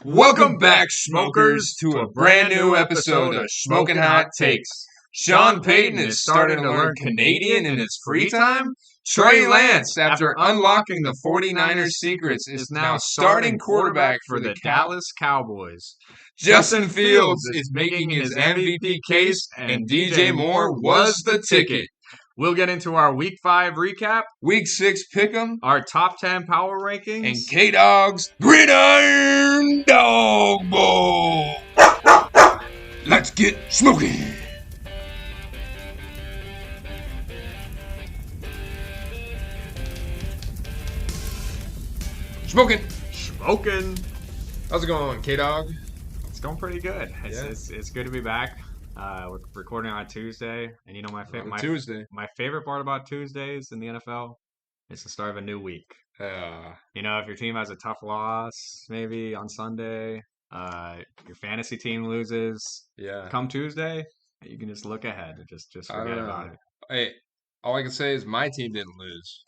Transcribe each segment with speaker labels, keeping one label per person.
Speaker 1: Welcome back, smokers, to a brand new episode of Smoking Hot Takes. Sean Payton is starting to learn Canadian in his free time. Trey Lance, after unlocking the 49ers secrets, is now starting quarterback for the
Speaker 2: Dallas Cowboys.
Speaker 1: Justin Fields is making his MVP case, and DJ Moore was the ticket.
Speaker 2: We'll get into our Week 5 recap,
Speaker 1: Week 6 pick'em,
Speaker 2: our top 10 power rankings,
Speaker 1: and K-Dog's Gridiron Dog Bowl. Let's get smoking.
Speaker 2: Shmokin.
Speaker 1: How's it going, K-Dog?
Speaker 2: It's going pretty good. It's good to be back. We're recording on Tuesday, and you know my favorite part about Tuesdays in the NFL is the start of a new week. You know, if your team has a tough loss, maybe on Sunday, your fantasy team loses.
Speaker 1: Yeah.
Speaker 2: Come Tuesday, you can just look ahead and just forget about it.
Speaker 1: Hey, all I can say is my team didn't lose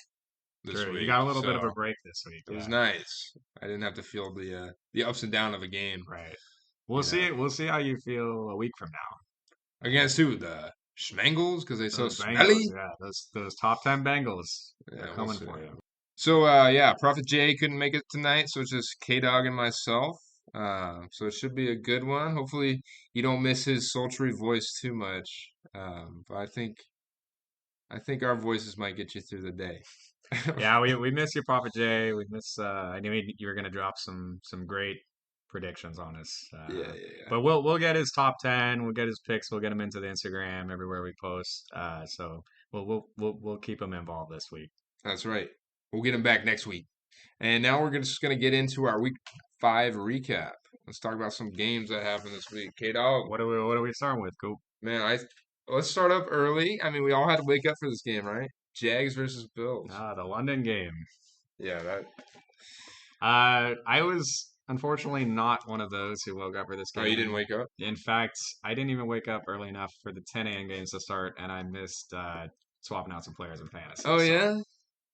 Speaker 1: this week.
Speaker 2: You got a little bit of a break this week.
Speaker 1: It was nice. I didn't have to feel the ups and downs of a game.
Speaker 2: Right. We'll see. We'll see how you feel a week from now.
Speaker 1: Against who? The Schmangles? Because they're so smelly?
Speaker 2: Yeah, those top 10 Bengals are coming
Speaker 1: we'll
Speaker 2: for you.
Speaker 1: So, Prophet Jay couldn't make it tonight, so it's just K-Dog and myself. So it should be a good one. Hopefully you don't miss his sultry voice too much. But I think our voices might get you through the day.
Speaker 2: Yeah, we miss you, Prophet Jay. We miss. I knew you were gonna drop some great predictions on us.
Speaker 1: Yeah.
Speaker 2: But we'll get his top 10. We'll get his picks. We'll get him into the Instagram everywhere we post. So we'll keep him involved this week.
Speaker 1: That's right. We'll get him back next week. And now we're just gonna get into our Week 5 recap. Let's talk about some games that happened this week. K-Dog.
Speaker 2: What are we starting with, Coop?
Speaker 1: Man, let's start up early. I mean, we all had to wake up for this game, right? Jags versus Bills.
Speaker 2: The London game.
Speaker 1: Yeah, that.
Speaker 2: I was unfortunately not one of those who woke up for this game.
Speaker 1: Oh, you didn't wake up?
Speaker 2: In fact, I didn't even wake up early enough for the 10 a.m. games to start, and I missed swapping out some players in fantasy.
Speaker 1: Oh, yeah?
Speaker 2: So,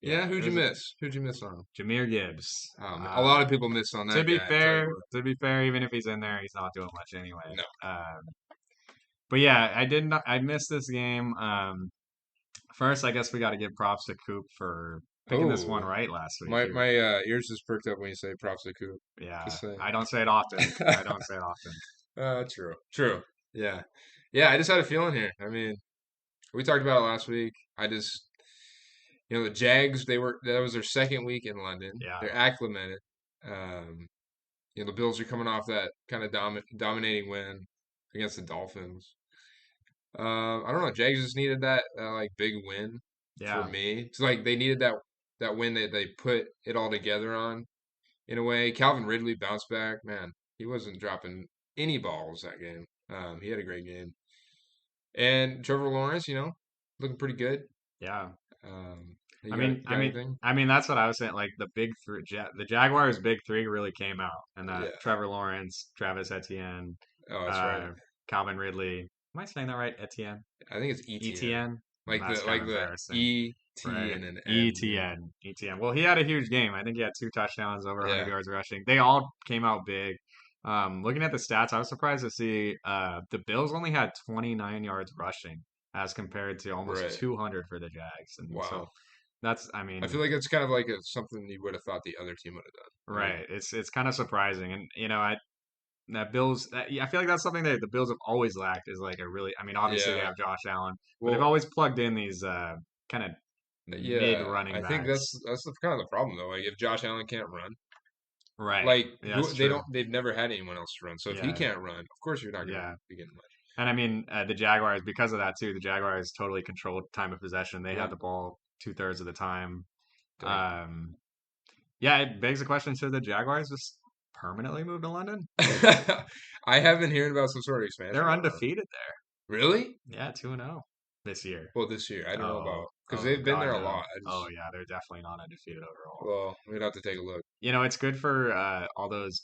Speaker 1: yeah, who'd you miss? Who'd you miss on?
Speaker 2: Jahmyr Gibbs.
Speaker 1: A lot of people missed on that.
Speaker 2: To be fair, even if he's in there, he's not doing much anyway.
Speaker 1: No.
Speaker 2: But yeah, I missed this game. First, I guess we got to give props to Coop for picking this one right last week.
Speaker 1: My ears just perked up when you say props to Coop.
Speaker 2: Yeah, I don't say it often.
Speaker 1: True. Yeah. I just had a feeling here. I mean, we talked about it last week. The Jags, that was their second week in London.
Speaker 2: Yeah.
Speaker 1: They're acclimated. The Bills are coming off that kind of dominating win against the Dolphins. I don't know. Jags just needed that big win for me. It's like they needed that win that they put it all together on. In a way, Calvin Ridley bounced back. Man, he wasn't dropping any balls that game. He had a great game. And Trevor Lawrence, looking pretty good.
Speaker 2: Yeah.
Speaker 1: I
Speaker 2: mean, that's what I was saying. Like the big three, the Jaguars' big three really came out, and Trevor Lawrence, Travis Etienne,
Speaker 1: that's right.
Speaker 2: Calvin Ridley. Am I saying that right? Etienne.
Speaker 1: I think it's Etienne.
Speaker 2: Etienne.
Speaker 1: Like the
Speaker 2: Etienne. Well, he had a huge game. I think he had 2 touchdowns, over 100 yards rushing. They all came out big. Looking at the stats, I was surprised to see the Bills only had 29 yards rushing as compared to almost 200 for the Jags. And
Speaker 1: wow.
Speaker 2: So that's, I
Speaker 1: feel like it's kind of like something you would have thought the other team would have done.
Speaker 2: Right. It's kind of surprising. And, I feel like that's something that the Bills have always lacked is like a really, obviously they have Josh Allen, but they've always plugged in these kind of mid-running backs.
Speaker 1: I think that's kind of the problem though. Like if Josh Allen can't run,
Speaker 2: right?
Speaker 1: They've never had anyone else to run. So if he can't run, of course you're not going to be getting much.
Speaker 2: And the Jaguars, because of that too, the Jaguars totally controlled time of possession. They had the ball 2/3 of the time. It begs the question: should the Jaguars just permanently move to London?
Speaker 1: I have been hearing about some sort of expansion.
Speaker 2: They're undefeated there.
Speaker 1: Really?
Speaker 2: Yeah, 2-0 this year.
Speaker 1: Well, this year I don't know about because they've been there a lot.
Speaker 2: They're definitely not undefeated overall.
Speaker 1: Well, we'd have to take a look.
Speaker 2: It's good for all those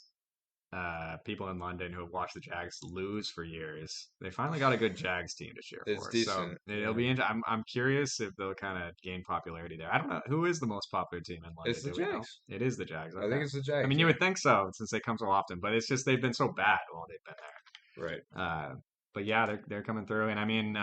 Speaker 2: people in London who have watched the Jags lose for years. They finally got a good Jags team to cheer
Speaker 1: It's
Speaker 2: for. So
Speaker 1: decent.
Speaker 2: it'll
Speaker 1: Yeah.
Speaker 2: be. I'm curious if they'll kind of gain popularity there. I don't know who is the most popular team in London.
Speaker 1: It's the
Speaker 2: Do we know?
Speaker 1: Jags.
Speaker 2: It is the Jags.
Speaker 1: I think
Speaker 2: Okay.
Speaker 1: it's the
Speaker 2: I
Speaker 1: Jags.
Speaker 2: mean, you
Speaker 1: Yeah.
Speaker 2: would think so since they come so often, but it's just they've been so bad while they've been
Speaker 1: Right.
Speaker 2: there. But yeah, they're coming through, and I mean,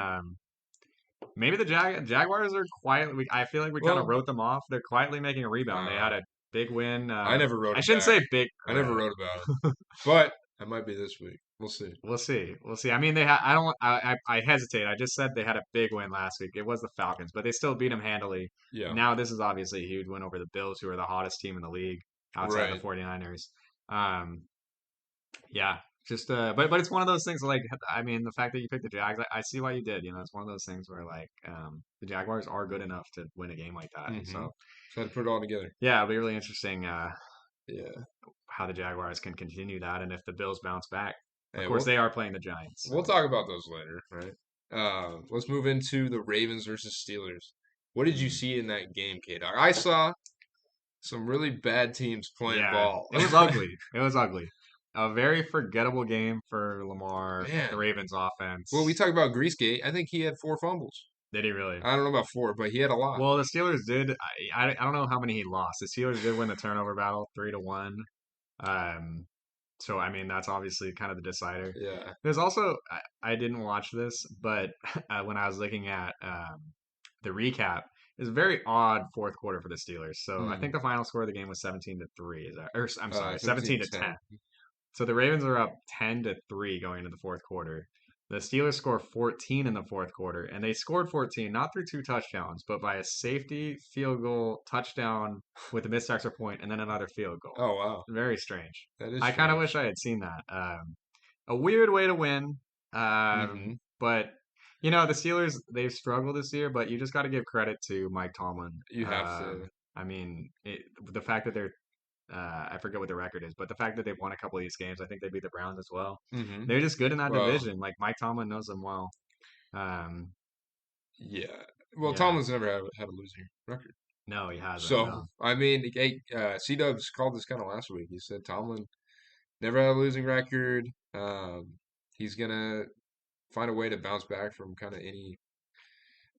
Speaker 2: maybe the Jaguars are quietly. I feel like we kind of
Speaker 1: Well,
Speaker 2: wrote them off. They're quietly making a rebound. They had a big win.
Speaker 1: I never wrote
Speaker 2: I
Speaker 1: them
Speaker 2: shouldn't
Speaker 1: back.
Speaker 2: say big.
Speaker 1: I never wrote about them, but I might be this week. We'll see.
Speaker 2: We'll see. We'll see. I mean, they had. I don't. I hesitate. I just said they had a big win last week. It was the Falcons, but they still beat them handily.
Speaker 1: Yeah.
Speaker 2: Now this is obviously a huge win over the Bills, who are the hottest team in the league outside the
Speaker 1: Right.
Speaker 2: 49ers. Um, yeah. Just but it's one of those things like I mean the fact that you picked the Jags I see why you did it's one of those things where like the Jaguars are good enough to win a game like that
Speaker 1: Mm-hmm.
Speaker 2: so
Speaker 1: So I had to put it all together.
Speaker 2: yeah it'll be really interesting
Speaker 1: Yeah.
Speaker 2: how the Jaguars can continue that and if the Bills bounce back. Of
Speaker 1: Hey,
Speaker 2: course, they are playing the Giants.
Speaker 1: we'll
Speaker 2: So.
Speaker 1: talk about those later, right? Let's move into the Ravens versus Steelers. What did you
Speaker 2: Mm.
Speaker 1: see in that game, K-Dog? I saw some really bad teams playing
Speaker 2: Yeah,
Speaker 1: ball.
Speaker 2: it was ugly. It was ugly. A very forgettable game for Lamar, the
Speaker 1: Man.
Speaker 2: Ravens
Speaker 1: Well, we
Speaker 2: offense.
Speaker 1: talked about Greasegate. I think he had 4 fumbles.
Speaker 2: Did he really?
Speaker 1: I don't know about 4, but he had a lot.
Speaker 2: Well, the Steelers did. I don't know how many he lost. The Steelers did win the turnover battle 3-1. Um, so I mean that's obviously kind of the decider.
Speaker 1: Yeah.
Speaker 2: There's also I didn't watch this, but when I was looking at the recap, it's a very odd fourth quarter for the Steelers. So I
Speaker 1: Hmm.
Speaker 2: think the final score of the game was 17-3. Is that? Or I'm sorry, 17 to 10.
Speaker 1: 17-10.
Speaker 2: So the Ravens are up 10-3 going into the fourth quarter. The Steelers score 14 in the fourth quarter, and they scored 14 not through 2 touchdowns, but by a safety field goal touchdown with a missed extra point and then another field goal.
Speaker 1: Oh, wow.
Speaker 2: Very strange.
Speaker 1: That is
Speaker 2: I kind of
Speaker 1: strange.
Speaker 2: wish I had seen that. A weird way to win,
Speaker 1: Mm-hmm.
Speaker 2: but the Steelers they've struggled this year, but you just got to give credit to Mike Tomlin.
Speaker 1: You have to.
Speaker 2: I mean, the fact that they're I forget what the record is, but the fact that they've won a couple of these games, I think they beat the Browns as well.
Speaker 1: Mm-hmm.
Speaker 2: They're just good in that
Speaker 1: Well,
Speaker 2: division. Like Mike Tomlin knows them well. Um,
Speaker 1: yeah. Well,
Speaker 2: yeah,
Speaker 1: Tomlin's never had a losing record.
Speaker 2: no, he hasn't.
Speaker 1: So,
Speaker 2: No,
Speaker 1: I mean, hey, C-Dubs called this kind of last week. He said Tomlin never had a losing record. He's going to find a way to bounce back from kind of any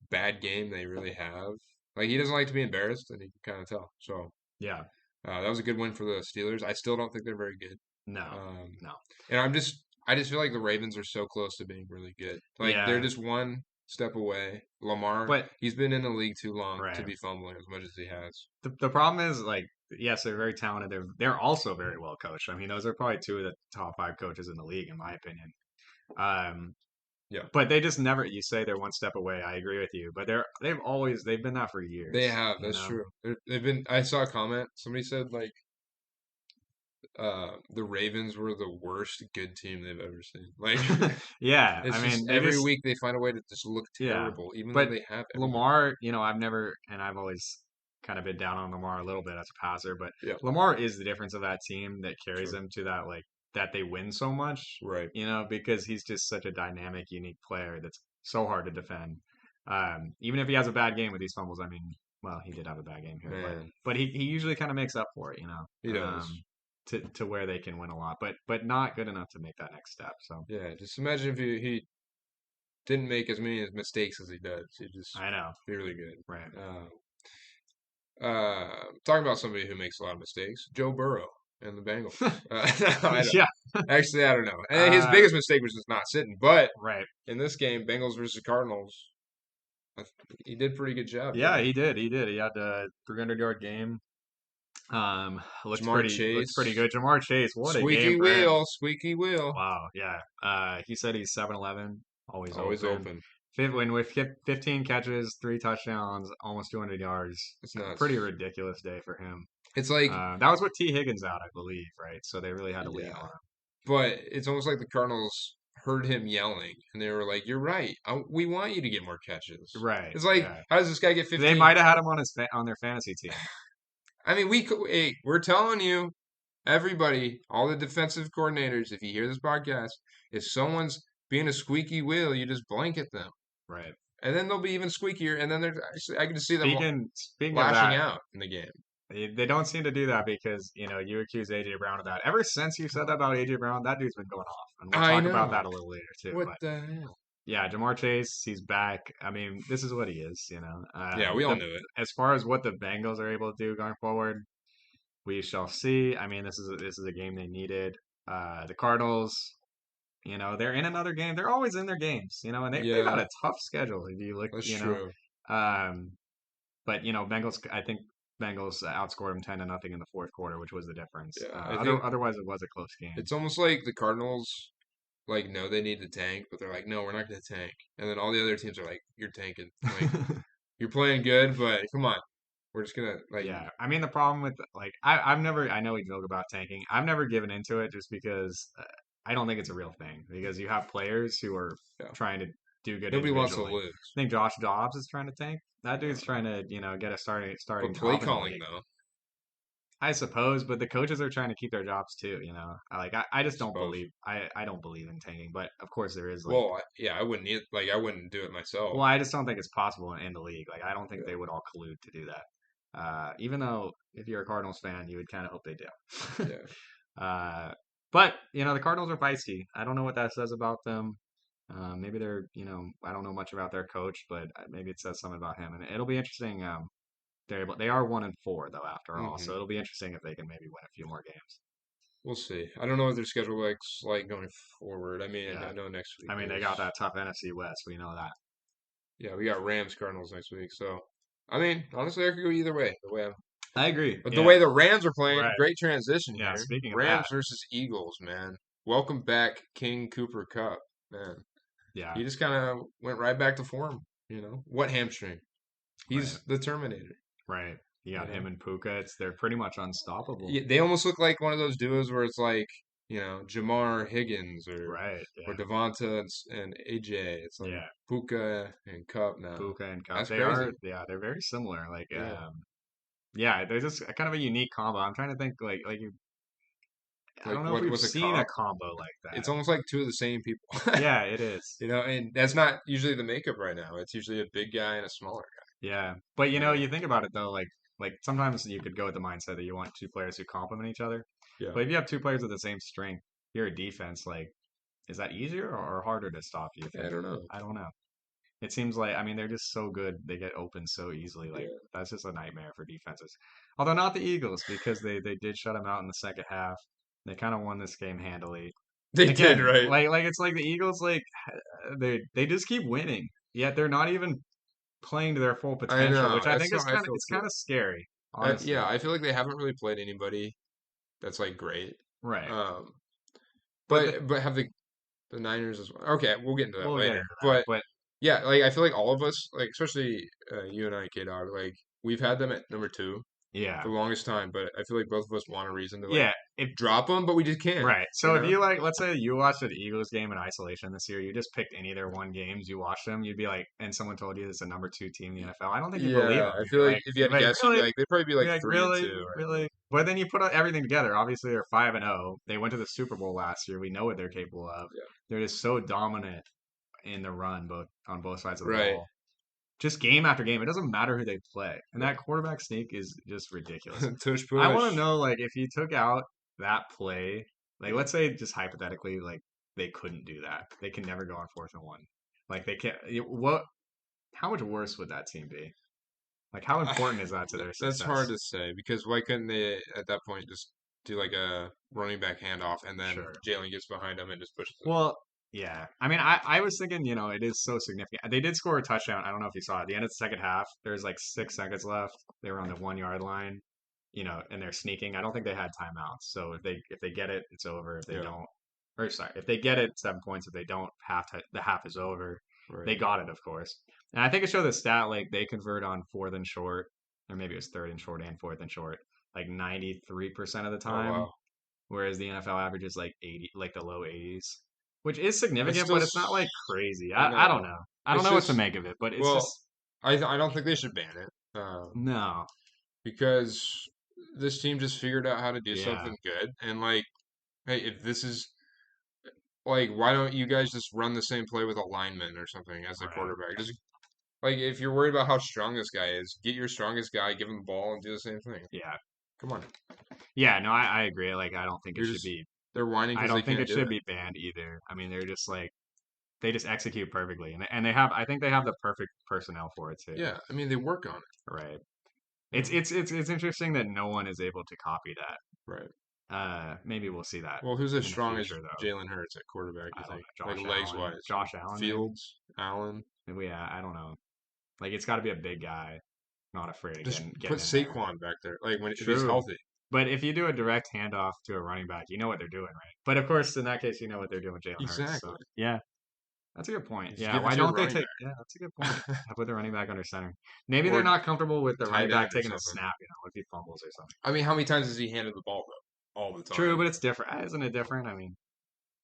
Speaker 1: bad game they really have. Like, he doesn't like to be embarrassed, and you can kind of tell. So,
Speaker 2: yeah,
Speaker 1: that was a good win for the Steelers. I still don't think they're very good.
Speaker 2: no,
Speaker 1: Um,
Speaker 2: no.
Speaker 1: and I just feel like the Ravens are so close to being really good. Like they're
Speaker 2: Yeah,
Speaker 1: just one step away. Lamar,
Speaker 2: but
Speaker 1: he's been in the league too long to
Speaker 2: right.
Speaker 1: be fumbling as much as he has.
Speaker 2: The problem is like yes, they're very talented. They're also very well coached. I mean, those are probably two of the top 5 coaches in the league, in my opinion. Um,
Speaker 1: Yeah,
Speaker 2: but they just never. You say they're one step away. I agree with you, but they've been that for
Speaker 1: they
Speaker 2: years.
Speaker 1: have.
Speaker 2: You
Speaker 1: That's
Speaker 2: know.
Speaker 1: true. They've been. I saw a comment. Somebody said like the Ravens were the worst good team they've ever seen. Like
Speaker 2: Yeah, I
Speaker 1: it's
Speaker 2: mean
Speaker 1: just
Speaker 2: they
Speaker 1: every
Speaker 2: just
Speaker 1: week they find a way to just look
Speaker 2: yeah.
Speaker 1: terrible, even though
Speaker 2: But
Speaker 1: they have everything.
Speaker 2: Lamar, I've always kind of been down on Lamar a little bit as a passer, but
Speaker 1: Yeah,
Speaker 2: Lamar is the difference of that team that carries
Speaker 1: sure.
Speaker 2: them to that like that they win so much,
Speaker 1: Right.
Speaker 2: because he's just such a dynamic, unique player that's so hard to defend. Even if he has a bad game with these fumbles, I mean, well, he did have a bad game here, but
Speaker 1: Man,
Speaker 2: he usually kind of makes up for it,
Speaker 1: he does.
Speaker 2: to where they can win a lot, but not good enough to make that next step. So
Speaker 1: Yeah, just imagine if he didn't make as many mistakes as he does. He'd just
Speaker 2: I know,
Speaker 1: be really good.
Speaker 2: right?
Speaker 1: Talking about somebody who makes a lot of mistakes, Joe Burrow and the Bengals. I don't,
Speaker 2: Yeah,
Speaker 1: actually, I don't know. His
Speaker 2: uh,
Speaker 1: biggest mistake was just not sitting. But
Speaker 2: right.
Speaker 1: in this game, Bengals versus Cardinals, he did a pretty good job,
Speaker 2: Yeah,
Speaker 1: didn't
Speaker 2: he did. He did. He had a 300-yard game.
Speaker 1: he?
Speaker 2: Looked
Speaker 1: Jamar
Speaker 2: pretty
Speaker 1: Chase,
Speaker 2: good. Jamar Chase, what a game
Speaker 1: squeaky
Speaker 2: for him.
Speaker 1: wheel, squeaky wheel,
Speaker 2: Wow, yeah. He said he's 7'11", always
Speaker 1: always
Speaker 2: open.
Speaker 1: open.
Speaker 2: When with 15 catches, 3 touchdowns, almost 200 yards.
Speaker 1: It's
Speaker 2: A
Speaker 1: nuts.
Speaker 2: pretty ridiculous day for him.
Speaker 1: It's like,
Speaker 2: That was with T. Higgins out, I believe, right? So they really had to lean
Speaker 1: yeah,
Speaker 2: on him.
Speaker 1: but it's almost like the Cardinals heard him yelling, and they were like, "You're right. We want you to get more catches."
Speaker 2: Right,
Speaker 1: It's like,
Speaker 2: yeah.
Speaker 1: how does this guy get
Speaker 2: They
Speaker 1: 15?
Speaker 2: might have had him on their fantasy team.
Speaker 1: I mean, hey, we're telling you, everybody, all the defensive coordinators, if you hear this podcast, if someone's being a squeaky wheel, you just blanket them,
Speaker 2: Right.
Speaker 1: and then they'll be even squeakier, and then I can just see them
Speaker 2: Speaking of
Speaker 1: lashing
Speaker 2: that,
Speaker 1: out in the game.
Speaker 2: They don't seem to do that because, you accuse AJ Brown of that. Ever since you said that about AJ Brown, that dude's been going off. And we'll
Speaker 1: I
Speaker 2: talk about
Speaker 1: know.
Speaker 2: that a little later too.
Speaker 1: What
Speaker 2: But
Speaker 1: the hell?
Speaker 2: yeah, Jamar Chase, he's back. I mean, this is what he is.
Speaker 1: Yeah, we all knew it.
Speaker 2: As far as what the Bengals are able to do going forward, we shall see. I mean, this is a game they needed. The Cardinals, they're in another game. They're always in their games, and they've got
Speaker 1: Yeah,
Speaker 2: a tough schedule if you look,
Speaker 1: that's true.
Speaker 2: um, but Bengals. I think Bengals outscored them 10-0 in the fourth quarter, which was the difference.
Speaker 1: Yeah, I think
Speaker 2: Otherwise, it was a close game.
Speaker 1: it's almost like the Cardinals like know they need to tank, but they're like, no, we're not going to tank. And then all the other teams are like, you're tanking. Like you're playing good, but come on, we're just gonna like,
Speaker 2: Yeah, I mean the problem with like I've never I know we joke about tanking. I've never given into it just because I don't think it's a real thing because you have players who are
Speaker 1: yeah,
Speaker 2: trying to do good
Speaker 1: nobody wants to
Speaker 2: individually.
Speaker 1: lose.
Speaker 2: I think Josh Dobbs is trying to tank. That dude's
Speaker 1: Uh,
Speaker 2: trying to get a starting
Speaker 1: but play
Speaker 2: job in the
Speaker 1: calling
Speaker 2: league.
Speaker 1: though,
Speaker 2: I suppose, but the coaches are trying to keep their jobs too. I
Speaker 1: I
Speaker 2: just don't
Speaker 1: suppose.
Speaker 2: believe I don't believe in tanking. But of course there is like
Speaker 1: Well, yeah, I wouldn't like I wouldn't do it myself.
Speaker 2: well I just don't think it's possible in the league. Like I don't think
Speaker 1: Yeah,
Speaker 2: they would all collude to do that. Even though if you're a Cardinals fan, you would kind of hope they do.
Speaker 1: yeah.
Speaker 2: Uh, but the Cardinals are feisty. I don't know what that says about them. Maybe I don't know much about their coach, but maybe it says something about him, and it'll be interesting. They are 1-4 though after all, so
Speaker 1: Hmm.
Speaker 2: it'll be interesting if they can maybe win a few more games.
Speaker 1: We'll see. I don't know what their schedule looks like going forward. I mean,
Speaker 2: Yeah,
Speaker 1: I know next week
Speaker 2: I mean they got
Speaker 1: is
Speaker 2: that tough NFC West. We know that.
Speaker 1: yeah, we got Rams Cardinals next week. So, I mean, honestly, I could go either way.
Speaker 2: I agree.
Speaker 1: But the
Speaker 2: Yeah,
Speaker 1: way the Rams are playing,
Speaker 2: right.
Speaker 1: great transition
Speaker 2: Yeah.
Speaker 1: here.
Speaker 2: Speaking of that,
Speaker 1: Rams versus Eagles, man. Welcome back, King Cooper Cup, man.
Speaker 2: yeah,
Speaker 1: He just kind of went right back to form. What hamstring?
Speaker 2: right,
Speaker 1: He's the Terminator.
Speaker 2: right. You
Speaker 1: You
Speaker 2: got him
Speaker 1: know,
Speaker 2: and Puka. They're pretty much unstoppable.
Speaker 1: yeah, they almost look like one of those duos where it's like Jamar Higgins
Speaker 2: Right.
Speaker 1: or
Speaker 2: Yeah.
Speaker 1: Devonta and AJ. It's like
Speaker 2: Yeah.
Speaker 1: Puka and Cup now.
Speaker 2: Puka and Cup.
Speaker 1: That's crazy.
Speaker 2: They're very similar. Like,
Speaker 1: Yeah,
Speaker 2: yeah, they're just kind of a unique combo. I'm trying to think, I
Speaker 1: like
Speaker 2: don't know if we've
Speaker 1: what's a
Speaker 2: seen a
Speaker 1: cop?
Speaker 2: combo like that.
Speaker 1: It's almost like two of the same people.
Speaker 2: Yeah, it is.
Speaker 1: And that's not usually the makeup right now. It's usually a big guy and a smaller
Speaker 2: Yeah, but
Speaker 1: guy.
Speaker 2: you think about it though, like sometimes you could go with the mindset that you want two players who complement each other.
Speaker 1: Yeah.
Speaker 2: But if you have two players with the same strength, you're a defense. Like, is that easier or harder to stop? You
Speaker 1: Yeah, I
Speaker 2: think?
Speaker 1: don't know.
Speaker 2: I don't know. It seems like I mean they're just so good. They get open so easily. Like
Speaker 1: Yeah.
Speaker 2: that's just a nightmare for defenses. Although not the Eagles because they did shut them out in the second half. They kind of won this game handily.
Speaker 1: They did,
Speaker 2: Again,
Speaker 1: right?
Speaker 2: like it's like the Eagles they just keep winning. Yet they're not even playing to their full
Speaker 1: I
Speaker 2: potential,
Speaker 1: know.
Speaker 2: which I
Speaker 1: That's
Speaker 2: think is
Speaker 1: how I
Speaker 2: kind of
Speaker 1: feel
Speaker 2: it's
Speaker 1: too.
Speaker 2: kind of scary, honestly.
Speaker 1: Yeah, I feel like they haven't really played anybody that's like great.
Speaker 2: Right.
Speaker 1: Um,
Speaker 2: But
Speaker 1: but have the Niners as well. Okay, we'll get into that
Speaker 2: we'll get
Speaker 1: later.
Speaker 2: into that.
Speaker 1: But
Speaker 2: But
Speaker 1: yeah, like I feel like all of us, like especially you and I, K Dog, like we've had them at number two
Speaker 2: yeah.
Speaker 1: for the longest time. But I feel like both of us want a reason to like
Speaker 2: Yeah, if
Speaker 1: drop them, but we just can't.
Speaker 2: right.
Speaker 1: You
Speaker 2: So if
Speaker 1: know?
Speaker 2: you like, let's say you watched an Eagles game in isolation this year, you just picked any of their one games, you watched them, you'd be like, and someone told you it's a number two team in the NFL. I don't think you believe
Speaker 1: Yeah,
Speaker 2: them.
Speaker 1: I feel like if you
Speaker 2: You'd
Speaker 1: had
Speaker 2: be
Speaker 1: to
Speaker 2: like,
Speaker 1: guess, you'd be
Speaker 2: really?
Speaker 1: like they'd probably be like
Speaker 2: You'd be like,
Speaker 1: 3-2
Speaker 2: really,
Speaker 1: right now.
Speaker 2: really? But then you put everything together. Obviously, they're 5-0. They went to the Super Bowl last year. We know what they're capable of.
Speaker 1: Yeah.
Speaker 2: They're just so dominant in the run, both on both sides of the
Speaker 1: Right.
Speaker 2: ball. Just game after game. It doesn't matter who they play. And
Speaker 1: Yeah.
Speaker 2: that quarterback sneak is just ridiculous.
Speaker 1: Tush
Speaker 2: I want to
Speaker 1: push.
Speaker 2: know, like, if you took out that play, like, let's say just hypothetically, like, they couldn't do that. They can never go on 4th and 1. Like, they can't. How much worse would that team be? Like, how important is that to their
Speaker 1: That's hard
Speaker 2: success?
Speaker 1: to say because why couldn't they at that point just do like a running back handoff and then
Speaker 2: Sure.
Speaker 1: Jalen gets behind him and just pushes it?
Speaker 2: Well, yeah. I mean, I was thinking, it is so significant. They did score a touchdown. I don't know if you saw it. At the end of the second half, there's like 6 seconds left. They were on the 1 yard line, and they're sneaking. I don't think they had timeouts. So if they get it, it's over. If they
Speaker 1: Yeah,
Speaker 2: don't, or sorry, if they get it, 7 points. If they don't, the half is over.
Speaker 1: right.
Speaker 2: They got it, of course. And I think it showed the stat like they convert on 4th and short, or maybe it was 3rd and short and 4th and short, like 93% of the
Speaker 1: Oh
Speaker 2: time,
Speaker 1: wow.
Speaker 2: whereas the NFL average is like 80, like the low 80s, which is
Speaker 1: That's
Speaker 2: significant,
Speaker 1: still
Speaker 2: but it's not like crazy.
Speaker 1: I
Speaker 2: I don't
Speaker 1: know.
Speaker 2: know. I don't
Speaker 1: It's
Speaker 2: know what to
Speaker 1: just
Speaker 2: make of it, but it's
Speaker 1: well,
Speaker 2: just
Speaker 1: I don't think they should ban it.
Speaker 2: no.
Speaker 1: Because this team just figured out how to do
Speaker 2: Yeah,
Speaker 1: something good and like hey, if this is like why don't you guys just run the same play with a lineman or something as the
Speaker 2: right.
Speaker 1: quarterback? Just Like, if you're worried about how strong this guy is, get your strongest guy, give him the ball, and do the same thing.
Speaker 2: Yeah.
Speaker 1: Come on.
Speaker 2: Yeah, no, I agree. Like, I don't think it
Speaker 1: You're
Speaker 2: should
Speaker 1: just
Speaker 2: be.
Speaker 1: they're whining
Speaker 2: I
Speaker 1: because they
Speaker 2: don't think
Speaker 1: can't
Speaker 2: it
Speaker 1: do
Speaker 2: should
Speaker 1: it.
Speaker 2: be banned either. I mean, they're just like they just execute perfectly, and they have. I think they have the perfect personnel for it too.
Speaker 1: Yeah, I mean they work on it.
Speaker 2: Right.
Speaker 1: You
Speaker 2: It's
Speaker 1: know?
Speaker 2: it's it's it's interesting that no one is able to copy that.
Speaker 1: Right.
Speaker 2: Maybe we'll see that
Speaker 1: Well, who's as
Speaker 2: in the
Speaker 1: strong as
Speaker 2: future though.
Speaker 1: Jalen Hurts at quarterback?
Speaker 2: I
Speaker 1: You
Speaker 2: don't
Speaker 1: think,
Speaker 2: know.
Speaker 1: like
Speaker 2: Josh
Speaker 1: legs
Speaker 2: Allen.
Speaker 1: wise?
Speaker 2: Josh Allen, maybe.
Speaker 1: Fields, Allen.
Speaker 2: Maybe, yeah, I don't know. Like it's got to be a big guy, not afraid of
Speaker 1: Just
Speaker 2: getting
Speaker 1: put
Speaker 2: in there.
Speaker 1: Saquon back there. Like when if he's
Speaker 2: True.
Speaker 1: healthy.
Speaker 2: But if you do a direct handoff to a running back, you know what they're doing, right? But of course, in that case, you know what they're doing with Jalen Hurts. So
Speaker 1: Exactly.
Speaker 2: yeah, that's a good point.
Speaker 1: Just
Speaker 2: Yeah,
Speaker 1: give it
Speaker 2: why
Speaker 1: to your
Speaker 2: don't they
Speaker 1: running
Speaker 2: take? Yeah, that's a good point.
Speaker 1: back
Speaker 2: Put the running back under center. Maybe they're
Speaker 1: or
Speaker 2: not comfortable with the running
Speaker 1: tight
Speaker 2: back
Speaker 1: end or
Speaker 2: taking a
Speaker 1: something.
Speaker 2: snap. If he fumbles or something.
Speaker 1: I mean, how many times has he handed the ball though? All the
Speaker 2: True,
Speaker 1: time.
Speaker 2: but it's different, isn't it? Different. I mean,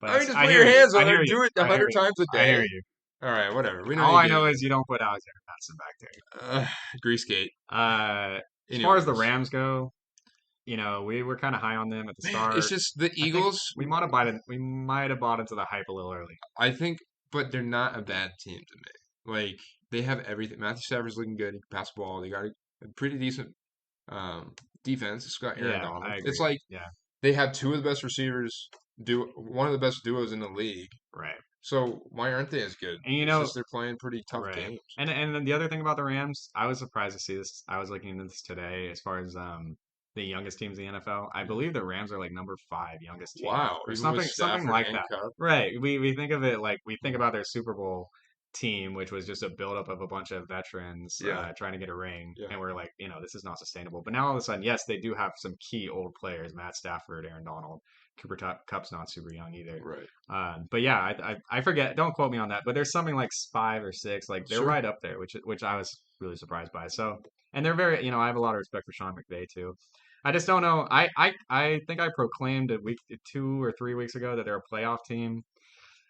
Speaker 2: but
Speaker 1: I mean, just
Speaker 2: I
Speaker 1: put
Speaker 2: hear
Speaker 1: your
Speaker 2: you.
Speaker 1: hands
Speaker 2: I
Speaker 1: on
Speaker 2: hear
Speaker 1: there.
Speaker 2: you.
Speaker 1: Do it a
Speaker 2: I hear
Speaker 1: hundred
Speaker 2: you.
Speaker 1: times a
Speaker 2: I hear
Speaker 1: day.
Speaker 2: you.
Speaker 1: All right, whatever. We know
Speaker 2: All
Speaker 1: you
Speaker 2: I
Speaker 1: get
Speaker 2: know
Speaker 1: it.
Speaker 2: is you don't put Alexander Madison back
Speaker 1: Uh, Grease gate.
Speaker 2: there. As far as the
Speaker 1: Anyways,
Speaker 2: Rams go, we were kind of high on them at the
Speaker 1: man, it's
Speaker 2: start.
Speaker 1: just the
Speaker 2: I think
Speaker 1: Eagles.
Speaker 2: we might have bought into the hype a little early.
Speaker 1: I think, but they're not a bad team to me. Like they have everything. Matthew Stafford's looking good. He can pass the ball. They got a pretty decent defense. It's got Aaron
Speaker 2: Yeah,
Speaker 1: Donald.
Speaker 2: I
Speaker 1: It's
Speaker 2: agree.
Speaker 1: like
Speaker 2: Yeah,
Speaker 1: they have two of the best receivers. Do one of the best duos in the league.
Speaker 2: right.
Speaker 1: So why aren't they as good?
Speaker 2: And
Speaker 1: It's just they're playing pretty tough
Speaker 2: right.
Speaker 1: games.
Speaker 2: And then the other thing about the Rams, I was surprised to see this. I was looking into this today as far as the youngest teams in the NFL. I believe the Rams are like number 5 youngest team
Speaker 1: Wow,
Speaker 2: or
Speaker 1: even with
Speaker 2: something
Speaker 1: Stafford
Speaker 2: like
Speaker 1: and
Speaker 2: that.
Speaker 1: Cup.
Speaker 2: Right. We think of it like we think about their Super Bowl team, which was just a buildup of a bunch of veterans
Speaker 1: Yeah,
Speaker 2: trying to get a ring,
Speaker 1: yeah.
Speaker 2: and we're like, this is not sustainable. But now all of a sudden, yes, they do have some key old players: Matt Stafford, Aaron Donald. Cup's not super young either.
Speaker 1: Right.
Speaker 2: But yeah, I forget. Don't quote me on that. But there's something like 5 or 6. Like they're
Speaker 1: Sure.
Speaker 2: right up there, which I was really surprised by. So, and they're very. I have a lot of respect for Sean McVay too. I just don't know. I think I proclaimed 2 or 3 weeks ago that they're a playoff team.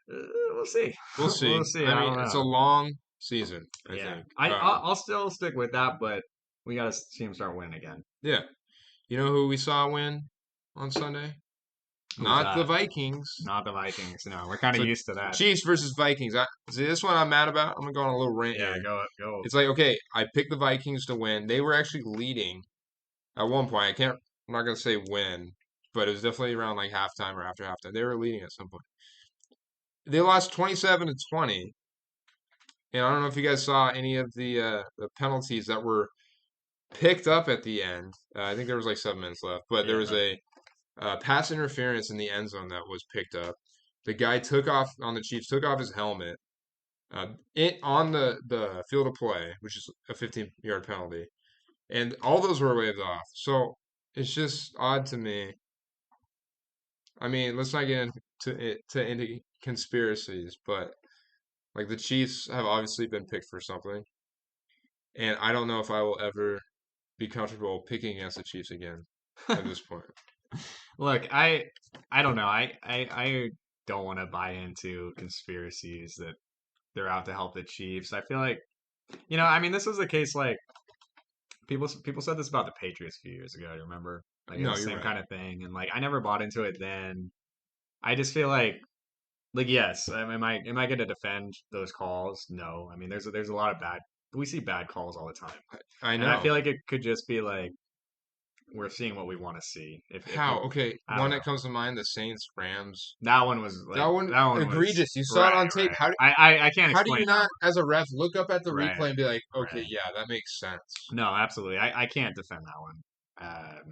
Speaker 2: We'll see.
Speaker 1: We'll see.
Speaker 2: We'll see.
Speaker 1: I
Speaker 2: I
Speaker 1: mean,
Speaker 2: don't
Speaker 1: it's a
Speaker 2: know.
Speaker 1: long season, I
Speaker 2: Yeah,
Speaker 1: think.
Speaker 2: I'll still stick with that, but we got to see him start winning again.
Speaker 1: Yeah. You know who we saw win on Sunday?
Speaker 2: Who was
Speaker 1: Not the
Speaker 2: that?
Speaker 1: Vikings.
Speaker 2: Not the Vikings. No, we're kind of
Speaker 1: So
Speaker 2: used to that.
Speaker 1: Chiefs versus Vikings. See, this one I'm mad about. I'm gonna go on a little rant
Speaker 2: Yeah,
Speaker 1: here.
Speaker 2: go.
Speaker 1: It's like, okay, I picked the Vikings to win. They were actually leading at one point. I'm not gonna say when, but it was definitely around like halftime or after halftime. They were leading at some point. They lost 27-20, and I don't know if you guys saw any of the penalties that were picked up at the end. I think there was like 7 minutes left, but there
Speaker 2: Yeah.
Speaker 1: was a pass interference in the end zone that was picked up. The guy took off on the Chiefs, took off his helmet. It on the field of play, which is a 15-yard penalty, and all those were waved off. So it's just odd to me. I mean, let's not get into conspiracies, but like the Chiefs have obviously been picked for something, and I don't know if I will ever be comfortable picking against the Chiefs again at this point.
Speaker 2: Look, I don't know. I don't want to buy into conspiracies that they're out to help the Chiefs. I feel like, I mean, this was a case like people said this about the Patriots a few years ago. Do you remember? Like it
Speaker 1: No,
Speaker 2: was the
Speaker 1: you're
Speaker 2: same
Speaker 1: right.
Speaker 2: kind of thing, and like I never bought into it then. I just feel like yes, am I going to defend those calls? No. I mean, there's a lot of bad. We see bad calls all the time,
Speaker 1: I
Speaker 2: and I
Speaker 1: know.
Speaker 2: feel like it could just be like we're seeing what we want to see. If
Speaker 1: How? Okay,
Speaker 2: I don't
Speaker 1: one
Speaker 2: know.
Speaker 1: that comes to mind, the Saints Rams.
Speaker 2: That one was
Speaker 1: That
Speaker 2: like
Speaker 1: one
Speaker 2: that one was
Speaker 1: egregious. You saw it
Speaker 2: right,
Speaker 1: on tape.
Speaker 2: right.
Speaker 1: How
Speaker 2: I can't
Speaker 1: how do
Speaker 2: explain
Speaker 1: you
Speaker 2: it that
Speaker 1: not, as a ref, look up at the
Speaker 2: one.
Speaker 1: replay
Speaker 2: Right,
Speaker 1: and be like, okay,
Speaker 2: right.
Speaker 1: yeah, that makes sense.
Speaker 2: No, absolutely. I can't defend that one.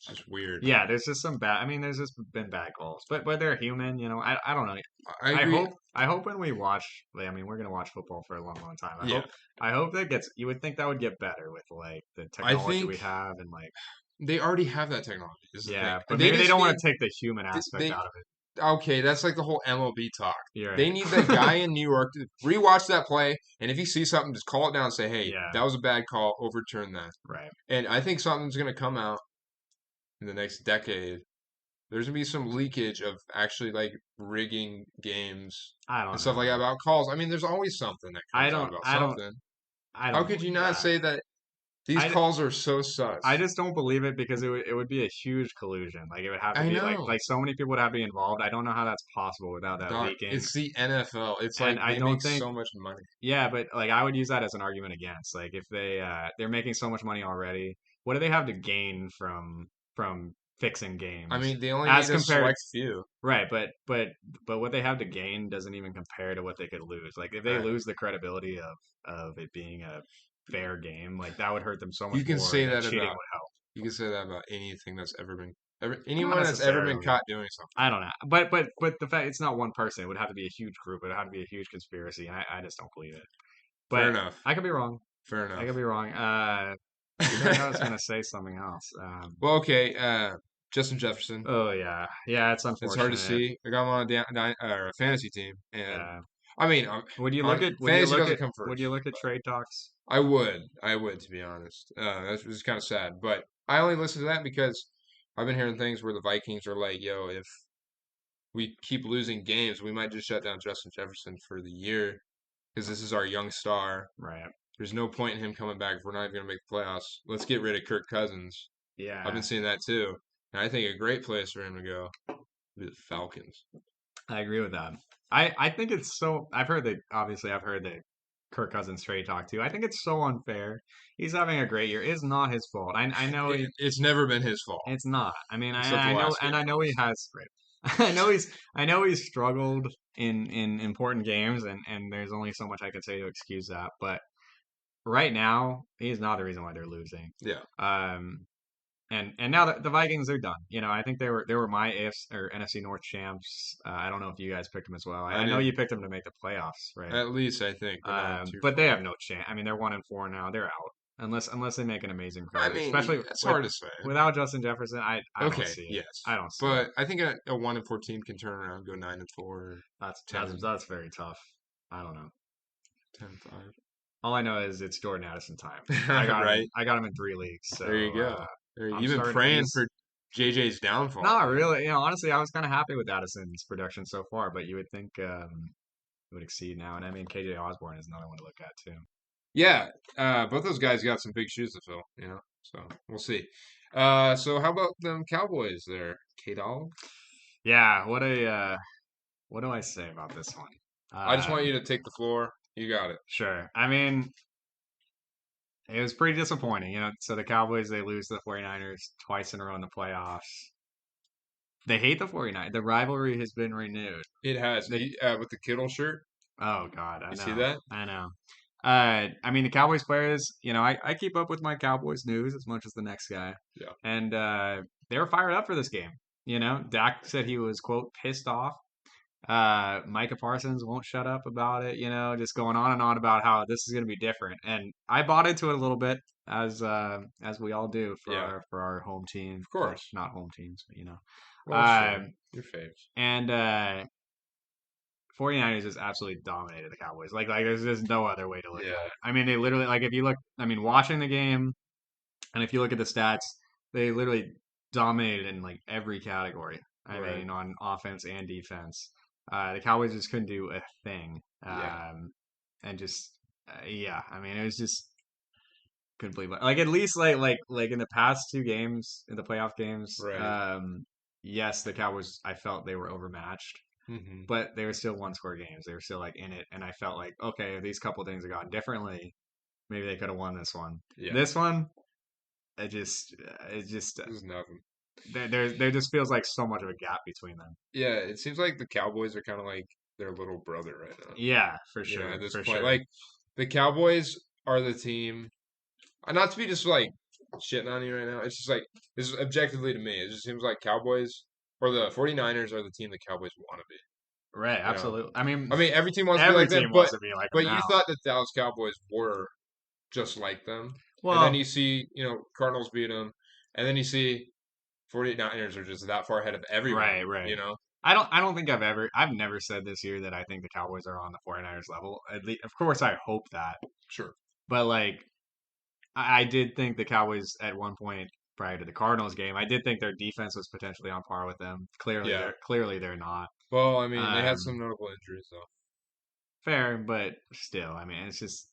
Speaker 1: It's just weird.
Speaker 2: Yeah, there's just some bad. I mean, there's just been bad calls, but they're human. I don't know.
Speaker 1: I
Speaker 2: I
Speaker 1: agree.
Speaker 2: hope I hope when we watch. I mean, we're gonna watch football for a long, long time.
Speaker 1: Yeah,
Speaker 2: I hope that gets. You would think that would get better with like the
Speaker 1: I
Speaker 2: technology
Speaker 1: think
Speaker 2: we have and like
Speaker 1: they already have that technology. Is the thing.
Speaker 2: yeah, but
Speaker 1: They
Speaker 2: maybe they
Speaker 1: just
Speaker 2: don't
Speaker 1: need
Speaker 2: want to take the human aspect
Speaker 1: they.
Speaker 2: out of it.
Speaker 1: Okay, that's like the whole MLB talk.
Speaker 2: You're
Speaker 1: They
Speaker 2: right.
Speaker 1: need that guy in New York to rewatch that play, and if you see something, just call it down and say, "Hey,
Speaker 2: Yeah,
Speaker 1: that was a bad call. Overturn that."
Speaker 2: right.
Speaker 1: And I think something's gonna come out in the next decade. There's gonna be some leakage of actually like rigging games
Speaker 2: I
Speaker 1: and
Speaker 2: don't
Speaker 1: stuff like that
Speaker 2: know.
Speaker 1: about calls. I mean, there's always something that
Speaker 2: I
Speaker 1: comes out
Speaker 2: don't.
Speaker 1: about
Speaker 2: I don't.
Speaker 1: something.
Speaker 2: I
Speaker 1: How
Speaker 2: don't
Speaker 1: could you
Speaker 2: believe
Speaker 1: not
Speaker 2: that.
Speaker 1: say that? These
Speaker 2: I
Speaker 1: calls are so
Speaker 2: I
Speaker 1: sus.
Speaker 2: just don't believe it because it would be a huge collusion. Like it would have to
Speaker 1: I
Speaker 2: be
Speaker 1: know,
Speaker 2: like so many people would have to be involved. I don't know how that's possible without that
Speaker 1: dog.
Speaker 2: leaking.
Speaker 1: It's the NFL. It's
Speaker 2: And
Speaker 1: like
Speaker 2: I
Speaker 1: they
Speaker 2: don't
Speaker 1: make
Speaker 2: think
Speaker 1: so much money.
Speaker 2: yeah, but like I would use that as an argument against. Like if they're making so much money already, what do they have to gain from fixing
Speaker 1: I
Speaker 2: games
Speaker 1: mean, they only
Speaker 2: as
Speaker 1: need a
Speaker 2: compared
Speaker 1: select few.
Speaker 2: right, but what they have to gain doesn't even compare to what they could lose. Like if they
Speaker 1: Uh,
Speaker 2: lose the credibility of it being a fair game, like that would hurt them so much
Speaker 1: you can
Speaker 2: more
Speaker 1: say
Speaker 2: than
Speaker 1: that
Speaker 2: cheating
Speaker 1: about
Speaker 2: would help.
Speaker 1: anything that's ever been
Speaker 2: Not
Speaker 1: anyone that's ever been
Speaker 2: necessarily.
Speaker 1: caught doing something.
Speaker 2: I don't know. But the fact it's not one person. It would have to be a huge group. It would have to be a huge conspiracy. And I just don't believe it.
Speaker 1: Fair
Speaker 2: But
Speaker 1: enough.
Speaker 2: I could be wrong.
Speaker 1: Fair
Speaker 2: I
Speaker 1: enough.
Speaker 2: could be wrong. I feel like I was gonna say something else.
Speaker 1: Well, okay. Justin Jefferson.
Speaker 2: Oh yeah, yeah. It's
Speaker 1: It's hard to
Speaker 2: unfortunate.
Speaker 1: see. I got him on a fantasy team, and
Speaker 2: Yeah.
Speaker 1: I mean,
Speaker 2: Would you look
Speaker 1: on
Speaker 2: at
Speaker 1: fantasy doesn't come
Speaker 2: would
Speaker 1: first.
Speaker 2: you look at trade talks?
Speaker 1: I would, to be honest. That's just kind of sad, but I only listen to that because I've been hearing things where the Vikings are like, "Yo, if we keep losing games, we might just shut down Justin Jefferson for the year because this is our young star.
Speaker 2: Right.
Speaker 1: There's no point in him coming back if we're not even going to make the playoffs. Let's get rid of Kirk Cousins." I've been
Speaker 2: Yeah,
Speaker 1: seeing that too, and I think a great place for him to go would be the Falcons.
Speaker 2: I agree with that. I think it's so. I've heard that Kirk Cousins trade talk too. I think it's so unfair. He's having a great year. It's not his fault. I know
Speaker 1: It's never been his fault
Speaker 2: it's not. I mean,
Speaker 1: except the
Speaker 2: I know,
Speaker 1: last
Speaker 2: and
Speaker 1: game.
Speaker 2: I know he has. Right. I know he's struggled in important games, and there's only so much I could say to excuse that. But right now, he's not the reason why they're losing.
Speaker 1: Yeah,
Speaker 2: Um, and now the Vikings are done. I think they were my AFC or NFC North champs. I don't know if you guys picked them as well.
Speaker 1: I
Speaker 2: I know
Speaker 1: did
Speaker 2: you picked them to make the playoffs, right?
Speaker 1: at least I think, but not too
Speaker 2: But they
Speaker 1: far.
Speaker 2: have no chance. I mean, they're 1-4 now. They're out unless they make an amazing
Speaker 1: I
Speaker 2: card,
Speaker 1: mean,
Speaker 2: especially
Speaker 1: it's
Speaker 2: with
Speaker 1: hard to say.
Speaker 2: without Justin Jefferson. I don't
Speaker 1: Okay,
Speaker 2: see it. I
Speaker 1: yes,
Speaker 2: don't see it.
Speaker 1: but I think a 1-4 team can turn around, go 9-4,
Speaker 2: That's that's
Speaker 1: 10,
Speaker 2: that's very tough. I don't know.
Speaker 1: 10-5.
Speaker 2: All I know is it's Jordan Addison time. I got him.
Speaker 1: Right
Speaker 2: I got him in 3 leagues,
Speaker 1: there you
Speaker 2: so
Speaker 1: go.
Speaker 2: I'm
Speaker 1: You've been
Speaker 2: starting.
Speaker 1: praying
Speaker 2: He's
Speaker 1: for JJ's downfall,
Speaker 2: not
Speaker 1: man.
Speaker 2: really. Honestly, I was kind of happy with Addison's production so far, but you would think it would exceed now. And I mean, KJ Osborne is another one to look at too.
Speaker 1: Yeah, both those guys got some big shoes to fill, So we'll see. So how about them Cowboys there, K-Dog?
Speaker 2: Yeah. What do I say about this one?
Speaker 1: I just want you to take the floor. You got it.
Speaker 2: Sure. I mean, it was pretty disappointing. So the Cowboys, they lose to the 49ers twice in a row in the playoffs. They hate the 49ers. The rivalry has been renewed.
Speaker 1: It has.
Speaker 2: They,
Speaker 1: With the Kittle shirt.
Speaker 2: oh God, I
Speaker 1: You see
Speaker 2: know.
Speaker 1: that?
Speaker 2: I know. I mean, the Cowboys players, I keep up with my Cowboys news as much as the next guy.
Speaker 1: Yeah.
Speaker 2: And they were fired up for this game. Dak said he was, quote, pissed off. Micah Parsons won't shut up about it, just going on and on about how this is going to be different. And I bought into it a little bit as we all do for
Speaker 1: Yeah.
Speaker 2: our home team,
Speaker 1: Of course.
Speaker 2: not home teams, but
Speaker 1: Well, sure. Your faves.
Speaker 2: And 49ers just absolutely dominated the Cowboys. Like there's no other way to look at
Speaker 1: Yeah.
Speaker 2: it. I mean, they literally like if you look, I mean, watching the game and if you look at the stats, they literally dominated in like every category. I
Speaker 1: Right.
Speaker 2: mean, on offense and defense. The Cowboys just couldn't do a thing.
Speaker 1: Yeah.
Speaker 2: And just yeah, I mean, it was just couldn't believe it. Like at least like in the past 2 games in the playoff games,
Speaker 1: Right.
Speaker 2: yes, the Cowboys I felt they were overmatched,
Speaker 1: Mm-hmm.
Speaker 2: but they were still one-score games. They were still like in it, and I felt like okay, if these couple things had gone differently, maybe they could have won this one.
Speaker 1: Yeah.
Speaker 2: This one, it just
Speaker 1: There's nothing.
Speaker 2: there just feels like so much of a gap between them.
Speaker 1: Yeah, it seems like the Cowboys are kind of like their little brother right now.
Speaker 2: Yeah, for
Speaker 1: You know,
Speaker 2: sure,
Speaker 1: at this
Speaker 2: for
Speaker 1: point,
Speaker 2: sure.
Speaker 1: like the Cowboys are the team. Not to be just like shitting on you right now. It's just like this is objectively to me. It just seems like Cowboys or the 49ers are the team the Cowboys want to be.
Speaker 2: Right,
Speaker 1: You know,
Speaker 2: absolutely. I mean,
Speaker 1: I mean every team wants to be
Speaker 2: every
Speaker 1: like them,
Speaker 2: team wants to be like them
Speaker 1: but you
Speaker 2: now.
Speaker 1: thought the Dallas Cowboys were just like them, and then
Speaker 2: Well,
Speaker 1: you see Cardinals beat them, and then you see 49ers are just that far ahead of everyone.
Speaker 2: right, right.
Speaker 1: You know,
Speaker 2: I don't think I've never said this year that I think the Cowboys are on the 49ers level. At least, of course, I hope that.
Speaker 1: sure,
Speaker 2: But like, I did think the Cowboys at one point prior to the Cardinals game, I did think their defense was potentially on par with them.
Speaker 1: yeah.
Speaker 2: Clearly they're not.
Speaker 1: Well, I mean they had
Speaker 2: Um,
Speaker 1: some notable injuries though.
Speaker 2: fair, but still, I mean, it's just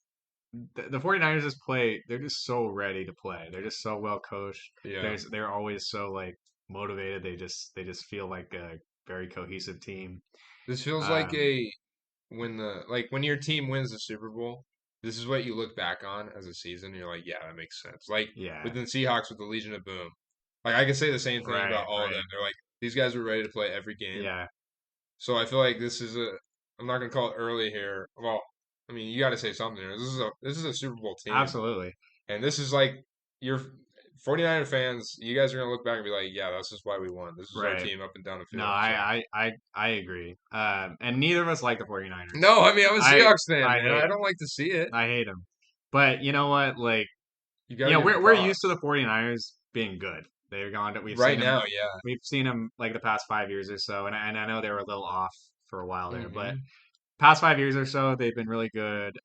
Speaker 2: the 49ers just play. They're just so ready to play. They're just so well coached.
Speaker 1: Yeah.
Speaker 2: They're always so like motivated. They just feel like a very cohesive team.
Speaker 1: This feels like
Speaker 2: Um,
Speaker 1: when your team wins the Super Bowl, this is what you look back on as a season. And you're like, yeah, that makes sense. Like
Speaker 2: yeah,
Speaker 1: within Seahawks with the Legion of Boom, like I can say the same thing about
Speaker 2: right,
Speaker 1: all of them.
Speaker 2: right,
Speaker 1: They're like these guys were ready to play every game.
Speaker 2: yeah,
Speaker 1: So I feel like this is a. I'm not gonna call it early here. Well, I mean you got to say something here. This is a Super Bowl team,
Speaker 2: absolutely,
Speaker 1: and this is like your 49er fans. You guys are gonna look back and be like, yeah, this is why we won. This is our
Speaker 2: right.
Speaker 1: team up and down the
Speaker 2: No,
Speaker 1: field. So
Speaker 2: I agree. And neither of us like the 49ers.
Speaker 1: no, I mean I'm a
Speaker 2: I
Speaker 1: Seahawks fan,
Speaker 2: I
Speaker 1: man.
Speaker 2: hate
Speaker 1: I don't like to see it.
Speaker 2: I hate them. But you know what? Like,
Speaker 1: You got to give them
Speaker 2: we're used to
Speaker 1: props.
Speaker 2: the 49ers being good. They're gone.
Speaker 1: Right now, yeah.
Speaker 2: We've seen them like the past 5 years or so, and I know they were a little off for a while there, but
Speaker 1: Hmm.
Speaker 2: past 5 years or so, they've been really good,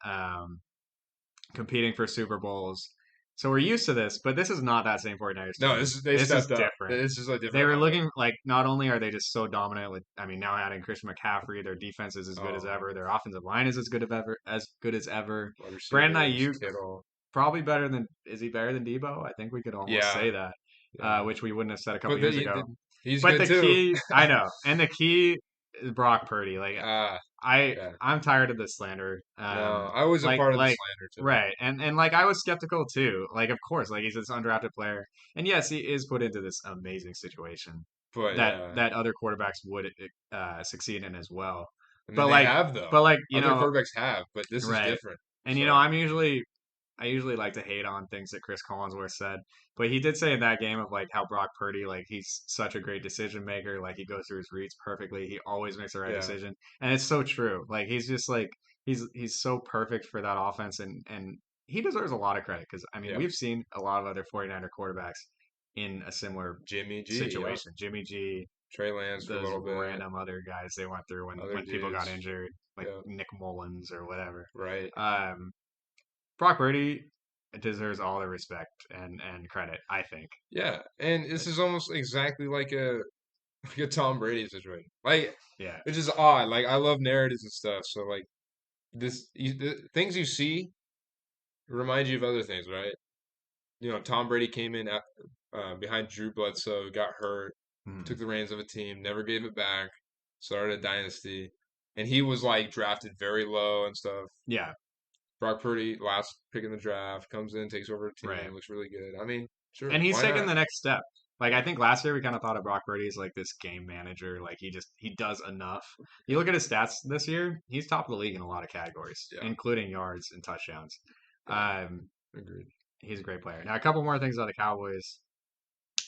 Speaker 2: competing for Super Bowls. So we're used to this, but this is not that same 49ers
Speaker 1: No,
Speaker 2: team.
Speaker 1: they
Speaker 2: This is
Speaker 1: stepped up.
Speaker 2: different.
Speaker 1: This is a
Speaker 2: They
Speaker 1: different
Speaker 2: were
Speaker 1: level.
Speaker 2: looking like not only are they just so dominant with, I mean, now adding Christian McCaffrey, their defense is as good as
Speaker 1: Oh,
Speaker 2: ever. Their offensive line is as good as ever.
Speaker 1: wide
Speaker 2: Brandon
Speaker 1: receivers,
Speaker 2: Ayuk
Speaker 1: Kittle.
Speaker 2: probably better than is he better than Debo? I think we could almost
Speaker 1: Yeah,
Speaker 2: say that,
Speaker 1: yeah.
Speaker 2: which we wouldn't have said a couple
Speaker 1: But
Speaker 2: years ago.
Speaker 1: he's
Speaker 2: But
Speaker 1: good
Speaker 2: the
Speaker 1: too.
Speaker 2: key, I know, and the key is Brock Purdy. Like
Speaker 1: Ah, yeah.
Speaker 2: I'm tired of the slander.
Speaker 1: No, I was a part of the
Speaker 2: Like
Speaker 1: slander too.
Speaker 2: right, and like I was skeptical too. Like of course, like he's this undrafted player, and yes, he is put into this amazing situation
Speaker 1: But yeah,
Speaker 2: that other quarterbacks would succeed in as well.
Speaker 1: and then
Speaker 2: But
Speaker 1: they
Speaker 2: like,
Speaker 1: have though.
Speaker 2: but like
Speaker 1: Other quarterbacks have, but this is
Speaker 2: right,
Speaker 1: different.
Speaker 2: and
Speaker 1: So
Speaker 2: I usually like to hate on things that Chris Collinsworth said, but he did say in that game of like how Brock Purdy, like he's such a great decision maker, like he goes through his reads perfectly, he always makes the right
Speaker 1: yeah,
Speaker 2: decision, and it's so true. Like he's just like he's so perfect for that offense, and he deserves a lot of credit because I mean
Speaker 1: yeah.
Speaker 2: we've seen a lot of other 49er quarterbacks in a similar
Speaker 1: Jimmy G, yep.
Speaker 2: situation. Jimmy G,
Speaker 1: Trey Lance for a
Speaker 2: those
Speaker 1: little bit.
Speaker 2: random other guys they went through
Speaker 1: Other
Speaker 2: when people got
Speaker 1: dudes,
Speaker 2: injured, like
Speaker 1: yeah,
Speaker 2: Nick Mullins or whatever.
Speaker 1: right.
Speaker 2: Um, Brock Purdy deserves all the respect and credit, I think.
Speaker 1: Yeah, and this is almost exactly like a like a Tom Brady situation. Like,
Speaker 2: Yeah.
Speaker 1: which is odd. Like, I love narratives and stuff. So, like, the things you see remind you of other things, right? Tom Brady came in behind Drew Bledsoe, got hurt, took
Speaker 2: Mm.
Speaker 1: the reins of a team, never gave it back, started a dynasty, and he was like drafted very low and stuff.
Speaker 2: Yeah.
Speaker 1: Brock Purdy, last pick in the draft, comes in, takes over a team,
Speaker 2: Right.
Speaker 1: looks really good. I mean, sure,
Speaker 2: And he's
Speaker 1: why
Speaker 2: taken
Speaker 1: not?
Speaker 2: the next step. Like I think last year we kind of thought of Brock Purdy as like this game manager. Like he does enough. You look at his stats this year, he's top of the league in a lot of categories,
Speaker 1: Yeah,
Speaker 2: including yards and touchdowns.
Speaker 1: yeah,
Speaker 2: Um,
Speaker 1: agreed.
Speaker 2: he's a great player. Now a couple more things about the Cowboys.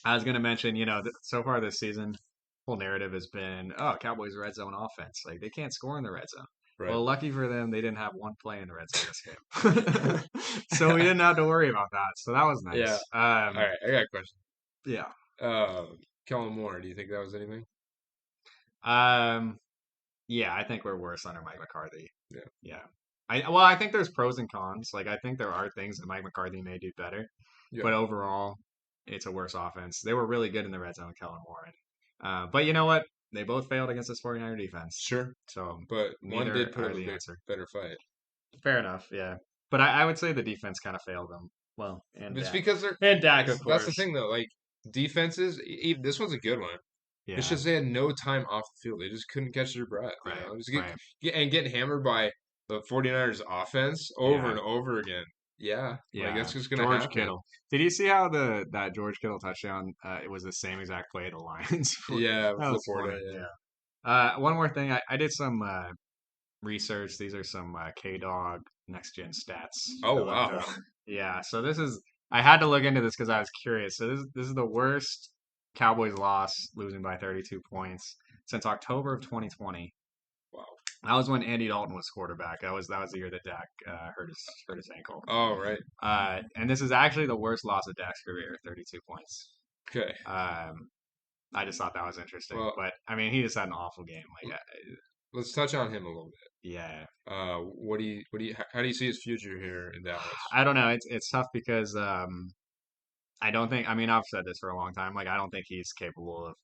Speaker 2: I was gonna mention, so far this season, whole narrative has been, oh, Cowboys red zone offense. Like they can't score in the red zone.
Speaker 1: Right.
Speaker 2: Well, lucky for them, they didn't have one play in the red zone this game, so we didn't have to worry about that. So that was
Speaker 1: Yeah.
Speaker 2: nice.
Speaker 1: All right, I got a question.
Speaker 2: Yeah.
Speaker 1: Uh, Kellen Moore, do you think that was anything?
Speaker 2: Um, yeah, I think we're worse under Mike McCarthy.
Speaker 1: Yeah.
Speaker 2: Yeah. I think there's pros and cons. Like I think there are things that Mike McCarthy may do better,
Speaker 1: Yeah.
Speaker 2: but overall, it's a worse offense. They were really good in the red zone, Kellen Moore. But you know what? They both failed against this 49er defense.
Speaker 1: Sure.
Speaker 2: So
Speaker 1: But one
Speaker 2: neither
Speaker 1: did put
Speaker 2: are
Speaker 1: up a
Speaker 2: the answer.
Speaker 1: better fight.
Speaker 2: Fair enough, yeah. But I would say the defense kind of failed them. Well, and
Speaker 1: It's
Speaker 2: Dak.
Speaker 1: because they're
Speaker 2: And Dak, of
Speaker 1: that's the
Speaker 2: course.
Speaker 1: thing though. Like defenses, this one's a good one. It's
Speaker 2: Yeah,
Speaker 1: just they had no time off the field. They just couldn't catch their breath.
Speaker 2: right,
Speaker 1: Just
Speaker 2: right.
Speaker 1: get hammered by the 49ers offense over
Speaker 2: Yeah,
Speaker 1: and over again. Yeah, like
Speaker 2: yeah.
Speaker 1: that's just gonna
Speaker 2: George
Speaker 1: happen.
Speaker 2: Kittle. Did you see how that George Kittle touchdown? It was the same exact play the Lions.
Speaker 1: Yeah,
Speaker 2: That was
Speaker 1: Laporta.
Speaker 2: funny.
Speaker 1: Yeah.
Speaker 2: Yeah. One more thing. I did some research. These are some K Dog next gen stats I
Speaker 1: Oh
Speaker 2: looked
Speaker 1: wow.
Speaker 2: up. Yeah. So this is. I had to look into this because I was curious. So this is the worst Cowboys loss, losing by 32 points since October of 2020.
Speaker 1: Wow.
Speaker 2: That was when Andy Dalton was quarterback. That was the year that Dak hurt his ankle.
Speaker 1: Oh right.
Speaker 2: And this is actually the worst loss of Dak's career, 32 points.
Speaker 1: Okay.
Speaker 2: I just thought that was interesting.
Speaker 1: Well,
Speaker 2: But I mean, he just had an awful game. Like,
Speaker 1: let's touch on him a little bit.
Speaker 2: yeah,
Speaker 1: How do you see his future here in Dallas?
Speaker 2: I don't know. It's tough because I don't think. I mean, I've said this for a long time. Like, I don't think he's capable of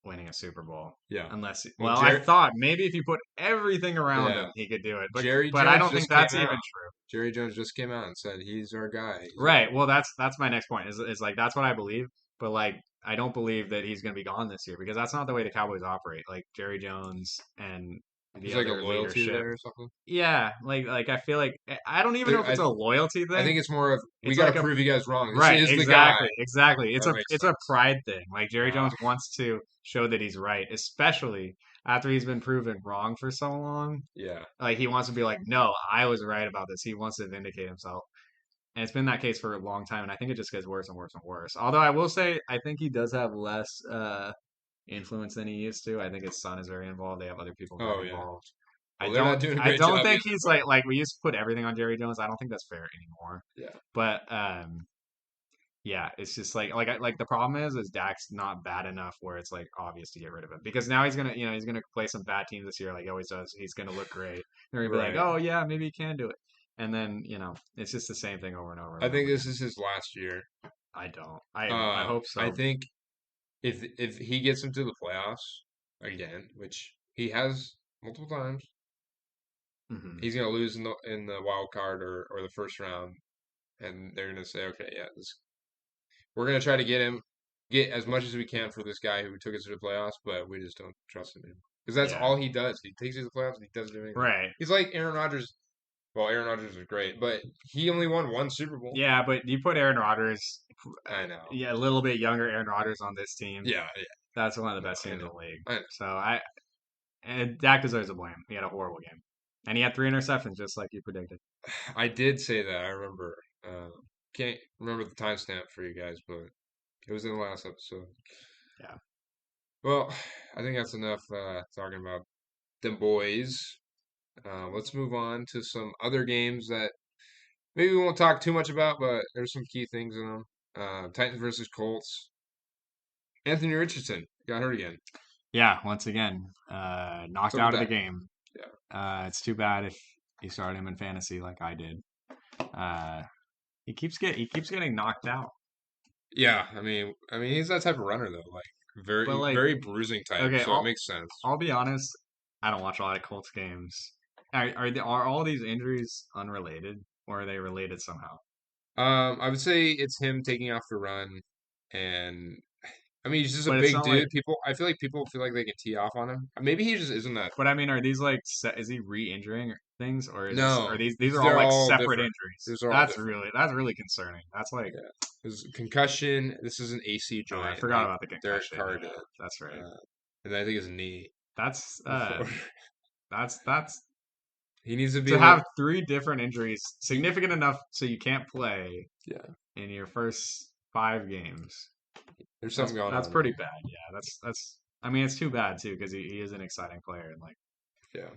Speaker 2: winning a Super Bowl.
Speaker 1: Yeah.
Speaker 2: Unless, I thought maybe if you put everything around him, he could do it. But I don't think that's even true.
Speaker 1: Jerry Jones just came out and said he's our guy.
Speaker 2: Right. Well, that's my next point. Is like that's what I believe. But like I don't believe that he's going to be gone this year because that's not the way the Cowboys operate. Like Jerry Jones and the
Speaker 1: There's
Speaker 2: other
Speaker 1: like a loyalty
Speaker 2: leadership.
Speaker 1: there or something.
Speaker 2: Yeah, like I feel like I don't even know if it's a loyalty thing.
Speaker 1: I think it's more of we got to prove you guys wrong. This
Speaker 2: right,
Speaker 1: is
Speaker 2: exactly,
Speaker 1: the guy.
Speaker 2: exactly. It's a pride thing. Like Jerry Jones wants to show that he's right, especially after he's been proven wrong for so long.
Speaker 1: Yeah.
Speaker 2: Like he wants to be like, no, I was right about this. He wants to vindicate himself. And it's been that case for a long time, and I think it just gets worse and worse and worse. Although I will say, I think he does have less influence than he used to. I think his son is very involved. They have other people very involved. Well, I don't think he's like we used to put everything on Jerry Jones. I don't think that's fair anymore.
Speaker 1: Yeah.
Speaker 2: But yeah, it's just like the problem is Dak's not bad enough where it's like obvious to get rid of him because now he's gonna play some bad teams this year like he always does. He's gonna look great. They're gonna be like, oh yeah, maybe he can do it. And then, it's just the same thing over and over.
Speaker 1: I think this is his last year.
Speaker 2: I don't. I hope so.
Speaker 1: I think if he gets into the playoffs again, which he has multiple times, he's gonna lose in the wild card or the first round, and they're gonna say, okay, yeah, we're gonna try to get as much as we can for this guy who took us to the playoffs, but we just don't trust him because that's all he does. He takes you to the playoffs and he doesn't do anything.
Speaker 2: Right.
Speaker 1: He's like Aaron Rodgers. Well, Aaron Rodgers is great, but he only won one Super Bowl.
Speaker 2: Yeah, but you put Aaron Rodgers.
Speaker 1: I know.
Speaker 2: Yeah, a little bit younger Aaron Rodgers on this team.
Speaker 1: Yeah.
Speaker 2: That's one of the best teams in the league. So and Dak deserves the blame. He had a horrible game, and he had 3 interceptions, just like you predicted.
Speaker 1: I did say that. I remember. Can't remember the timestamp for you guys, but it was in the last episode.
Speaker 2: Yeah.
Speaker 1: Well, I think that's enough talking about them boys. Let's move on to some other games that maybe we won't talk too much about, but there's some key things in them. Titans versus Colts. Anthony Richardson got hurt again.
Speaker 2: Yeah, once again, knocked out of the game. Yeah. It's too bad if you started him in fantasy like I did. He keeps getting knocked out.
Speaker 1: Yeah, I mean he's that type of runner though, very bruising type. Okay, so it makes sense.
Speaker 2: I'll be honest, I don't watch a lot of Colts games. Are all these injuries unrelated, or are they related somehow?
Speaker 1: I would say it's him taking off the run, and I mean he's just a big dude. I feel like people feel like they can tee off on him. Maybe he just isn't that.
Speaker 2: But I mean, are these like is he re-injuring things, or these are all like separate injuries? That's really concerning. That's like
Speaker 1: there's concussion. This is an AC joint.
Speaker 2: I forgot about the concussion.
Speaker 1: Derek Carr
Speaker 2: that's right.
Speaker 1: And I think his knee.
Speaker 2: That's
Speaker 1: he needs to be
Speaker 2: have 3 different injuries, significant enough so you can't play.
Speaker 1: Yeah.
Speaker 2: In your first 5 games.
Speaker 1: There's something going on.
Speaker 2: That's pretty bad. Yeah. That's. I mean, it's too bad too because he is an exciting player and like.
Speaker 1: Yeah.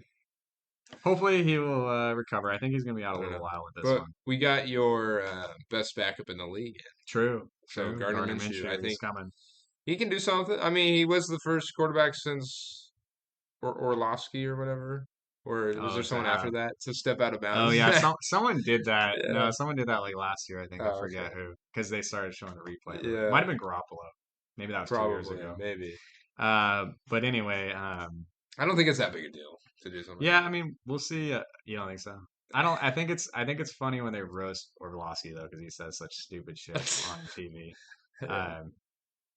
Speaker 2: Hopefully he will recover. I think he's going to be out a little while with this one.
Speaker 1: We got your best backup in the league.
Speaker 2: True.
Speaker 1: So Gardner Minshew, I think
Speaker 2: coming.
Speaker 1: He can do something. I mean, he was the first quarterback since Orlovsky or whatever. Or was there someone after that to step out of bounds?
Speaker 2: Oh yeah, someone did that. Yeah. No, someone did that like last year. I think I forget who because they started showing the replay. Yeah, might have been Garoppolo. Maybe that was 2 years ago.
Speaker 1: Maybe.
Speaker 2: But anyway,
Speaker 1: I don't think it's that big a deal to do something.
Speaker 2: Yeah, I mean, we'll see. You don't think so? I think it's funny when they roast Orlovsky though because he says such stupid shit on TV.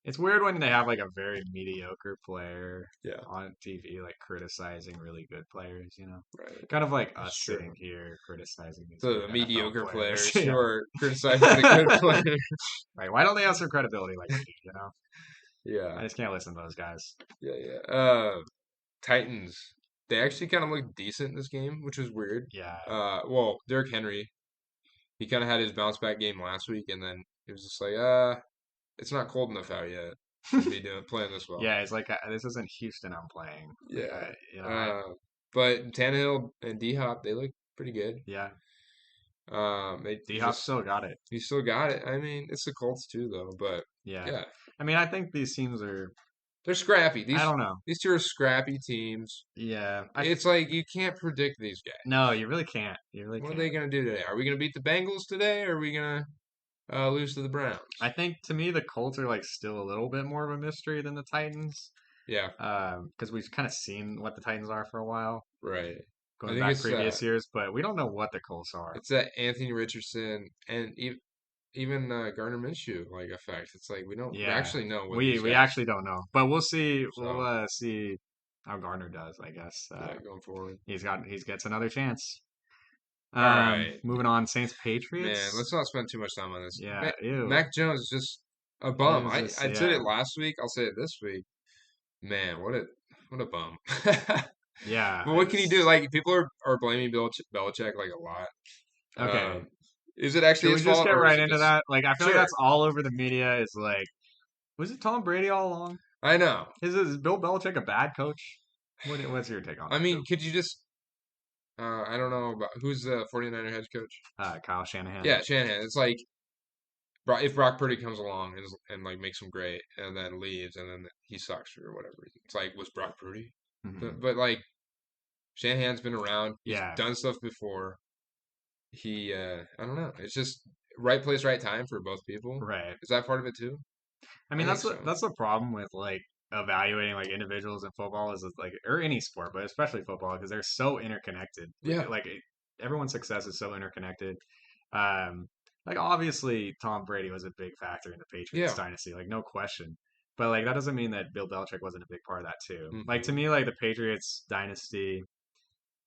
Speaker 2: It's weird when they have like a very mediocre player on TV, like criticizing really good players, Right. Kind of like us sitting here criticizing these
Speaker 1: mediocre players who are criticizing the good players.
Speaker 2: Right. Why don't they have some credibility like we do,
Speaker 1: Yeah.
Speaker 2: I just can't listen to those guys.
Speaker 1: Yeah. Titans. They actually kind of looked decent in this game, which was weird.
Speaker 2: Yeah.
Speaker 1: Well, Derrick Henry, he kind of had his bounce back game last week, and then it was just like, it's not cold enough out yet to be playing this well.
Speaker 2: Yeah, it's like this isn't Houston I'm playing.
Speaker 1: Yeah. But Tannehill and D-Hop, they look pretty good.
Speaker 2: Yeah. D-Hop still got it.
Speaker 1: He still got it. I mean, it's the Colts too, though. But yeah.
Speaker 2: I mean, I think these teams
Speaker 1: they're scrappy.
Speaker 2: I don't know.
Speaker 1: These 2 are scrappy teams.
Speaker 2: Yeah.
Speaker 1: It's like you can't predict these guys.
Speaker 2: No, you really can't.
Speaker 1: What are they going to do today? Are we going to beat the Bengals today, or are we going to lose to the Browns?
Speaker 2: I think, to me, the Colts are like still a little bit more of a mystery than the Titans.
Speaker 1: Yeah.
Speaker 2: Because we've kind of seen what the Titans are for a while,
Speaker 1: Right. I
Speaker 2: going
Speaker 1: think
Speaker 2: back previous years, but we don't know what the Colts are.
Speaker 1: it's that Anthony Richardson and even Gardner Minshew like effect. It's like we don't
Speaker 2: Yeah,
Speaker 1: actually know what
Speaker 2: we
Speaker 1: these
Speaker 2: we
Speaker 1: guys.
Speaker 2: actually don't know, but we'll see. We'll
Speaker 1: So
Speaker 2: see how Gardner does. I guess
Speaker 1: yeah, going forward.
Speaker 2: he gets another chance.
Speaker 1: All right,
Speaker 2: Moving on, Saints
Speaker 1: man.
Speaker 2: Patriots.
Speaker 1: Let's not spend too much time on this.
Speaker 2: Yeah, ew.
Speaker 1: Mac Jones is just a
Speaker 2: It
Speaker 1: bum.
Speaker 2: was
Speaker 1: I
Speaker 2: just
Speaker 1: I said
Speaker 2: yeah,
Speaker 1: it last week. I'll say it this week. Man, what a bum.
Speaker 2: yeah.
Speaker 1: But what can you do? Like people are blaming Belichick like a lot.
Speaker 2: Okay.
Speaker 1: Is it actually
Speaker 2: Should we
Speaker 1: his
Speaker 2: just
Speaker 1: fault
Speaker 2: get
Speaker 1: or is
Speaker 2: right
Speaker 1: it
Speaker 2: into
Speaker 1: just
Speaker 2: that? Like, I feel like
Speaker 1: sure?
Speaker 2: that's all over the media. Is like, was it Tom Brady all along?
Speaker 1: I know.
Speaker 2: Is Bill Belichick a bad coach? What's your take on
Speaker 1: I
Speaker 2: that,
Speaker 1: mean,
Speaker 2: Joe?
Speaker 1: could you just I don't know about who's the 49er head coach?
Speaker 2: Kyle Shanahan.
Speaker 1: Yeah, Shanahan. It's like if Brock Purdy comes along and like makes him great and then leaves and then he sucks for whatever reason. It's like was Brock Purdy?
Speaker 2: Hmm.
Speaker 1: But like Shanahan's been around. He's
Speaker 2: Yeah,
Speaker 1: done stuff before. I don't know. It's just right place, right time for both people.
Speaker 2: right.
Speaker 1: Is that part of it too?
Speaker 2: I
Speaker 1: I
Speaker 2: mean,
Speaker 1: think so.
Speaker 2: that's the problem with like evaluating like individuals in football is like or any sport, but especially football because they're so interconnected.
Speaker 1: Yeah.
Speaker 2: Like everyone's success is so interconnected. Um, like obviously Tom Brady was a big factor in the Patriots
Speaker 1: Yeah.
Speaker 2: dynasty, like no question. But like that doesn't mean that Bill Belichick wasn't a big part of that too. Like to
Speaker 1: Hmm.
Speaker 2: me, like the Patriots dynasty,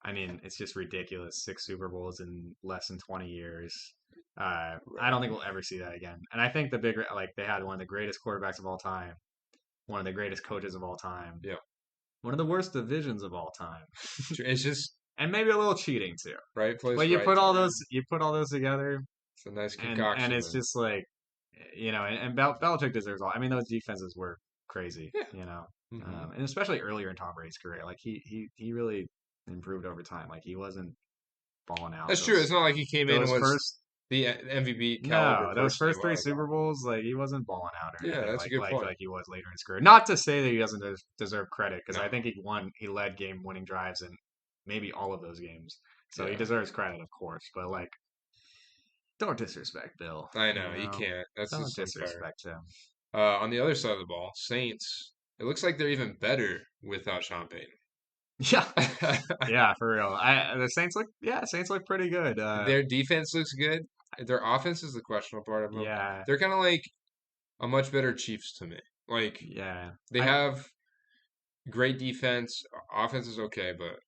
Speaker 2: I mean, it's just ridiculous. 6 Super Bowls in less than 20 years. I don't
Speaker 1: Right.
Speaker 2: think we'll ever see that again. And I think the bigger, like, they had one of the greatest quarterbacks of all time, one of the greatest coaches of all time,
Speaker 1: Yeah.
Speaker 2: one of the worst divisions of all time,
Speaker 1: It's just
Speaker 2: and maybe a little cheating too.
Speaker 1: right
Speaker 2: But
Speaker 1: place, right time.
Speaker 2: you put all those together,
Speaker 1: It's a nice
Speaker 2: and
Speaker 1: concoction
Speaker 2: it's
Speaker 1: then.
Speaker 2: just like, and Belichick deserves all. I mean, those defenses were crazy,
Speaker 1: Yeah.
Speaker 2: you know,
Speaker 1: Hmm.
Speaker 2: and especially earlier in Tom Brady's career, like he really improved over time. Like he wasn't balling out.
Speaker 1: That's true. It's not like he came in and
Speaker 2: Those
Speaker 1: was
Speaker 2: first
Speaker 1: the MVP caliber
Speaker 2: no, those
Speaker 1: person he
Speaker 2: first three
Speaker 1: was.
Speaker 2: Super Bowls, like he wasn't balling out or
Speaker 1: Yeah,
Speaker 2: anything
Speaker 1: that's a good point.
Speaker 2: like he was later in his career. Not to say that he doesn't deserve credit because
Speaker 1: No.
Speaker 2: I think he led game winning drives in maybe all of those games, so he
Speaker 1: Yeah.
Speaker 2: deserves credit, of course. But like, don't disrespect Bill,
Speaker 1: I
Speaker 2: you
Speaker 1: know you
Speaker 2: know,
Speaker 1: can't. That's
Speaker 2: don't
Speaker 1: just unfair.
Speaker 2: disrespect him.
Speaker 1: On the other side of the ball, Saints. It looks like they're even better without Sean
Speaker 2: Yeah,
Speaker 1: Payton.
Speaker 2: yeah, for real. Saints look pretty good.
Speaker 1: Their defense looks good. Their offense is the questionable part of them.
Speaker 2: Yeah,
Speaker 1: They're kind of like a much better Chiefs to me. Like
Speaker 2: yeah.
Speaker 1: they have great defense. Offense is okay, but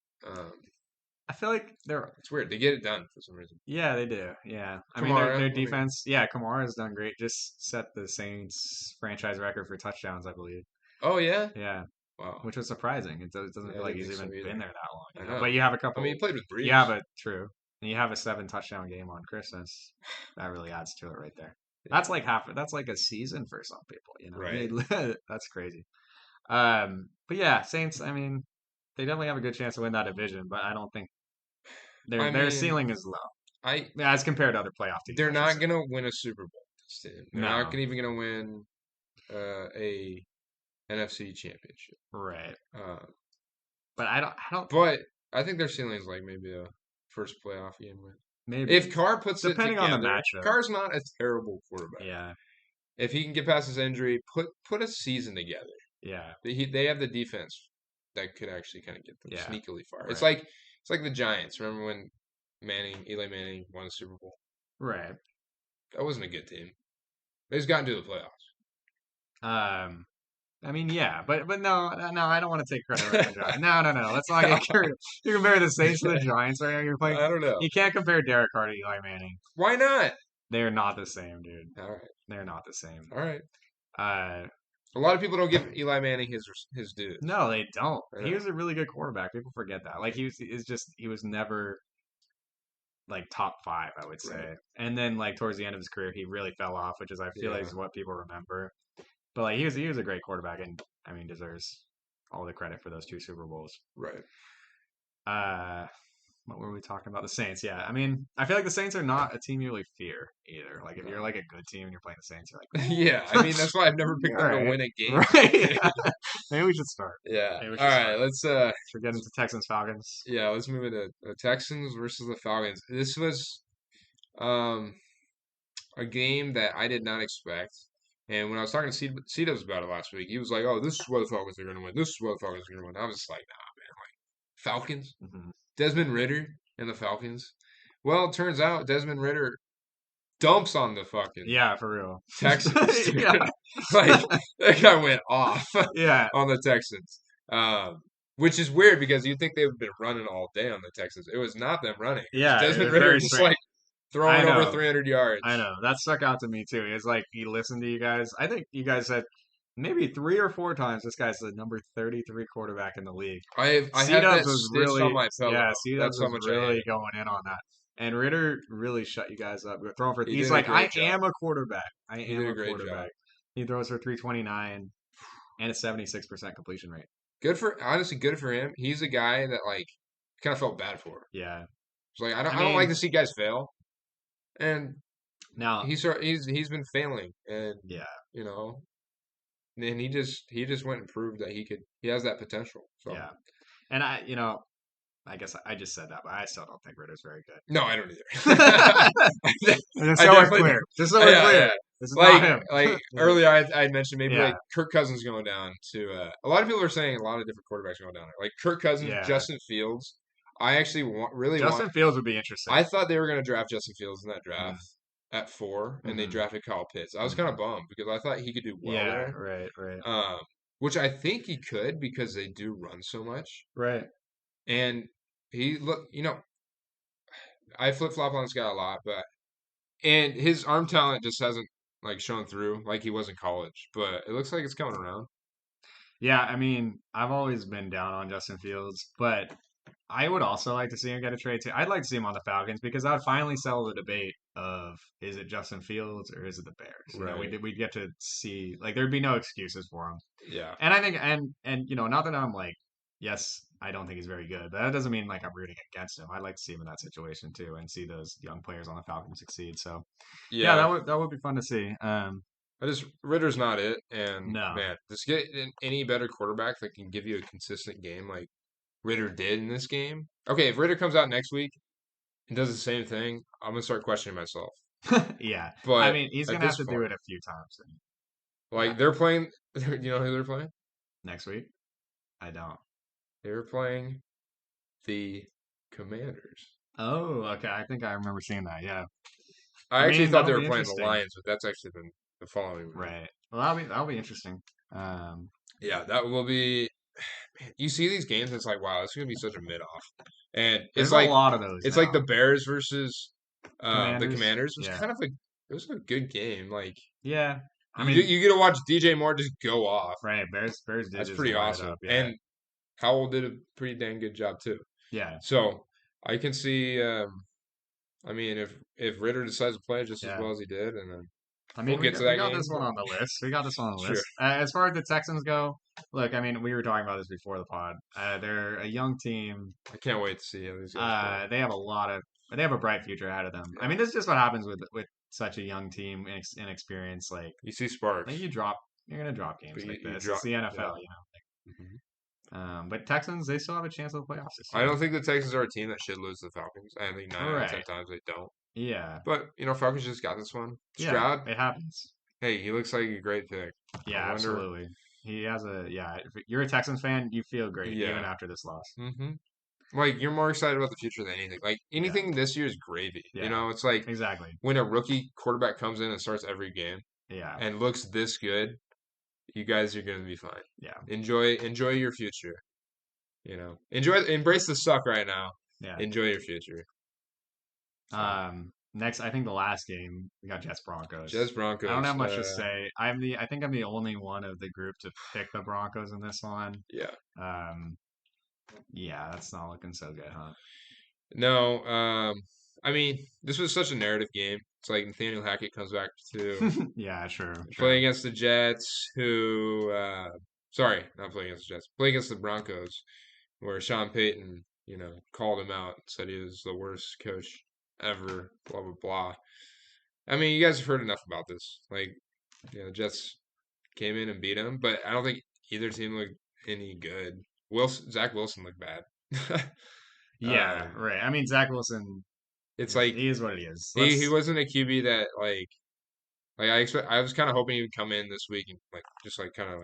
Speaker 2: I feel like they're
Speaker 1: it's weird. They get it done for some reason.
Speaker 2: yeah, they do. Yeah. I mean
Speaker 1: Kamara,
Speaker 2: their
Speaker 1: I mean,
Speaker 2: defense, yeah, Kamara's done great. Just set the Saints franchise record for touchdowns, I believe.
Speaker 1: oh yeah,
Speaker 2: Yeah.
Speaker 1: wow.
Speaker 2: Which was surprising. It doesn't
Speaker 1: Yeah, I
Speaker 2: feel like
Speaker 1: didn't
Speaker 2: he's
Speaker 1: think so
Speaker 2: even been
Speaker 1: either.
Speaker 2: there that long,
Speaker 1: I
Speaker 2: But
Speaker 1: know.
Speaker 2: you have a
Speaker 1: I mean, he
Speaker 2: couple
Speaker 1: played with
Speaker 2: you have
Speaker 1: Breeze.
Speaker 2: a true. And you have a 7 touchdown game on Christmas. That really adds to it right there.
Speaker 1: Yeah,
Speaker 2: That's like a season for some people,
Speaker 1: right.
Speaker 2: That's crazy. But yeah, Saints, I mean, they definitely have a good chance to win that division, but I don't think
Speaker 1: I
Speaker 2: their
Speaker 1: mean,
Speaker 2: ceiling is low
Speaker 1: I
Speaker 2: as compared to other playoff teams,
Speaker 1: they're
Speaker 2: I should
Speaker 1: not
Speaker 2: say.
Speaker 1: gonna win a Super Bowl. This team. They're not
Speaker 2: No,
Speaker 1: gonna even gonna win a NFC championship.
Speaker 2: right.
Speaker 1: Uh,
Speaker 2: But I don't
Speaker 1: but I think their ceiling is like maybe a first playoff game win. If
Speaker 2: maybe
Speaker 1: Carr puts it
Speaker 2: depending on the
Speaker 1: together,
Speaker 2: matchup.
Speaker 1: Carr's not a terrible quarterback.
Speaker 2: Yeah,
Speaker 1: If he can get past his injury, put a season together.
Speaker 2: yeah,
Speaker 1: They have the defense that could actually kind of get them
Speaker 2: yeah.
Speaker 1: sneakily far.
Speaker 2: Right,
Speaker 1: It's like the Giants. Remember when Eli Manning won the Super Bowl?
Speaker 2: right.
Speaker 1: That wasn't a good team. They just got into the
Speaker 2: Um, I mean, yeah, but no, I don't want to take credit for the Giants. No. Let's not get
Speaker 1: playoffs.
Speaker 2: carried. You compare the Saints to the Giants right now. You're playing.
Speaker 1: I don't know.
Speaker 2: You can't compare Derek Carr to Eli Manning.
Speaker 1: Why not?
Speaker 2: They're not the same, dude.
Speaker 1: All right.
Speaker 2: They're not the same.
Speaker 1: All right.
Speaker 2: Uh,
Speaker 1: A lot of people don't give Eli Manning his due.
Speaker 2: no, they don't.
Speaker 1: I
Speaker 2: He
Speaker 1: know.
Speaker 2: was a really good quarterback. People forget that. Like he was never like top five, I would
Speaker 1: Right.
Speaker 2: say. And then like towards the end of his career, he really fell off, which is I feel like
Speaker 1: Yeah.
Speaker 2: is what people remember. But like he was a great quarterback, and I mean deserves all the credit for those 2 Super Bowls.
Speaker 1: Right.
Speaker 2: Uh, what were we talking about? The Saints, yeah. I mean, I feel like the Saints are not a team you really fear either. Like if you're
Speaker 1: No.
Speaker 2: like a good team and you're playing the Saints, you're like,
Speaker 1: Yeah. I mean, that's why I've never picked
Speaker 2: all
Speaker 1: them to
Speaker 2: right,
Speaker 1: win a game.
Speaker 2: right. Maybe we should start.
Speaker 1: Yeah.
Speaker 2: Maybe we
Speaker 1: All
Speaker 2: should
Speaker 1: right.
Speaker 2: start. Should we get into Texans Falcons?
Speaker 1: Yeah. Let's move into the Texans versus the Falcons. This was um a game that I did not expect. And when I was talking to C-Dubs about it last week, he was like, "Oh, this is where the Falcons are going to win. This is where the Falcons are going to win." I was just like, "Nah, man. Like Falcons,
Speaker 2: Hmm.
Speaker 1: Desmond Ritter and the Falcons." Well, it turns out Desmond Ritter dumps on the fucking
Speaker 2: Yeah, for real.
Speaker 1: Texans, dude.
Speaker 2: Yeah.
Speaker 1: Like that guy went off
Speaker 2: Yeah.
Speaker 1: on the Texans, which is weird because you'd think they've been running all day on the Texans. It was not them running. It was
Speaker 2: Yeah, it
Speaker 1: Desmond
Speaker 2: was
Speaker 1: Ritter
Speaker 2: very
Speaker 1: just
Speaker 2: strange.
Speaker 1: like
Speaker 2: I
Speaker 1: throwing over
Speaker 2: know.
Speaker 1: 300
Speaker 2: I
Speaker 1: yards.
Speaker 2: know. That stuck out to me too. It's like he listened to you guys. I think you guys said maybe 3 or 4 times this guy's the number 33 quarterback in the league.
Speaker 1: I
Speaker 2: C
Speaker 1: have
Speaker 2: Dubs
Speaker 1: that
Speaker 2: was
Speaker 1: stitched on
Speaker 2: really,
Speaker 1: my pillow.
Speaker 2: yeah, C Dubs
Speaker 1: That's how
Speaker 2: was
Speaker 1: much I hate
Speaker 2: really
Speaker 1: it.
Speaker 2: going in on that. And Ritter really shut you guys up. Throwing for,
Speaker 1: He
Speaker 2: he's
Speaker 1: did a
Speaker 2: like, I
Speaker 1: great job.
Speaker 2: am a quarterback. I
Speaker 1: He
Speaker 2: am
Speaker 1: did a
Speaker 2: a
Speaker 1: great job.
Speaker 2: quarterback. He throws for 329 and a 76% completion rate.
Speaker 1: Honestly, good for him. He's a guy that like kind of felt bad for.
Speaker 2: Yeah.
Speaker 1: It's like
Speaker 2: I
Speaker 1: I don't like
Speaker 2: mean,
Speaker 1: to see guys fail, and
Speaker 2: now,
Speaker 1: he's been failing, and
Speaker 2: yeah.
Speaker 1: you know, and he just went and proved that he has that potential. So
Speaker 2: Yeah. And I guess I just said that, but I still don't think Ritter's very good.
Speaker 1: no, I don't either.
Speaker 2: Just
Speaker 1: I
Speaker 2: so we're
Speaker 1: definitely
Speaker 2: clear. Just so we're
Speaker 1: yeah,
Speaker 2: clear.
Speaker 1: yeah.
Speaker 2: This is not
Speaker 1: Like
Speaker 2: him.
Speaker 1: earlier, I mentioned maybe
Speaker 2: Yeah.
Speaker 1: like Kirk Cousins going down to a lot of people are saying a lot of different quarterbacks going down there. Like Kirk Cousins,
Speaker 2: Yeah.
Speaker 1: Justin Fields. I actually really want.
Speaker 2: Justin Fields would be interesting.
Speaker 1: I thought they were going to draft Justin Fields in that
Speaker 2: Mm.
Speaker 1: draft at 4, and they
Speaker 2: Hmm.
Speaker 1: drafted Kyle Pitts. I was kind
Speaker 2: Hmm.
Speaker 1: of bummed because I thought he could do well
Speaker 2: Yeah,
Speaker 1: there.
Speaker 2: right.
Speaker 1: Which I think he could because they do run so much.
Speaker 2: Right.
Speaker 1: And he look, I flip flop on this guy a lot, and his arm talent just hasn't like shown through like he was in college. But it looks like it's coming around.
Speaker 2: Yeah, I mean, I've always been down on Justin Fields, but I would also like to see him get a trade too. I'd like to see him on the Falcons because that would finally settle the debate of is it Justin Fields or is it the Bears?
Speaker 1: Right.
Speaker 2: We'd get to see like there'd be no excuses for him.
Speaker 1: Yeah.
Speaker 2: And I think and not that I'm like, yes, I don't think he's very good, but that doesn't mean like I'm rooting against him. I'd like to see him in that situation too and see those young players on the Falcons succeed. So yeah,
Speaker 1: Yeah.
Speaker 2: that would be fun to see.
Speaker 1: Ritter's not it, and
Speaker 2: No.
Speaker 1: man, just get any better quarterback that can give you a consistent game like Ritter did in this game. Okay, if Ritter comes out next week and does the same thing, I'm gonna start questioning myself.
Speaker 2: Yeah. I
Speaker 1: But
Speaker 2: mean, he's
Speaker 1: at
Speaker 2: gonna have
Speaker 1: this
Speaker 2: to do
Speaker 1: point,
Speaker 2: it a few times.
Speaker 1: like they're playing, you know who they're playing?
Speaker 2: Next week? I don't.
Speaker 1: They're playing the Commanders.
Speaker 2: Oh, okay. I think I remember seeing that. Yeah.
Speaker 1: I
Speaker 2: I
Speaker 1: actually
Speaker 2: mean,
Speaker 1: thought they
Speaker 2: that'll
Speaker 1: were
Speaker 2: be
Speaker 1: playing the
Speaker 2: interesting.
Speaker 1: Lions, but that's actually the following week.
Speaker 2: Right. Well, that'll be interesting.
Speaker 1: Yeah, that will be. Man, you see these games, it's like, wow, this is gonna be such a mid off, and
Speaker 2: There's a lot of those
Speaker 1: it's like
Speaker 2: now.
Speaker 1: the Bears versus the
Speaker 2: Commanders.
Speaker 1: Commanders was
Speaker 2: Yeah.
Speaker 1: kind of like it was a good game. Like
Speaker 2: Yeah. I
Speaker 1: you
Speaker 2: mean,
Speaker 1: you get to watch DJ Moore just go off.
Speaker 2: right. Bears did
Speaker 1: That's
Speaker 2: just
Speaker 1: pretty
Speaker 2: light it
Speaker 1: awesome,
Speaker 2: up. Yeah.
Speaker 1: and Howell did a pretty dang good job too.
Speaker 2: Yeah.
Speaker 1: So I can see. I mean, if Ritter decides to play just as
Speaker 2: Yeah.
Speaker 1: well as he did, and then
Speaker 2: I
Speaker 1: we'll
Speaker 2: mean,
Speaker 1: get to
Speaker 2: we
Speaker 1: that
Speaker 2: got
Speaker 1: game.
Speaker 2: this one on the list. We got this one on the
Speaker 1: Sure.
Speaker 2: list. As far as the Texans go, look, I mean, we were talking about this before the pod. They're a young team.
Speaker 1: I can't wait to see how these guys
Speaker 2: They have they have a bright future ahead of them.
Speaker 1: play.
Speaker 2: I mean, this is just what happens with such a young team, inexperienced. Like,
Speaker 1: You see sparks.
Speaker 2: you're gonna drop games
Speaker 1: But
Speaker 2: like
Speaker 1: you
Speaker 2: this.
Speaker 1: drop,
Speaker 2: It's the NFL,
Speaker 1: yeah. Mhm.
Speaker 2: But Texans, they still have a chance of the playoffs this
Speaker 1: I
Speaker 2: year.
Speaker 1: don't think the Texans are a team that should lose to the Falcons. I think 9 out of 10
Speaker 2: Right?
Speaker 1: times they don't.
Speaker 2: Yeah.
Speaker 1: But Falcons just got this one.
Speaker 2: Yeah.
Speaker 1: Stroud,
Speaker 2: It happens.
Speaker 1: hey, he looks like a great pick.
Speaker 2: Yeah,
Speaker 1: I wonder.
Speaker 2: absolutely. He has a yeah. If you're a Texans fan, you feel great even
Speaker 1: Yeah.
Speaker 2: after this loss.
Speaker 1: hmm Like you're more excited about the future than anything. Like
Speaker 2: Yeah.
Speaker 1: anything this year is gravy.
Speaker 2: Yeah.
Speaker 1: It's like
Speaker 2: Exactly.
Speaker 1: when a rookie quarterback comes in and starts every game
Speaker 2: Yeah.
Speaker 1: and looks this good, you guys are gonna be fine.
Speaker 2: Yeah.
Speaker 1: Enjoy your future. Embrace the suck right now.
Speaker 2: Yeah.
Speaker 1: Enjoy your future. So,
Speaker 2: Next, I think the last game we got Jets Broncos.
Speaker 1: Jets Broncos.
Speaker 2: I don't have much to say. I think I'm the only one of the group to pick the Broncos in this one.
Speaker 1: Yeah.
Speaker 2: Yeah, that's not looking so good, huh?
Speaker 1: No. I mean, this was such a narrative game. It's like Nathaniel Hackett comes back to
Speaker 2: Yeah, sure.
Speaker 1: play against the Jets, who sorry, not play against the Jets, play against the Broncos, where Sean Payton, called him out, said he was the worst coach ever, blah blah blah. I mean, you guys have heard enough about this. Like, Jets came in and beat them, but I don't think either team looked any good. Zach Wilson looked bad.
Speaker 2: Yeah, right. I mean, Zach Wilson,
Speaker 1: It's like
Speaker 2: he is what he is.
Speaker 1: he wasn't a QB that like I was kind of hoping he would come in this week and just kind of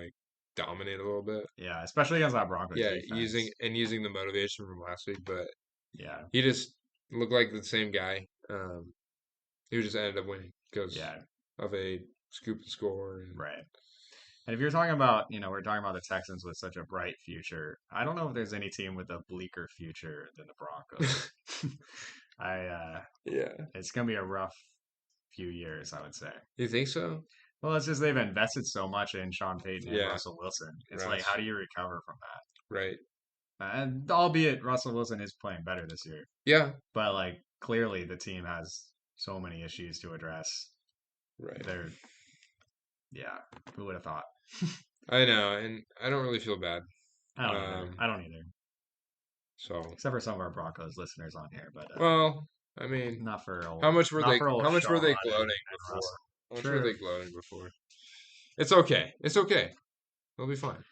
Speaker 1: dominate a little bit.
Speaker 2: Yeah, especially against that Broncos
Speaker 1: Yeah,
Speaker 2: defense.
Speaker 1: using the motivation from last week, but
Speaker 2: Yeah,
Speaker 1: he just looked like the same guy. He just ended up winning because
Speaker 2: yeah,
Speaker 1: of a scoop and score.
Speaker 2: right. And if you're talking about, we're talking about the Texans with such a bright future. I don't know if there's any team with a bleaker future than the Broncos.
Speaker 1: Yeah.
Speaker 2: It's gonna be a rough few years, I would say.
Speaker 1: You think so?
Speaker 2: Well, it's just they've invested so much in Sean Payton and
Speaker 1: Yeah.
Speaker 2: Russell Wilson. It's like,
Speaker 1: Russ.
Speaker 2: how do you recover from that?
Speaker 1: Right.
Speaker 2: And albeit Russell Wilson is playing better this year,
Speaker 1: Yeah.
Speaker 2: but like clearly the team has so many issues to address.
Speaker 1: Right.
Speaker 2: Yeah, who would have thought?
Speaker 1: I know, and I don't really feel bad.
Speaker 2: I don't either.
Speaker 1: So
Speaker 2: except for some of our Broncos listeners on here, but
Speaker 1: well, I mean,
Speaker 2: not for old,
Speaker 1: how much were they?
Speaker 2: How
Speaker 1: much were they
Speaker 2: Sean
Speaker 1: gloating
Speaker 2: and
Speaker 1: before?
Speaker 2: Russell.
Speaker 1: How much
Speaker 2: True.
Speaker 1: were they gloating before? It's okay. It's okay. It'll be fine.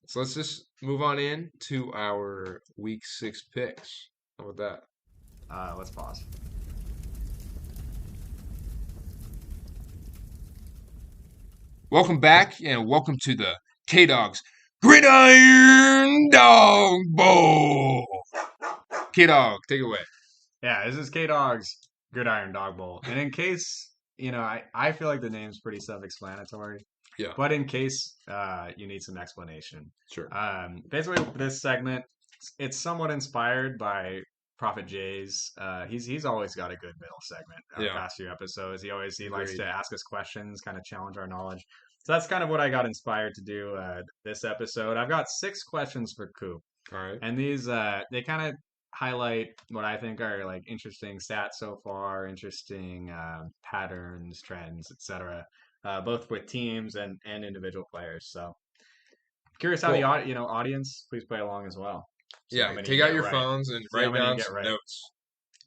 Speaker 1: So let's just move on in to our week 6 picks. How about that?
Speaker 2: Let's pause.
Speaker 1: Welcome back, and welcome to the K Dogs Gridiron Dog Bowl. K Dog, take it away.
Speaker 2: Yeah, this is K Dog's Gridiron Dog Bowl, and in case I feel like the name's pretty self-explanatory.
Speaker 1: Yeah.
Speaker 2: But in case you need some explanation,
Speaker 1: sure.
Speaker 2: Basically, this segment it's somewhat inspired by Prophet Jay's. He's always got a good middle segment. Past few episodes, he likes to ask us questions, kind of challenge our knowledge. So that's kind of what I got inspired to do this episode. I've got 6 questions for Coop.
Speaker 1: All right.
Speaker 2: And these they kind of highlight what I think are like interesting stats so far, interesting patterns, trends, etc. Both with teams and individual players. So curious how the audience, please play along as well.
Speaker 1: Yeah, take out your phones and write down some notes.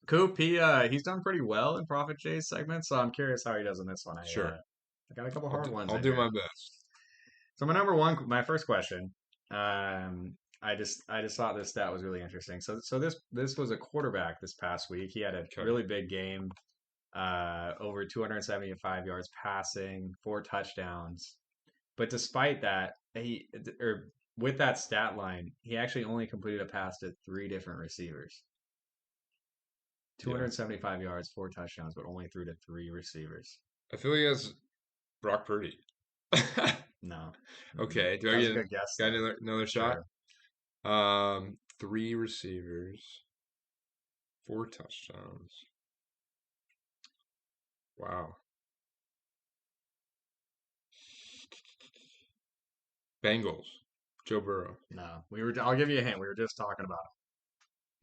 Speaker 2: Coop, he's done pretty well in Prophet Jay's segment, so I'm curious how he does in this one.
Speaker 1: Sure.
Speaker 2: I got a couple hard ones.
Speaker 1: I'll do my best.
Speaker 2: So my first question. I just thought this stat was really interesting. So this was a quarterback this past week. He had a really big game, over 275 yards passing, 4 touchdowns. But despite that, with that stat line, he actually only completed a pass to 3 different receivers. 275 yards, 4 touchdowns, but only threw to 3 receivers.
Speaker 1: I feel like that's Brock Purdy.
Speaker 2: No.
Speaker 1: Okay. Do I get a good guess? Got another shot? Sure. 3 receivers, 4 touchdowns. Wow. Bengals. Joe Burrow.
Speaker 2: No. I'll give you a hint. We were just talking about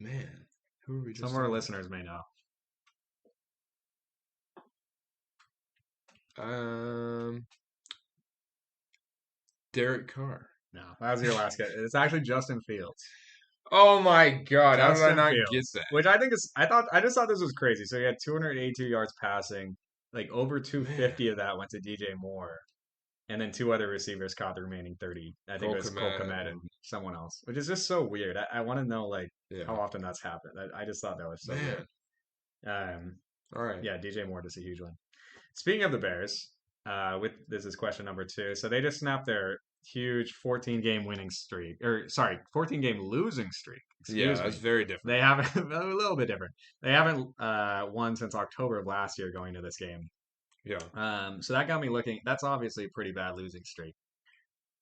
Speaker 1: him. Man. Who are we just
Speaker 2: Some of our listeners may know.
Speaker 1: Derek Carr.
Speaker 2: No, that was your last guess. It's actually Justin Fields.
Speaker 1: Oh my God! How did I not get that?
Speaker 2: Which I just thought this was crazy. So he had 282 yards passing, like over 250 of that went to DJ Moore, and then 2 other receivers caught the remaining 30. I think it was Cole Kmet and someone else, which is just so weird. I want to know how often that's happened. I just thought that was so weird.
Speaker 1: All right.
Speaker 2: Yeah, DJ Moore is a huge one. Speaking of the Bears, this is question number 2. So they just snapped their huge 14-game winning streak, 14-game losing streak.
Speaker 1: Excuse me. That's very different.
Speaker 2: They haven't a little bit different. They haven't won since October of last year going to this game.
Speaker 1: Yeah.
Speaker 2: So that got me looking. That's obviously a pretty bad losing streak.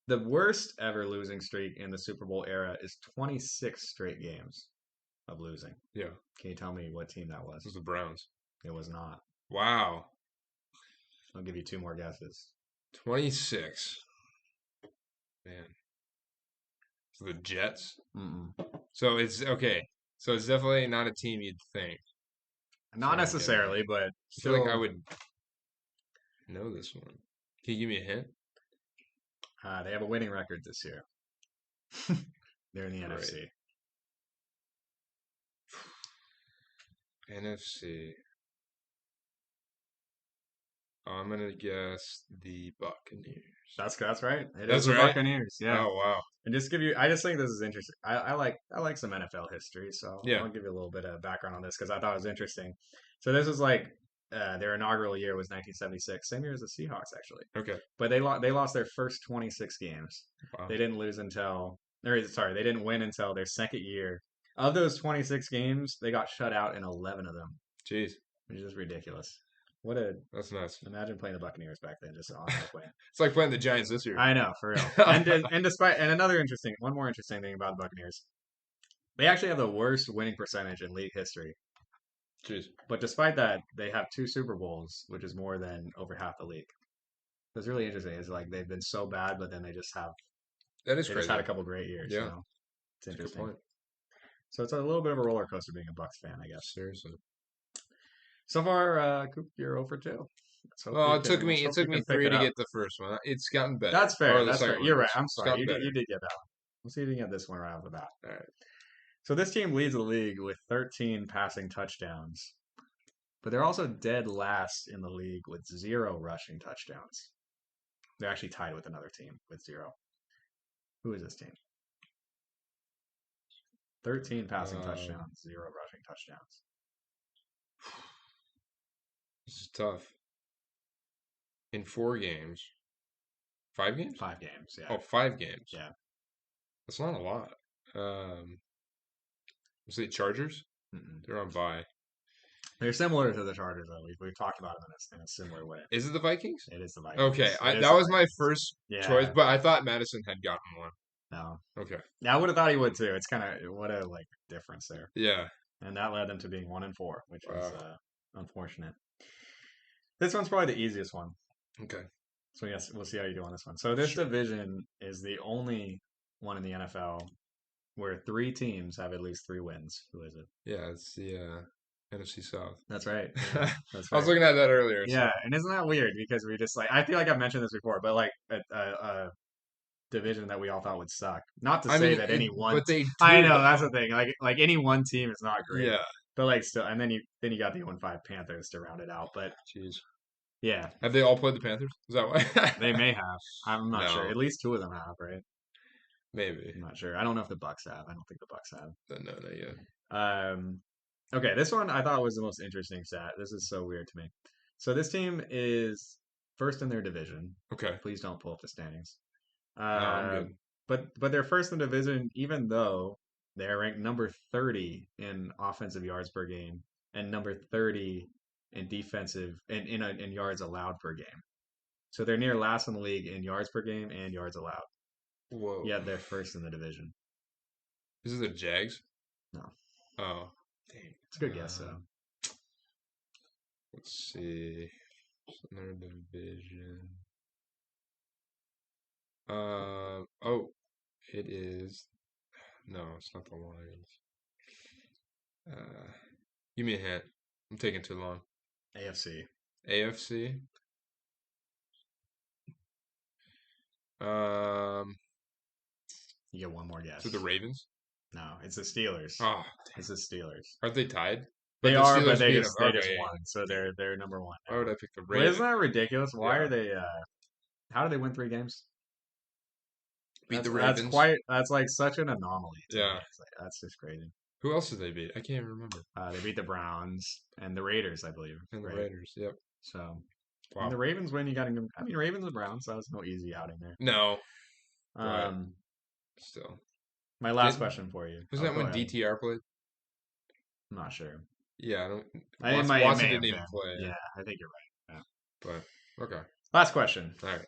Speaker 2: The worst ever losing streak in the Super Bowl era is 26 straight games of losing.
Speaker 1: Yeah.
Speaker 2: Can you tell me what team that was?
Speaker 1: It was the Browns.
Speaker 2: It was not.
Speaker 1: Wow.
Speaker 2: I'll give you 2 more guesses.
Speaker 1: 26. Man. So the Jets?
Speaker 2: Mm-mm.
Speaker 1: So it's okay. So it's definitely not a team you'd think.
Speaker 2: Not necessarily, but
Speaker 1: still. I feel like I would know this one. Can you give me a hint?
Speaker 2: They have a winning record this year. They're in the NFC.
Speaker 1: NFC. I'm gonna guess the Buccaneers.
Speaker 2: That's right. That's the Buccaneers. Yeah.
Speaker 1: Oh wow.
Speaker 2: And I just think this is interesting. I like some NFL history, so I'll give you a little bit of background on this because I thought it was interesting. So this is like their inaugural year was 1976, same year as the Seahawks actually.
Speaker 1: Okay.
Speaker 2: But they lost their first 26 games.
Speaker 1: Wow.
Speaker 2: They didn't lose until, or sorry, they didn't win until their second year. Of those 26 games, they got shut out in 11 of them.
Speaker 1: Jeez.
Speaker 2: Which is ridiculous.
Speaker 1: That's nuts.
Speaker 2: Imagine playing the Buccaneers back then, just automatically.
Speaker 1: It's like playing the Giants this year.
Speaker 2: I know, for real. And despite one more interesting thing about the Buccaneers, they actually have the worst winning percentage in league history.
Speaker 1: Jeez.
Speaker 2: But despite that, they have 2 Super Bowls, which is more than over half the league. So it's really interesting. It's like they've been so bad, but then they just had a couple great years.
Speaker 1: Yeah,
Speaker 2: it's interesting.
Speaker 1: Good point.
Speaker 2: So it's a little bit of a roller coaster being a Bucs fan, I guess.
Speaker 1: Seriously.
Speaker 2: So far, Coop, you're 0 for 2.
Speaker 1: Well, it took me 3 to get the first one. It's gotten better.
Speaker 2: That's fair. That's fair. You're right. I'm sorry. You did get that one. We'll see if you can get this one right off the bat.
Speaker 1: All right.
Speaker 2: So this team leads the league with 13 passing touchdowns, but they're also dead last in the league with 0 rushing touchdowns. They're actually tied with another team with 0. Who is this team? 13 passing touchdowns, 0 rushing touchdowns.
Speaker 1: This is tough. In 4 games. 5 games?
Speaker 2: 5 games, yeah.
Speaker 1: Oh, 5 games.
Speaker 2: Yeah.
Speaker 1: That's not a lot. Was it Chargers?
Speaker 2: Mm-mm.
Speaker 1: They're on bye.
Speaker 2: They're similar to the Chargers, though. We've talked about them in a similar way.
Speaker 1: Is it the Vikings?
Speaker 2: It is the Vikings.
Speaker 1: Okay, that was my first choice, but I thought Madison had gotten one.
Speaker 2: No.
Speaker 1: Okay.
Speaker 2: Yeah, I would have thought he would too. It's kind of what a difference there.
Speaker 1: Yeah.
Speaker 2: And that led them to being 1 and 4, which was unfortunate. This one's probably the easiest one.
Speaker 1: Okay.
Speaker 2: So yes, we'll see how you do on this one. So this division is the only one in the NFL where 3 teams have at least 3 wins. Who is it?
Speaker 1: Yeah, it's the NFC South.
Speaker 2: That's right.
Speaker 1: That's right. I was looking at that earlier.
Speaker 2: Yeah, and isn't that weird? Because we just I feel like I've mentioned this before, but a division that we all thought would suck. Not to say that any one.
Speaker 1: But they.
Speaker 2: I know that's the thing. Like any one team is not great.
Speaker 1: Yeah.
Speaker 2: But still, and then you got the 0-5 Panthers to round it out. But
Speaker 1: jeez.
Speaker 2: Yeah.
Speaker 1: Have they all played the Panthers? Is that why?
Speaker 2: They may have. I'm not sure. At least 2 of them have, right?
Speaker 1: Maybe.
Speaker 2: I'm not sure. I don't know if the Bucs have. I don't think the Bucs have.
Speaker 1: No, not yet.
Speaker 2: Okay, this one I thought was the most interesting stat. This is so weird to me. So this team is first in their division.
Speaker 1: Okay.
Speaker 2: Please don't pull up the standings.
Speaker 1: No, I'm
Speaker 2: good. But they're first in the division, even though they're ranked number 30 in offensive yards per game and number 30 in defensive in yards allowed per game. So they're near last in the league in yards per game and yards allowed.
Speaker 1: Whoa.
Speaker 2: Yeah, they're first in the division.
Speaker 1: Is it the Jags?
Speaker 2: No.
Speaker 1: Oh, dang.
Speaker 2: It's a good guess, though.
Speaker 1: Let's see. In their division. Oh, it is. No, it's not the Lions. Give me a hint. I'm taking too long.
Speaker 2: AFC.
Speaker 1: AFC.
Speaker 2: You get one more guess.
Speaker 1: Is it the Ravens?
Speaker 2: No, it's the Steelers.
Speaker 1: Oh,
Speaker 2: it's the Steelers.
Speaker 1: Aren't they tied?
Speaker 2: They are, but they just won, so they're number 1.
Speaker 1: Why would I pick the Ravens?
Speaker 2: Isn't that ridiculous? Why are they? How do they win 3 games?
Speaker 1: Beat the Ravens.
Speaker 2: That's like such an anomaly.
Speaker 1: Yeah,
Speaker 2: that's just crazy.
Speaker 1: Who else did they beat? I can't even remember.
Speaker 2: They beat the Browns and the Raiders, I believe.
Speaker 1: And the Raiders, yep.
Speaker 2: So, wow. And the Ravens win. You got to. I mean, Ravens and Browns. That was no easy outing there.
Speaker 1: No. Still.
Speaker 2: My last question for you.
Speaker 1: Was that when DTR played?
Speaker 2: I'm not sure.
Speaker 1: Yeah,
Speaker 2: Watson
Speaker 1: didn't even play.
Speaker 2: Yeah, I think you're right.
Speaker 1: Yeah. But okay.
Speaker 2: Last question.
Speaker 1: All right.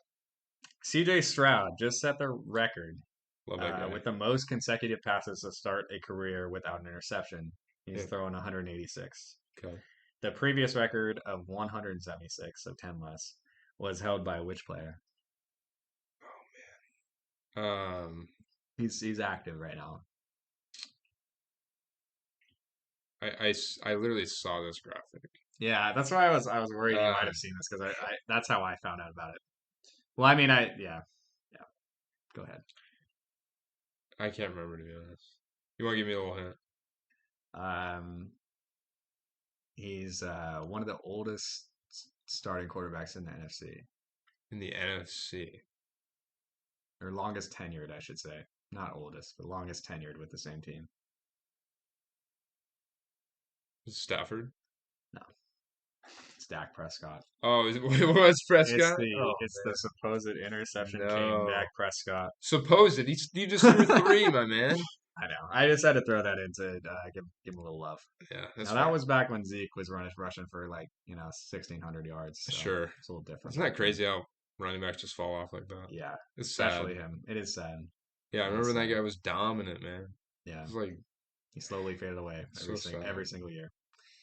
Speaker 2: CJ Stroud just set the record
Speaker 1: with
Speaker 2: the most consecutive passes to start a career without an interception. He's thrown 186.
Speaker 1: Okay.
Speaker 2: The previous record of 176, so 10 less, was held by which player?
Speaker 1: Oh man.
Speaker 2: He's active right now.
Speaker 1: I literally saw this graphic.
Speaker 2: Yeah, that's why I was worried you might have seen this because I that's how I found out about it. Well, I mean, yeah. Go ahead.
Speaker 1: I can't remember, to be honest. You want to give me a little hint?
Speaker 2: He's one of the oldest starting quarterbacks in the NFC.
Speaker 1: In the NFC.
Speaker 2: Or longest tenured, I should say. Not oldest, but longest tenured with the same team.
Speaker 1: Stafford?
Speaker 2: No. It's Dak Prescott.
Speaker 1: Oh, what was Prescott?
Speaker 2: It's the supposed interception king,
Speaker 1: No.
Speaker 2: Dak Prescott.
Speaker 1: Supposed. You just threw three, my man.
Speaker 2: I know. I just had to throw that in to give him a little love.
Speaker 1: Yeah, that's
Speaker 2: Now
Speaker 1: fair.
Speaker 2: that was back when Zeke was rushing for 1,600 yards. So
Speaker 1: Sure.
Speaker 2: it's a little different.
Speaker 1: Isn't that crazy how running backs just fall off like that?
Speaker 2: Yeah,
Speaker 1: It's
Speaker 2: especially
Speaker 1: sad.
Speaker 2: him. It is sad.
Speaker 1: Yeah, I remember that guy was dominant, man.
Speaker 2: Yeah,
Speaker 1: it was like
Speaker 2: he slowly faded away every single year.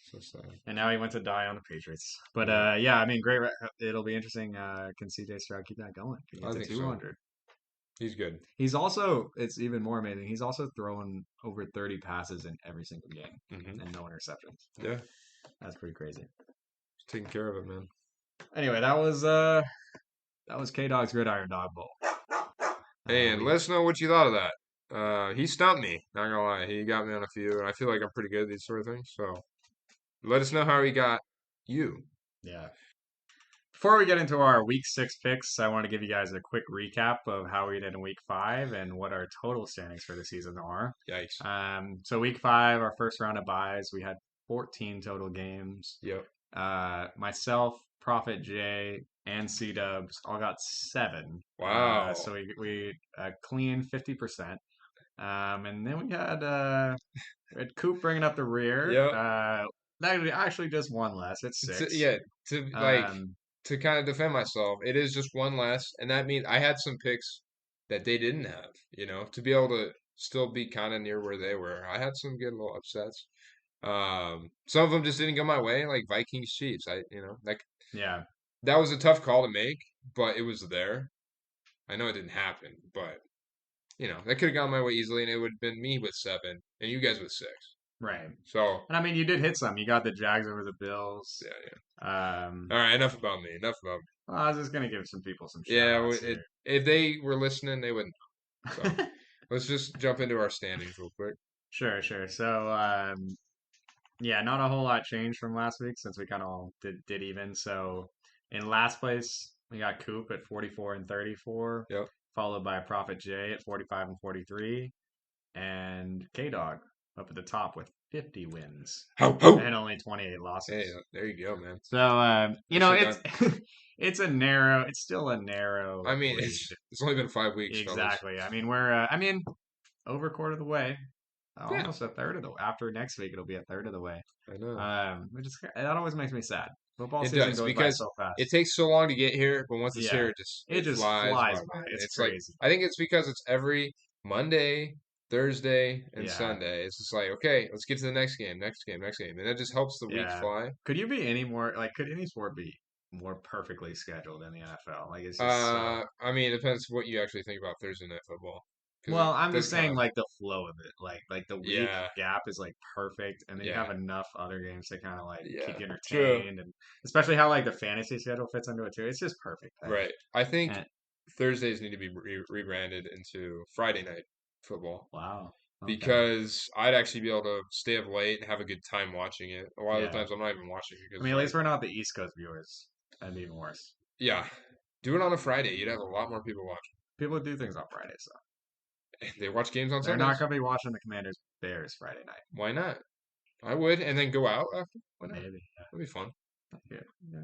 Speaker 1: So sad.
Speaker 2: And now he went to die on the Patriots. But yeah, I mean, great. It'll be interesting. Can CJ Stroud keep that going? Can he get to 200?
Speaker 1: So. He's good.
Speaker 2: He's also, it's even more amazing. He's also thrown over 30 passes in every single game and no interceptions.
Speaker 1: Yeah,
Speaker 2: that's pretty crazy.
Speaker 1: He's taking care of it, man.
Speaker 2: Anyway, that was K Dog's Gridiron Dog Bowl.
Speaker 1: Hey, and let us know what you thought of that. He stumped me. Not gonna lie, he got me on a few, and I feel like I'm pretty good at these sort of things. So let us know how he got you.
Speaker 2: Yeah. Before we get into our week 6 picks, I want to give you guys a quick recap of how we did in week 5 and what our total standings for the season are.
Speaker 1: Yikes.
Speaker 2: So week 5, our first round of buys, we had 14 total games.
Speaker 1: Yep.
Speaker 2: Myself, Prophet J, and C Dubs all got 7.
Speaker 1: Wow.
Speaker 2: So we clean 50%. And then we had Coop bringing up the rear.
Speaker 1: Yep.
Speaker 2: That actually just one less. It's 6.
Speaker 1: To kind of defend myself, it is just one less, and that means I had some picks that they didn't have. To be able to still be kind of near where they were. I had some good little upsets. Some of them just didn't go my way, like Vikings Chiefs.
Speaker 2: Yeah,
Speaker 1: that was a tough call to make, but it was there. I know it didn't happen, but that could have gone my way easily, and it would have been me with 7 and you guys with 6.
Speaker 2: Right.
Speaker 1: So,
Speaker 2: and I mean, you did hit some. You got the Jags over the Bills.
Speaker 1: Yeah. All right, enough about me. Well,
Speaker 2: I was just gonna give some people some shout-outs here.
Speaker 1: If they were listening, they wouldn't. So, let's just jump into our standings real quick.
Speaker 2: Sure. So, yeah, not a whole lot changed from last week since we kind of all did even. So, in last place, we got Coop at 44 and 34.
Speaker 1: Yep.
Speaker 2: Followed by Prophet J at 45 and 43, and K Dog up at the top with 50 wins and only 28 losses.
Speaker 1: Hey, there you go, man.
Speaker 2: So it's still a narrow.
Speaker 1: I mean, it's only been 5 weeks.
Speaker 2: Exactly. Fellas. I mean, we're over a quarter of the way. Almost a third of the after next week it'll be a third of the way.
Speaker 1: I know.
Speaker 2: That always makes me sad.
Speaker 1: Football season goes by so fast. It takes so long to get here, but once it's here, it just flies by. It's crazy. I think it's because it's every Monday, Thursday, and Sunday. It's just like, okay, let's get to the next game, and that just helps the weeks fly.
Speaker 2: Could you be any more could any sport be more perfectly scheduled in the NFL? It's just
Speaker 1: I mean, it depends what you actually think about Thursday night football.
Speaker 2: Well, I'm just saying, the flow of it, like the week gap is perfect, and then you have enough other games to kind of keep you entertained, and especially how the fantasy schedule fits into it too. It's just perfect.
Speaker 1: Right. I think Thursdays need to be rebranded into Friday night football.
Speaker 2: Wow.
Speaker 1: Okay. Because I'd actually be able to stay up late and have a good time watching it. A lot of the times I'm not even watching it.
Speaker 2: Because, at least we're not the East Coast viewers. That'd be even worse.
Speaker 1: Yeah. Do it on a Friday. You'd have a lot more people watching.
Speaker 2: People do things on Fridays, though.
Speaker 1: They watch games on Sundays?
Speaker 2: They're not going to be watching the Commanders Bears Friday night.
Speaker 1: Why not? I would, and then go out after.
Speaker 2: Why not? Maybe.
Speaker 1: Yeah. That'd be fun.
Speaker 2: Yeah.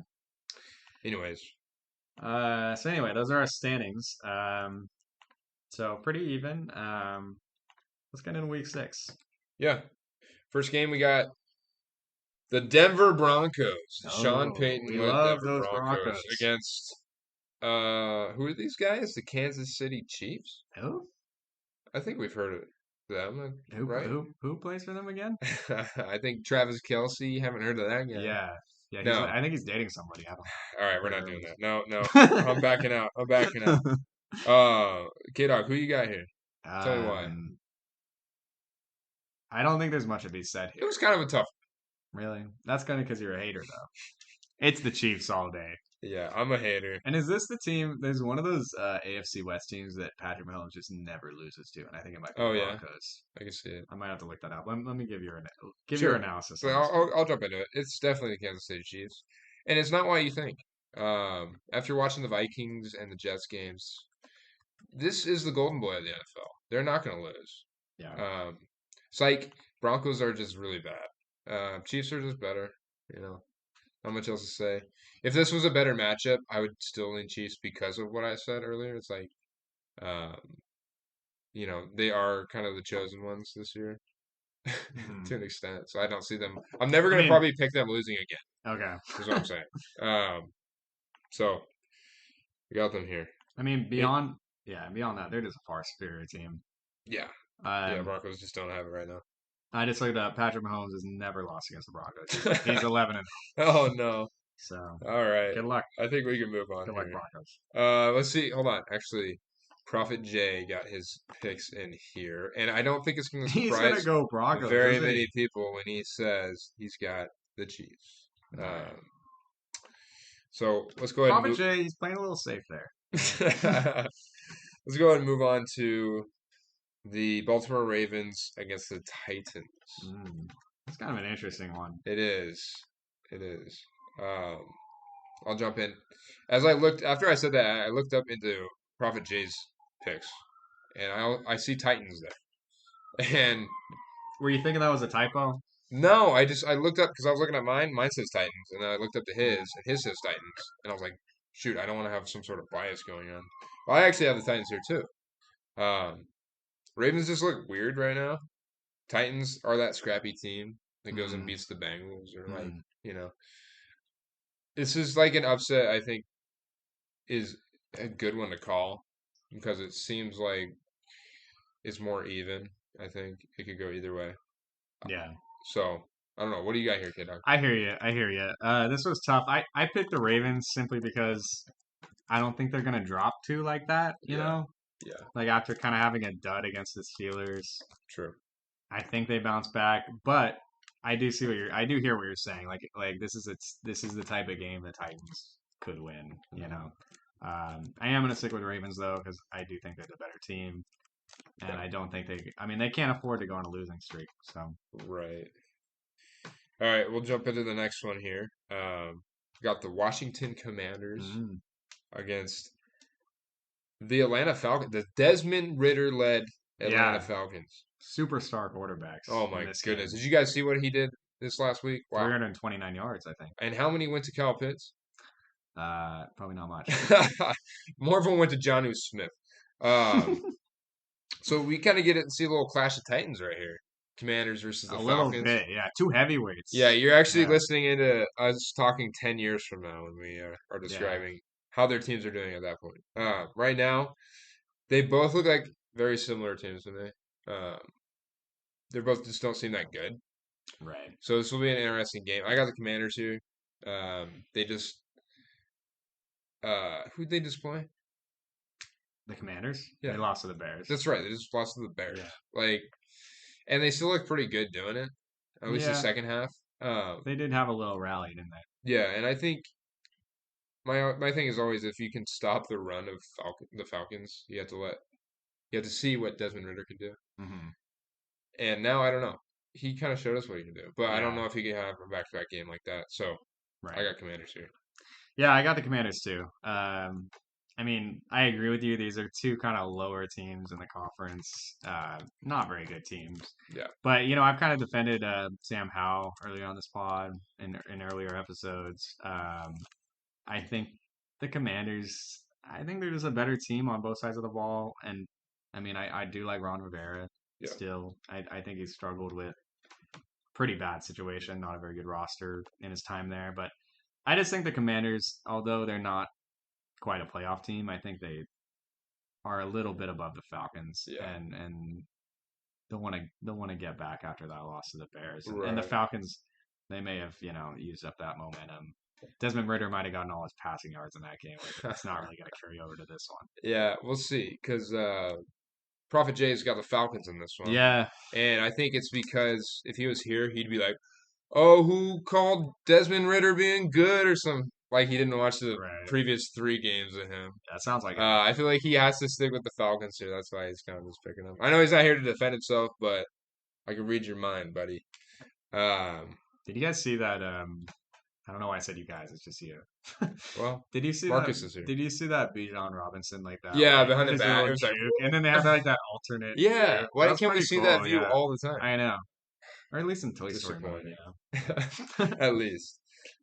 Speaker 1: Anyways.
Speaker 2: So anyway, those are our standings. So pretty even. Let's get into week 6.
Speaker 1: Yeah. First game we got the Denver Broncos. Sean Payton led Denver Broncos against who are these guys? The Kansas City Chiefs?
Speaker 2: Who?
Speaker 1: I think we've heard of them, right?
Speaker 2: Who plays for them again?
Speaker 1: I think Travis Kelce. You haven't heard of that guy?
Speaker 2: Yeah. No. I think he's dating somebody. I don't know.
Speaker 1: All right, we're not doing that. No. I'm backing out. K-Dog, who you got here? Tell me why.
Speaker 2: I don't think there's much to be said here.
Speaker 1: It was kind of a tough
Speaker 2: one. Really? That's kind of because you're a hater, though. It's the Chiefs all day.
Speaker 1: Yeah, I'm a hater.
Speaker 2: And is this the team? There's one of those AFC West teams that Patrick Mahomes just never loses to, and I think it might be the Broncos.
Speaker 1: I can see it.
Speaker 2: I might have to look that up. Let me give your analysis.
Speaker 1: So I'll jump into it. It's definitely the Kansas City Chiefs, and it's not what you think. After watching the Vikings and the Jets games, this is the golden boy of the NFL. They're not going to lose.
Speaker 2: Yeah.
Speaker 1: It's like Broncos are just really bad. Chiefs are just better. Not much else to say. If this was a better matchup, I would still lean Chiefs because of what I said earlier. It's like, um, they are kind of the chosen ones this year
Speaker 2: Hmm.
Speaker 1: to an extent. So I don't see them. I'm never
Speaker 2: I
Speaker 1: gonna
Speaker 2: mean,
Speaker 1: probably pick them losing again.
Speaker 2: okay.
Speaker 1: Is what I'm saying. So we got them here.
Speaker 2: I mean,
Speaker 1: It,
Speaker 2: beyond that, they're just a far superior team.
Speaker 1: yeah, yeah.
Speaker 2: Um,
Speaker 1: Broncos just don't have it right now.
Speaker 2: I just looked up. Patrick Mahomes has never lost against the Broncos. He's 11 and
Speaker 1: Oh no.
Speaker 2: so
Speaker 1: All right.
Speaker 2: good luck.
Speaker 1: I think we can move on
Speaker 2: Good luck,
Speaker 1: here.
Speaker 2: Broncos.
Speaker 1: Let's see. Hold on. Actually, Prophet Jay got his picks in here, and I don't think it's going to
Speaker 2: He's gonna
Speaker 1: surprise
Speaker 2: go Broncos,
Speaker 1: very
Speaker 2: doesn't he?
Speaker 1: many people when he says he's got the Chiefs.
Speaker 2: All right.
Speaker 1: So let's go ahead and
Speaker 2: Prophet
Speaker 1: move.
Speaker 2: Jay, he's playing a little safe there.
Speaker 1: Let's go ahead and move on to the Baltimore Ravens against the Titans.
Speaker 2: Mm, that's kind of an interesting one.
Speaker 1: It is. It is. Um, I'll jump in. As I looked after I said that, I looked up into Prophet Jay's picks, and I see Titans there. And
Speaker 2: Were you thinking that was a typo?
Speaker 1: no, I looked up because I was looking at mine. Mine says Titans, and then I looked up to his, and his says Titans, and I was like, shoot, I don't want to have some sort of bias going on. Well, I actually have the Titans here too. Um, Ravens just look weird right now. Titans are that scrappy team that goes and
Speaker 2: Mm,
Speaker 1: beats the Bengals, or like
Speaker 2: mm,
Speaker 1: you know, this is like an upset. I think is a good one to call because it seems like it's more even. I think it could go either way.
Speaker 2: yeah,
Speaker 1: So I don't know. What do you got here, kid?
Speaker 2: I hear you. I hear you. This was tough. I picked the Ravens simply because I don't think they're gonna drop two like that.
Speaker 1: Yeah, yeah,
Speaker 2: Like after kind of having a dud against the Steelers,
Speaker 1: true.
Speaker 2: I think they bounce back. But I do hear what you're saying. Like this is the type of game the Titans could win. I am gonna stick with Ravens though because I do think they're the better team, and
Speaker 1: Yeah,
Speaker 2: I don't think they. I mean, they can't afford to go on a losing streak. So
Speaker 1: right. All right, we'll jump into the next one here. Got the Washington Commanders
Speaker 2: mm,
Speaker 1: against the Atlanta Falcons, the Desmond Ritter led Atlanta
Speaker 2: yeah,
Speaker 1: Falcons.
Speaker 2: superstar quarterbacks
Speaker 1: Oh
Speaker 2: in
Speaker 1: my
Speaker 2: this
Speaker 1: goodness.
Speaker 2: game.
Speaker 1: Did you guys see what he did this last week? Wow.
Speaker 2: 329 yards, I think.
Speaker 1: And how many went to Kyle Pitts?
Speaker 2: Probably not much.
Speaker 1: More of them went to Jonnu Smith. Um, so we kind of get it and see a little clash of titans right here. Commanders versus the
Speaker 2: A little
Speaker 1: Falcons.
Speaker 2: bit, yeah. Two
Speaker 1: Yeah,
Speaker 2: heavyweights.
Speaker 1: you're actually
Speaker 2: Yeah,
Speaker 1: listening into us talking 10 years from now when we are
Speaker 2: yeah,
Speaker 1: describing how their teams are doing at that point. Right now, they both look like very similar teams to me. They both just don't seem that good.
Speaker 2: right.
Speaker 1: So this will be an interesting game. I got the Commanders here. They just who'd they just play?
Speaker 2: The Commanders, they
Speaker 1: Yeah,
Speaker 2: lost to the Bears.
Speaker 1: that's right. They just lost to the Bears.
Speaker 2: Yeah,
Speaker 1: Like, and they still look pretty good doing it. At least the
Speaker 2: yeah.
Speaker 1: second half.
Speaker 2: They did have a little rally, didn't they?
Speaker 1: Yeah, and I think my thing is always if you can stop the run of the Falcons, you have to see what Desmond Ritter can do.
Speaker 2: Hmm.
Speaker 1: And now I don't know. He kind of showed us what he can do, but I don't
Speaker 2: Yeah,
Speaker 1: know if he can have a back-to-back game like that. So I
Speaker 2: right.
Speaker 1: got Commanders here.
Speaker 2: Yeah, I got the Commanders too. I mean, I agree with you. These are two kind of lower teams in the conference. Not very good teams.
Speaker 1: Yeah,
Speaker 2: But I've kind of defended Sam Howell earlier on this pod in earlier episodes. I think the Commanders. I think they're just a better team on both sides of the ball, and I mean, I do like Ron Rivera
Speaker 1: yeah,
Speaker 2: still. I think he's struggled with pretty bad situation, not a very good roster in his time there. But I just think the Commanders, although they're not quite a playoff team, I think they are a little bit above the Falcons,
Speaker 1: yeah.
Speaker 2: and they'll want to get back after that loss to the Bears, and the
Speaker 1: Right.
Speaker 2: Falcons. They may have, used up that momentum. Desmond Ritter might have gotten all his passing yards in that game. Like, it's not really going to carry over to this one.
Speaker 1: Yeah, we'll see. Because Prophet Jay's got the Falcons in this one.
Speaker 2: Yeah,
Speaker 1: And I think it's because if he was here, he'd be like, oh, who called Desmond Ritter being good or some like he didn't watch the
Speaker 2: right.
Speaker 1: previous three games of him.
Speaker 2: That sounds like it.
Speaker 1: I feel like he has to stick with the Falcons here. That's why he's kind of just picking them. I know he's not here to defend himself, but I can read your mind, buddy. Um,
Speaker 2: Did you guys see that? I don't know why I said you guys. It's just you.
Speaker 1: well,
Speaker 2: Did you see that?
Speaker 1: Marcus is here.
Speaker 2: Did you see that Bijan Robinson like that?
Speaker 1: Yeah,
Speaker 2: Like
Speaker 1: behind the
Speaker 2: his
Speaker 1: back.
Speaker 2: little
Speaker 1: It was like,
Speaker 2: juke, and then they have like that alternate
Speaker 1: yeah.
Speaker 2: view.
Speaker 1: Why
Speaker 2: That was
Speaker 1: can't we
Speaker 2: pretty
Speaker 1: see that
Speaker 2: cool.
Speaker 1: view
Speaker 2: Yeah,
Speaker 1: all the time?
Speaker 2: I know. Or at least in Toy Story mode.
Speaker 1: Disappointing. At least.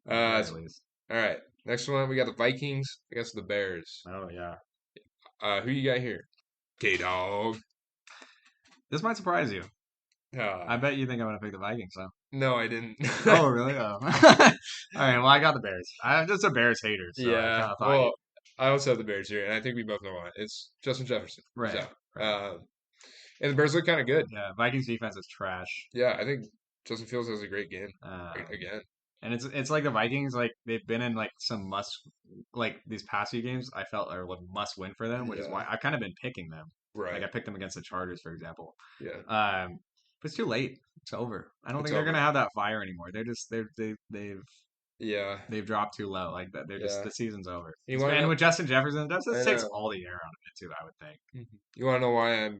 Speaker 2: at the very least.
Speaker 1: All right. Next one, we got the Vikings against the Bears.
Speaker 2: Oh yeah.
Speaker 1: Who you got here? K-Dog.
Speaker 2: This might surprise you. I
Speaker 1: Uh,
Speaker 2: bet you think I'm gonna pick the Vikings, huh?
Speaker 1: no, I didn't.
Speaker 2: Oh, really? Oh. All right. Well, I got the Bears. I'm just a Bears hater, so I
Speaker 1: Yeah.
Speaker 2: kind of thought
Speaker 1: Well,
Speaker 2: you.
Speaker 1: I also have the Bears here, and I think we both know why. It's Justin Jefferson. He's
Speaker 2: Right.
Speaker 1: out.
Speaker 2: Right.
Speaker 1: And the Bears look kind of good.
Speaker 2: Yeah. Vikings defense is trash.
Speaker 1: Yeah, I think Justin Fields has a great game
Speaker 2: Um,
Speaker 1: again.
Speaker 2: and it's like the Vikings, like they've been in like some like these past few games. I felt are like must win for them, which is
Speaker 1: Yeah.
Speaker 2: why I've kind of been picking them. Like
Speaker 1: Right.
Speaker 2: I picked them against the Chargers, for example.
Speaker 1: Yeah.
Speaker 2: But it's too late. It's over. I don't
Speaker 1: It's
Speaker 2: think they're gonna
Speaker 1: over.
Speaker 2: have that fire anymore.
Speaker 1: Yeah.
Speaker 2: They've dropped too low. Like that, they're just
Speaker 1: Yeah.
Speaker 2: the season's over.
Speaker 1: You want to
Speaker 2: And
Speaker 1: know?
Speaker 2: with Justin Jefferson, that
Speaker 1: I
Speaker 2: just takes
Speaker 1: know.
Speaker 2: all the air out of it too. I would think.
Speaker 1: You want to know why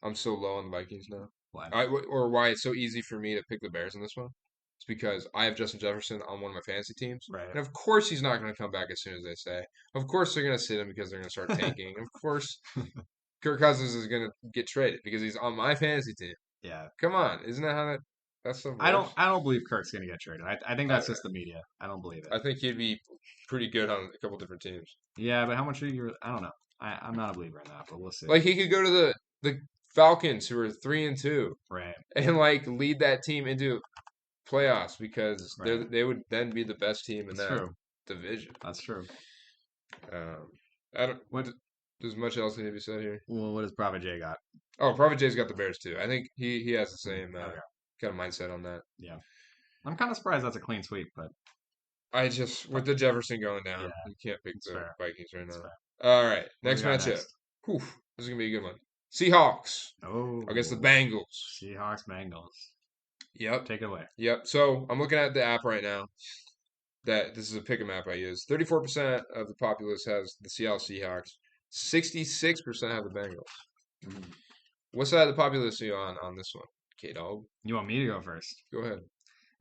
Speaker 1: I'm so low on the Vikings now?
Speaker 2: Why?
Speaker 1: Or why it's so easy for me to pick the Bears in this one? It's because I have Justin Jefferson on one of my fantasy teams,
Speaker 2: Right.
Speaker 1: and of course he's not going to come back as soon as they say. Of course they're going to sit him because they're going to start tanking. Of course Kirk Cousins is going to get traded because he's on my fantasy team.
Speaker 2: Yeah.
Speaker 1: Come on, isn't that how that stuff
Speaker 2: I
Speaker 1: works?
Speaker 2: don't. I don't believe Kirk's gonna get traded. I think that's
Speaker 1: I,
Speaker 2: just the media. I don't believe it.
Speaker 1: I think he'd be pretty good on a couple different teams.
Speaker 2: Yeah, but how much are you? I don't know. I'm not a believer in that, but we'll see.
Speaker 1: Like he could go to the Falcons, who are 3-2,
Speaker 2: Right.
Speaker 1: and like lead that team into playoffs because
Speaker 2: Right.
Speaker 1: they would then be the best team in
Speaker 2: That's
Speaker 1: that
Speaker 2: true.
Speaker 1: division.
Speaker 2: That's true.
Speaker 1: I don't.
Speaker 2: What?
Speaker 1: Does much else need to be said here?
Speaker 2: Well, what does Prophet J got?
Speaker 1: Oh, Prophet Jay's got the Bears too. I think he has the same
Speaker 2: Okay.
Speaker 1: kind of mindset on that.
Speaker 2: Yeah. I'm kind of surprised that's a clean sweep, but
Speaker 1: I just with the Jefferson going down,
Speaker 2: yeah,
Speaker 1: you can't pick
Speaker 2: it's
Speaker 1: the
Speaker 2: fair.
Speaker 1: Vikings right
Speaker 2: It's
Speaker 1: now.
Speaker 2: fair.
Speaker 1: All right,
Speaker 2: What do we
Speaker 1: next
Speaker 2: got
Speaker 1: matchup.
Speaker 2: next?
Speaker 1: Whew, this is gonna be a good one. Seahawks against the
Speaker 2: Oh,
Speaker 1: Bengals.
Speaker 2: Seahawks Bengals.
Speaker 1: Yep,
Speaker 2: Take it away.
Speaker 1: yep. So I'm looking at the app right now. That this is a pick'em app I use. 34% of the populace has the Seattle Seahawks. 66% have the Bengals.
Speaker 2: Mm.
Speaker 1: What side of the populace are you on this one, K-Dog?
Speaker 2: You want me to go first?
Speaker 1: Go ahead.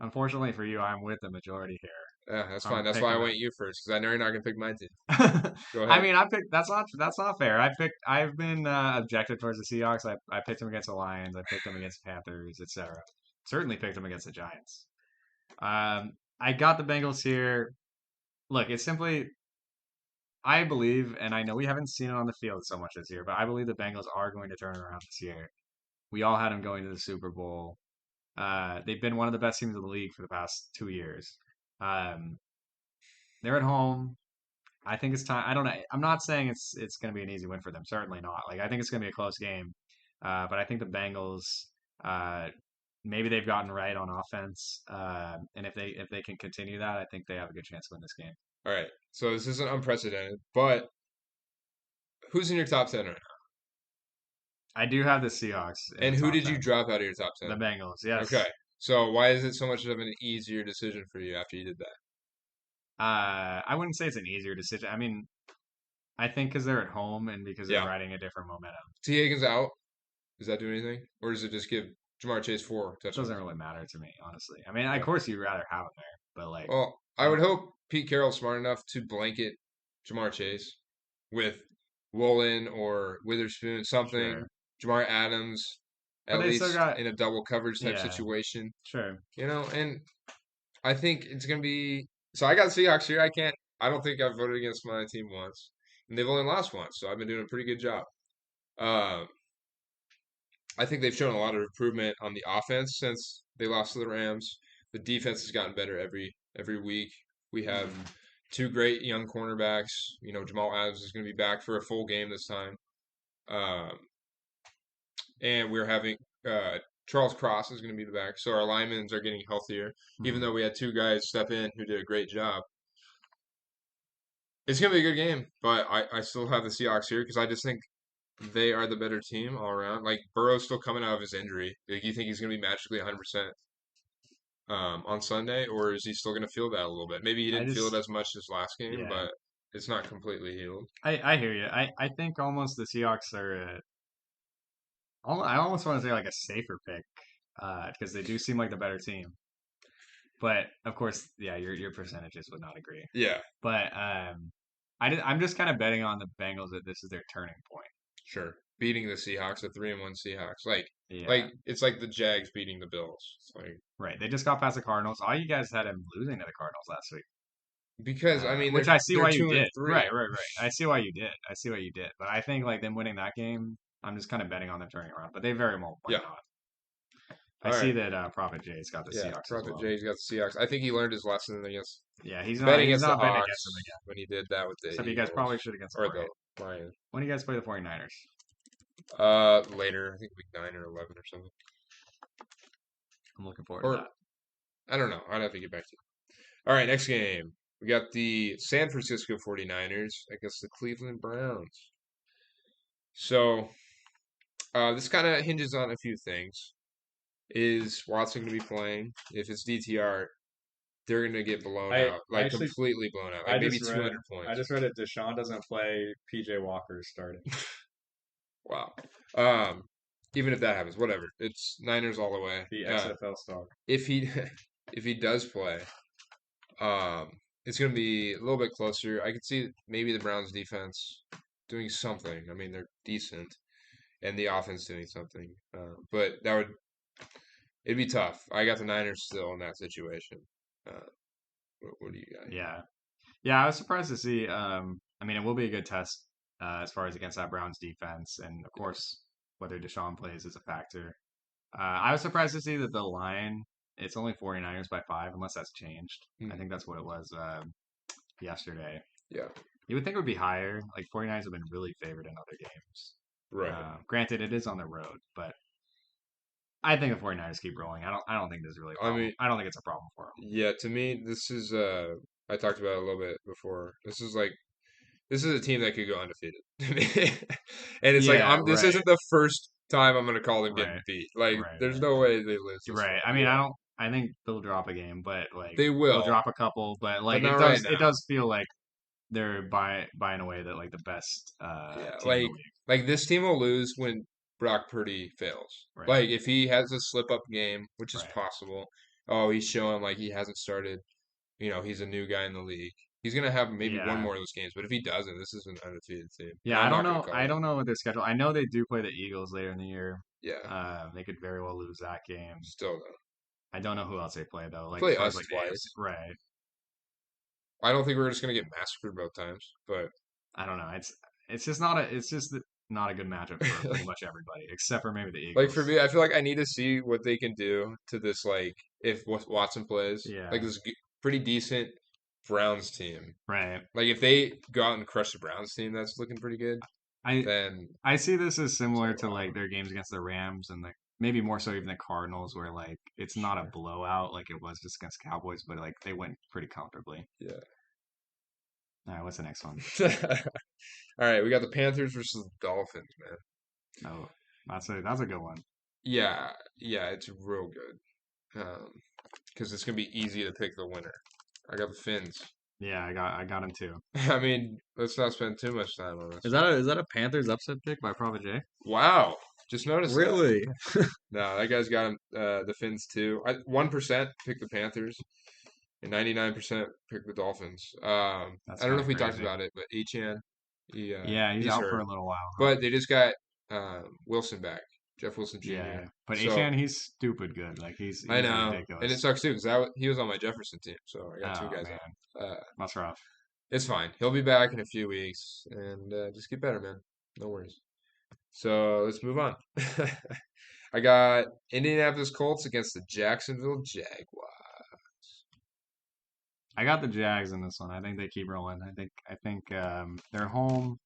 Speaker 2: Unfortunately for you, I'm with the majority here.
Speaker 1: Yeah, that's
Speaker 2: I'm
Speaker 1: fine. That's why I
Speaker 2: picking
Speaker 1: went you first because I know you're not gonna pick my team.
Speaker 2: the.
Speaker 1: Go
Speaker 2: I
Speaker 1: ahead.
Speaker 2: mean, I picked. That's not fair. I've been objective towards the Seahawks. I picked them against the Lions. I picked them against the Panthers, etc. Certainly picked them against the Giants. I got the Bengals here. Look, it's simply I believe, and I know we haven't seen it on the field so much this year, but I believe the Bengals are going to turn it around this year. We all had them going to the Super Bowl. They've been one of the best teams in the league for the past 2 years. Um, they're at home. I think it's time. I don't know. I'm not saying it's going to be an easy win for them. Certainly not. Like I think it's going to be a close game. But I think the Bengals, uh, maybe they've gotten right on offense. And if they can continue that, I think they have a good chance to win this game.
Speaker 1: All right. So this isn't unprecedented, but who's in your top 10 right now?
Speaker 2: I do have the Seahawks in
Speaker 1: And
Speaker 2: the
Speaker 1: who
Speaker 2: top
Speaker 1: did you
Speaker 2: 10.
Speaker 1: drop out of your top
Speaker 2: The
Speaker 1: 10?
Speaker 2: Bengals, yes.
Speaker 1: Okay. So why is it so much of an easier decision for you after you did that?
Speaker 2: I wouldn't say it's an easier decision. I mean, I think because they're at home and because they're
Speaker 1: Yeah.
Speaker 2: riding a different momentum.
Speaker 1: T. Higgins out. Does that do anything? Or does it just give Jamar Chase 4
Speaker 2: It doesn't
Speaker 1: touchdowns?
Speaker 2: really matter to me, honestly. I mean, of
Speaker 1: Okay.
Speaker 2: course you'd rather have him there, but like,
Speaker 1: Well,
Speaker 2: I
Speaker 1: I would
Speaker 2: don't.
Speaker 1: hope Pete Carroll's smart enough to blanket Jamar Chase with Woolen or Witherspoon, something.
Speaker 2: Sure,
Speaker 1: Jamar Adams,
Speaker 2: but
Speaker 1: at
Speaker 2: they still
Speaker 1: least
Speaker 2: got,
Speaker 1: in a double coverage type
Speaker 2: yeah,
Speaker 1: situation.
Speaker 2: sure.
Speaker 1: And I think it's gonna be. So I got Seahawks here. I don't think I've voted against my team once, and they've only lost once. So I've been doing a pretty good job. Uh, I think they've shown a lot of improvement on the offense since they lost to the Rams. The defense has gotten better every week. We have
Speaker 2: Mm.
Speaker 1: two great young cornerbacks. Jamal Adams is going to be back for a full game this time, um, and we're having Charles Cross is going to be the back. So our linemen are getting healthier. Even
Speaker 2: Mm.
Speaker 1: though we had two guys step in who did a great job, it's going to be a good game. But I still have the Seahawks here because I just think they are the better team all around. Like Burrow's still coming out of his injury. Like you think he's going to be magically 100% on Sunday, or is he still going to feel that a little bit? Maybe he
Speaker 2: I
Speaker 1: didn't feel it
Speaker 2: just,
Speaker 1: as much this last game,
Speaker 2: yeah,
Speaker 1: but it's not completely healed.
Speaker 2: I hear you. I think almost the Seahawks are. I almost want to say like a safer pick, because they do seem like the better team. But of course, yeah, your percentages would not agree.
Speaker 1: Yeah,
Speaker 2: But I'm just kind of betting on the Bengals that this is their turning point.
Speaker 1: sure. beating the Seahawks, the 3-1 Seahawks. Like
Speaker 2: Yeah,
Speaker 1: it's like the Jags beating the Bills. It's like
Speaker 2: right. They just got past the Cardinals. All you guys had him losing to the Cardinals last week.
Speaker 1: because I mean
Speaker 2: Which I see
Speaker 1: they're
Speaker 2: why you
Speaker 1: two and
Speaker 2: did.
Speaker 1: three.
Speaker 2: Right, right, right. I see why you did. I see what you did. But I think like them winning that game, I'm just kind of betting on them turning around. But they very well
Speaker 1: Yeah.
Speaker 2: might not. I
Speaker 1: All
Speaker 2: see
Speaker 1: right.
Speaker 2: that Prophet Jay's got the
Speaker 1: Yeah.
Speaker 2: Seahawks as
Speaker 1: Prophet
Speaker 2: well.
Speaker 1: Jay's got the Seahawks. I think he learned his lesson against
Speaker 2: Yeah,
Speaker 1: betting
Speaker 2: he's
Speaker 1: against the
Speaker 2: not betting against them
Speaker 1: Hawks
Speaker 2: again.
Speaker 1: when he did that with the
Speaker 2: Except you guys probably
Speaker 1: Eagles
Speaker 2: should against the
Speaker 1: or the
Speaker 2: 49ers.
Speaker 1: Lions.
Speaker 2: When do you guys play the 49ers?
Speaker 1: Later. I think week 9 or 11 or something.
Speaker 2: I'm looking forward to
Speaker 1: Or
Speaker 2: that.
Speaker 1: I don't know. I'd have to get back to you. All right, next game. We got the San Francisco 49ers against the Cleveland Browns. So this kind of hinges on a few things. Is Watson going to be playing? If it's DTR, they're going to get blown
Speaker 2: I
Speaker 1: out,
Speaker 2: I
Speaker 1: like
Speaker 2: actually
Speaker 1: completely blown out,
Speaker 2: I
Speaker 1: like maybe
Speaker 2: just read
Speaker 1: 200
Speaker 2: I
Speaker 1: points.
Speaker 2: just read that Deshaun doesn't play. PJ Walker starting.
Speaker 1: Wow. Um, even if that happens, whatever. It's Niners all the way.
Speaker 2: The XFL star.
Speaker 1: If he if he does play, um, it's going to be a little bit closer. I could see maybe the Browns defense doing something. I mean, they're decent, and the offense doing something. But it'd be tough. I got the Niners still in that situation. Uh, what do you got here?
Speaker 2: Yeah. Yeah, I was surprised to see. I mean, it will be a good test as far as against that Browns defense, and of course, whether Deshaun plays is a factor. I was surprised to see that the line it's only 49ers by 5, unless that's changed. I
Speaker 1: Hmm.
Speaker 2: think that's what it was yesterday.
Speaker 1: Yeah,
Speaker 2: You would think it would be higher. Like 49ers have been really favored in other games.
Speaker 1: right.
Speaker 2: Granted, it is on the road, but I think the 49ers keep rolling. I don't think there's really a
Speaker 1: I
Speaker 2: problem.
Speaker 1: mean,
Speaker 2: I don't think it's a problem for them.
Speaker 1: yeah. To me, this is I talked about it a little bit before. This is a team that could go undefeated, and it's like
Speaker 2: Yeah,
Speaker 1: this
Speaker 2: right,
Speaker 1: isn't the first time I'm gonna call them getting
Speaker 2: right,
Speaker 1: beat. Like,
Speaker 2: right,
Speaker 1: there's
Speaker 2: right.
Speaker 1: no way they lose this
Speaker 2: Right.
Speaker 1: one.
Speaker 2: I mean, I
Speaker 1: Yeah,
Speaker 2: don't. I think they'll drop a game, but like
Speaker 1: they
Speaker 2: they'll
Speaker 1: will,
Speaker 2: drop a couple. But
Speaker 1: but
Speaker 2: like
Speaker 1: not right
Speaker 2: it
Speaker 1: now.
Speaker 2: does feel like they're buying away that like the best
Speaker 1: Yeah,
Speaker 2: team in the league.
Speaker 1: like this team will lose when Brock Purdy fails.
Speaker 2: Right.
Speaker 1: Like if he has a slip up game, which is
Speaker 2: Right.
Speaker 1: possible. Oh, he's showing like he hasn't started. He's a new guy in the league. He's gonna have maybe one
Speaker 2: Yeah.
Speaker 1: more of those games, but if he doesn't, this is an undefeated team, and
Speaker 2: Yeah. I
Speaker 1: I'm
Speaker 2: don't
Speaker 1: not gonna
Speaker 2: know.
Speaker 1: call
Speaker 2: I
Speaker 1: it.
Speaker 2: don't know what their schedule. I know they do play the Eagles later in the year.
Speaker 1: Yeah,
Speaker 2: They could very well lose that game.
Speaker 1: still though.
Speaker 2: I don't know who else they play though. Like as
Speaker 1: Play
Speaker 2: far as
Speaker 1: us
Speaker 2: like the AFC.
Speaker 1: twice.
Speaker 2: Right.
Speaker 1: I don't think we're just gonna get massacred both times, but
Speaker 2: I don't know. It's just not a. It's just not a good matchup for pretty much everybody except for maybe the
Speaker 1: like for
Speaker 2: Eagles.
Speaker 1: me, I feel like I need to see what they can do to this. Like if Watson plays, like
Speaker 2: Yeah.
Speaker 1: this pretty decent Browns team.
Speaker 2: Right.
Speaker 1: Like if they go out and crush the Browns team, that's looking pretty good.
Speaker 2: I
Speaker 1: Then
Speaker 2: I see this as
Speaker 1: it's
Speaker 2: similar
Speaker 1: like
Speaker 2: to
Speaker 1: wow,
Speaker 2: like their games against the Rams and like maybe more so even the Cardinals, where like it's not a
Speaker 1: sure,
Speaker 2: blowout like it was just against Cowboys, but like they went pretty comfortably.
Speaker 1: yeah.
Speaker 2: All right, what's the next one?
Speaker 1: All right, we got the Panthers versus the Dolphins, man.
Speaker 2: Oh, that's a good one.
Speaker 1: Yeah, yeah, it's real good. Because it's gonna be easy to pick the winner. I got the Fins.
Speaker 2: Yeah, I got him too.
Speaker 1: I mean, let's not spend too much time on this.
Speaker 2: Is that a Panthers upset pick by Prophet J?
Speaker 1: Wow, just noticed that.
Speaker 2: Really?
Speaker 1: No, that guy's got him, the Fins too. 1% picked the Panthers, and 99% picked the Dolphins.
Speaker 2: That's
Speaker 1: I don't know
Speaker 2: kind
Speaker 1: if
Speaker 2: of
Speaker 1: we talked
Speaker 2: crazy.
Speaker 1: about it, but Echan,
Speaker 2: Yeah, he's
Speaker 1: he's
Speaker 2: out for
Speaker 1: hurt.
Speaker 2: a little while, huh?
Speaker 1: But they just got Wilson back, Jeff Wilson Jr.
Speaker 2: Yeah, but
Speaker 1: So
Speaker 2: Achan, he's stupid good. Like
Speaker 1: I
Speaker 2: he's
Speaker 1: know, and it
Speaker 2: ridiculous.
Speaker 1: sucks too because he was on my Jefferson team, so I got two
Speaker 2: Oh
Speaker 1: guys
Speaker 2: man,
Speaker 1: out.
Speaker 2: that's rough.
Speaker 1: It's fine. He'll be back in a few weeks, and just get better, man. No worries. So let's move on. I got Indianapolis Colts against the Jacksonville Jaguars.
Speaker 2: I got the Jags in this one. I think they keep rolling. I think they're home.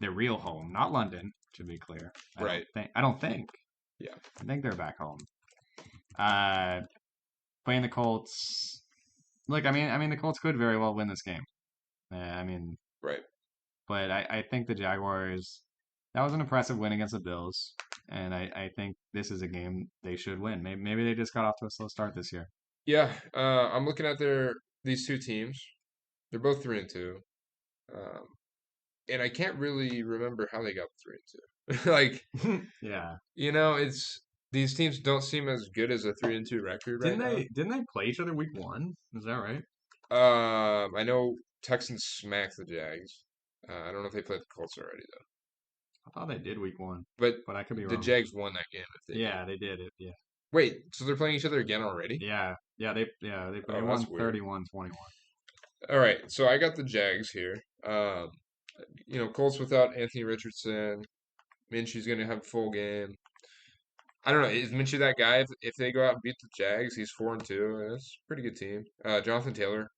Speaker 2: They're real home, not London, to be clear.
Speaker 1: Right.
Speaker 2: I don't think.
Speaker 1: Yeah.
Speaker 2: I think they're back home. Uh, Playing the Colts. Look, I mean, the Colts could very well win this game. I mean,
Speaker 1: Right.
Speaker 2: but I think the Jaguars. That was an impressive win against the Bills, and I think this is a game they should win. Maybe they just got off to a slow start this year.
Speaker 1: Yeah. I'm looking at these two teams. They're both 3-2. Um, and I can't really remember how they got 3-2. Like,
Speaker 2: Yeah.
Speaker 1: it's these teams don't seem as good as a 3-2 record right now.
Speaker 2: Didn't they play each other week one? Is that right?
Speaker 1: I know Texans smacked the Jags. I don't know if they played the Colts already
Speaker 2: I thought they did week 1,
Speaker 1: But
Speaker 2: but I could be
Speaker 1: the
Speaker 2: wrong.
Speaker 1: Jags won that game if they did.
Speaker 2: Yeah, they did it. Yeah.
Speaker 1: Wait, so they're playing each other again already?
Speaker 2: They
Speaker 1: Oh,
Speaker 2: won
Speaker 1: that's weird.
Speaker 2: 31-21.
Speaker 1: All right, so I got the Jags here. Colts without Anthony Richardson. Minshew's going to have a full game. I don't know. Is Minshew that guy? If they go out and beat the Jags, he's 4-2. That's a pretty good team. Jonathan Taylor.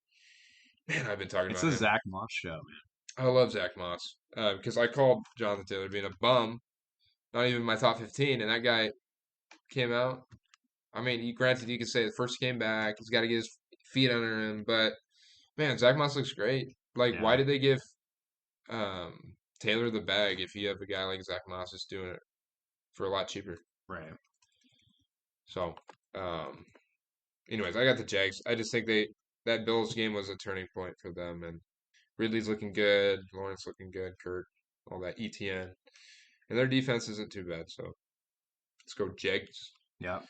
Speaker 1: Man, I've been talking
Speaker 2: It's
Speaker 1: about
Speaker 2: a
Speaker 1: him.
Speaker 2: Zach Moss show,
Speaker 1: I love Zach Moss because I called Jonathan Taylor being a bum, not even my top 15, and that guy came out. I mean, granted, you could say the first came back, he's got to get his feet under him, but man, Zach Moss looks great. Like,
Speaker 2: man.
Speaker 1: why
Speaker 2: Yeah.
Speaker 1: did they give Taylor the bag if you have a guy like Zach Moss just doing it for a lot cheaper?
Speaker 2: Right.
Speaker 1: So, um, anyways, I got the Jags. I just think that Bills game was a turning point for them, and Ridley's looking good, Lawrence looking good, Kirk, all that ETN, and their defense isn't too bad. So let's go Jags.
Speaker 2: Yeah.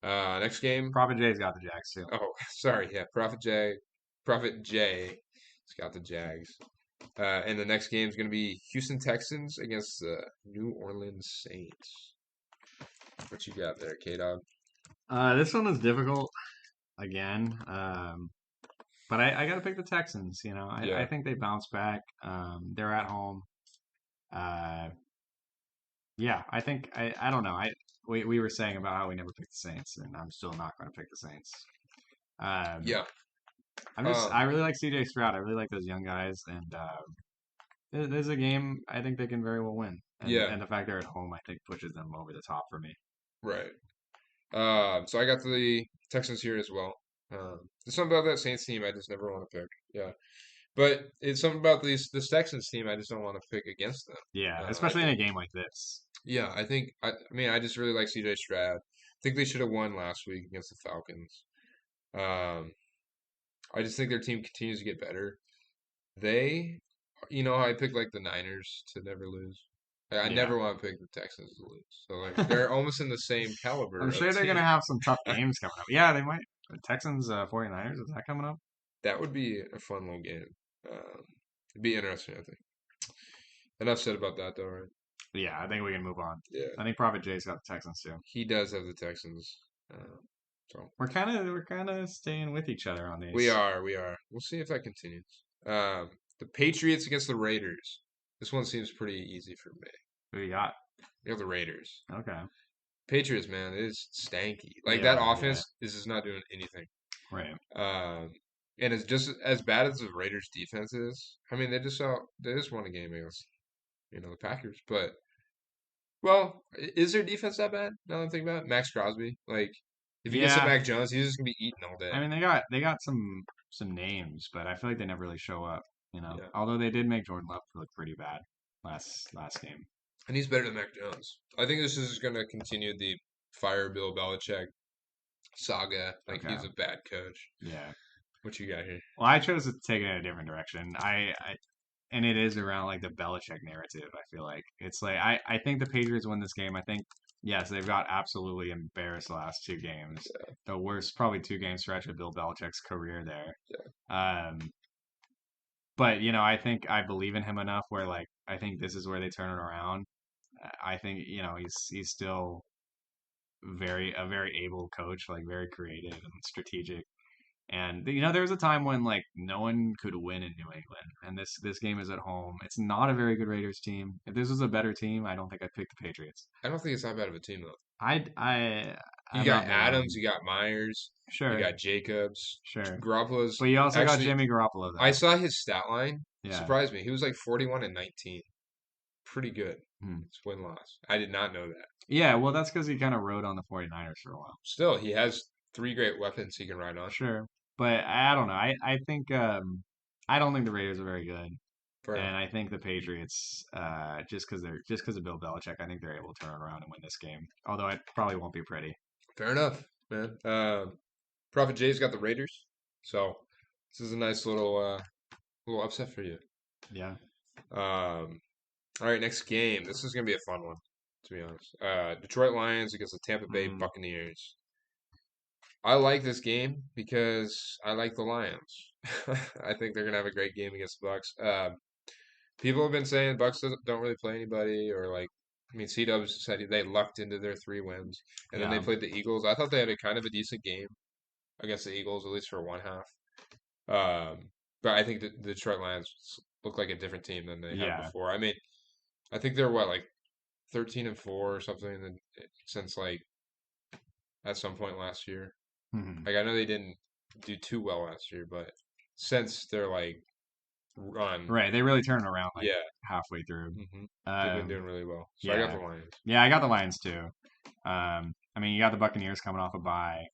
Speaker 1: Next game.
Speaker 2: Prophet Jay's got the Jags too.
Speaker 1: Oh, sorry, yeah, Prophet J, has got the Jags. And the next game is going to be Houston Texans against the New Orleans Saints. What you got there, K-Dog?
Speaker 2: This one is difficult again. But I got to pick the Texans. I
Speaker 1: Yeah,
Speaker 2: think they bounce back. They're at home. Uh, yeah, I don't know. We were saying about how we never picked the Saints, and I'm still not going to pick the Saints. Um,
Speaker 1: yeah,
Speaker 2: I really like CJ Stroud. I really like those young guys, and there's a game I think they can very well win. And
Speaker 1: yeah,
Speaker 2: and the fact they're at home, I think, pushes them over the top for me.
Speaker 1: right. So I got the Texans here as well. There's something about that Saints team I just never want to pick. Yeah, but it's something about this Texans team I just don't want to pick against them.
Speaker 2: Yeah,
Speaker 1: I
Speaker 2: especially in
Speaker 1: think,
Speaker 2: a game like this.
Speaker 1: yeah, I mean, I just really like CJ Stroud. I think they should have won last week against the Falcons. Um, I just think their team continues to get better. They, I picked like the Niners to never lose. I
Speaker 2: Yeah.
Speaker 1: never want to pick the Texans to lose. So like they're almost in the same caliber
Speaker 2: I'm
Speaker 1: of
Speaker 2: sure they're going
Speaker 1: team.
Speaker 2: to have some tough games coming up. Yeah, they might. The Texans, 49ers, is that coming up?
Speaker 1: That would be a fun little game. It'd be interesting, I think. Enough said about that, though, right?
Speaker 2: Yeah, I think we can move on.
Speaker 1: Yeah,
Speaker 2: I think Prophet Jay's got the Texans too.
Speaker 1: he does have the Texans. So
Speaker 2: We're kind of staying with each other on
Speaker 1: we
Speaker 2: these.
Speaker 1: are, we are. We'll see if that continues. The Patriots against the Raiders. This one seems pretty easy for me.
Speaker 2: Who you got?
Speaker 1: We have the Raiders.
Speaker 2: Okay.
Speaker 1: Patriots, man, it is stanky. Like that
Speaker 2: Yeah, yeah.
Speaker 1: offense is just not doing anything.
Speaker 2: Right.
Speaker 1: Um, and it's just as bad as the Raiders' defense is. I mean, they just won a game against the Packers, but well, is their defense that bad? Now that I'm thinking about it, Max Crosby. Like, if he gets to
Speaker 2: Yeah.
Speaker 1: Mac Jones, he's just gonna be eaten all day.
Speaker 2: I mean, they got some names, but I feel like they never really show up.
Speaker 1: Yeah,
Speaker 2: Although they did make Jordan Love look pretty bad last game.
Speaker 1: and he's better than Mac Jones. I think this is gonna continue the fire Bill Belichick saga. Like
Speaker 2: Okay.
Speaker 1: he's a bad coach.
Speaker 2: Yeah.
Speaker 1: What you got here?
Speaker 2: Well, I chose to take it in a different direction. And it is around like the Belichick narrative. I feel like it's like I think the Patriots win this game. I think yes, they've got absolutely embarrassed the last 2 games. The worst probably 2 game stretch of Bill Belichick's career there. Um, but I think I believe in him enough where like I think this is where they turn it around. I think he's still a very able coach, like very creative and strategic. And there was a time when like no one could win in New England, and this game is at home. It's not a very good Raiders team. If this was a better team, I don't think I'd pick the Patriots.
Speaker 1: I don't think it's that bad of a team though.
Speaker 2: I
Speaker 1: You
Speaker 2: I'm
Speaker 1: got
Speaker 2: not big on
Speaker 1: Adams,
Speaker 2: them.
Speaker 1: you got Myers, you
Speaker 2: Sure,
Speaker 1: got Jacobs,
Speaker 2: sure.
Speaker 1: Garoppolo's
Speaker 2: But you also got
Speaker 1: actually.
Speaker 2: Jimmy Garoppolo
Speaker 1: I
Speaker 2: though.
Speaker 1: saw his stat line.
Speaker 2: Yeah.
Speaker 1: Surprised me. He was like 41-19. Pretty good.
Speaker 2: Hmm.
Speaker 1: It's win loss. I did not know that.
Speaker 2: Yeah, well, that's because he kind of rode on the 49ers for a while.
Speaker 1: Still, he has three great weapons he can ride on.
Speaker 2: Sure. But I don't know. I think I don't think the Raiders are very good.
Speaker 1: Fair enough.
Speaker 2: And I think the Patriots, just because of Bill Belichick, I think they're able to turn it around and win this game. Although it probably won't be pretty.
Speaker 1: Fair enough, man. Prophet Jay's got the Raiders, so this is a nice little upset for you.
Speaker 2: Yeah.
Speaker 1: All right, next game. This is gonna be a fun one, to be honest. Detroit Lions against the Tampa Bay
Speaker 2: Mm,
Speaker 1: Buccaneers. I like this game because I like the Lions. I think they're gonna have a great game against the Bucks. People have been saying Bucks don't really play anybody, or like, I mean, C-Dubs said they lucked into their 3 wins, and then they
Speaker 2: Yeah.
Speaker 1: played the Eagles. I thought they had a kind of a decent game against the Eagles, at least for one half. But I think the Detroit Lions look like a different team than they have
Speaker 2: Yeah.
Speaker 1: before. I mean, I think they're what, like 13-4 or something since like at some point last year.
Speaker 2: Mhm.
Speaker 1: Like I know they didn't do too well last year, but since they're like run,
Speaker 2: Right. They really turned around like
Speaker 1: yeah,
Speaker 2: halfway through.
Speaker 1: they've been
Speaker 2: Um,
Speaker 1: doing really well. So I got
Speaker 2: yeah.
Speaker 1: the Lions.
Speaker 2: Yeah, I got the Lions too. I mean, you got the Buccaneers coming off a bye.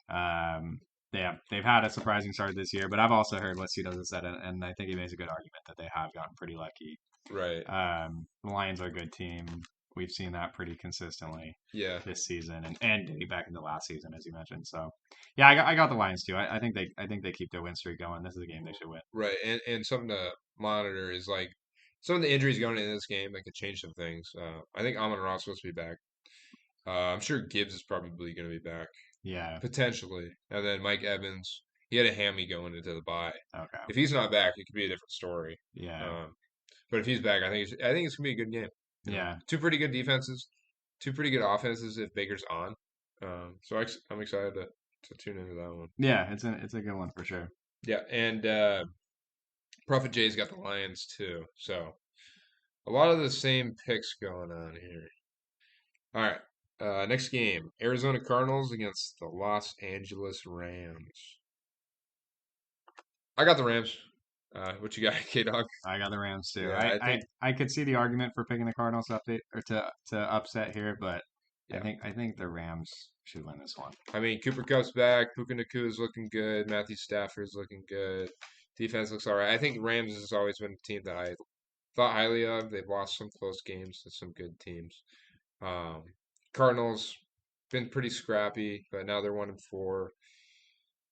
Speaker 2: Um, they've had a surprising start this year, but I've also heard what Cito has said, and I think he makes a good argument that they have gotten pretty lucky.
Speaker 1: Right.
Speaker 2: The Lions are a good team. We've seen that pretty consistently
Speaker 1: Yeah.
Speaker 2: this season, and dating back into last season, as you mentioned. So, yeah, I got the Lions too. I think they keep their win streak going. This is a game they should win.
Speaker 1: Right. And something to monitor is like some of the injuries going into this game that could change some things. I think Amon Ross supposed to be back. I'm sure Gibbs is probably going to be back.
Speaker 2: Yeah.
Speaker 1: Potentially. And then Mike Evans, he had a hammy going into the bye.
Speaker 2: Okay.
Speaker 1: If he's not back, it could be a different story.
Speaker 2: Yeah.
Speaker 1: But if he's back, I think it's gonna be a good game.
Speaker 2: Yeah.
Speaker 1: Two pretty good defenses, two pretty good offenses if Baker's on. So I'm excited to tune into that one.
Speaker 2: Yeah, it's a good one for sure.
Speaker 1: Yeah, and Prophet Jay's got the Lions too. So a lot of the same picks going on here. All right. Next game, Arizona Cardinals against the Los Angeles Rams. I got the Rams. What you got, K Dog?
Speaker 2: I got the Rams too.
Speaker 1: Yeah, I think
Speaker 2: I could see the argument for picking the Cardinals update or to upset here, but
Speaker 1: yeah.
Speaker 2: I think the Rams should win this one.
Speaker 1: I mean, Cooper Cup's back. Puka Nakua's looking good. Matthew Stafford's looking good. Defense looks all right. I think Rams has always been a team that I thought highly of. They've lost some close games to some good teams. Um, Cardinals been pretty scrappy, but now they're 1-4.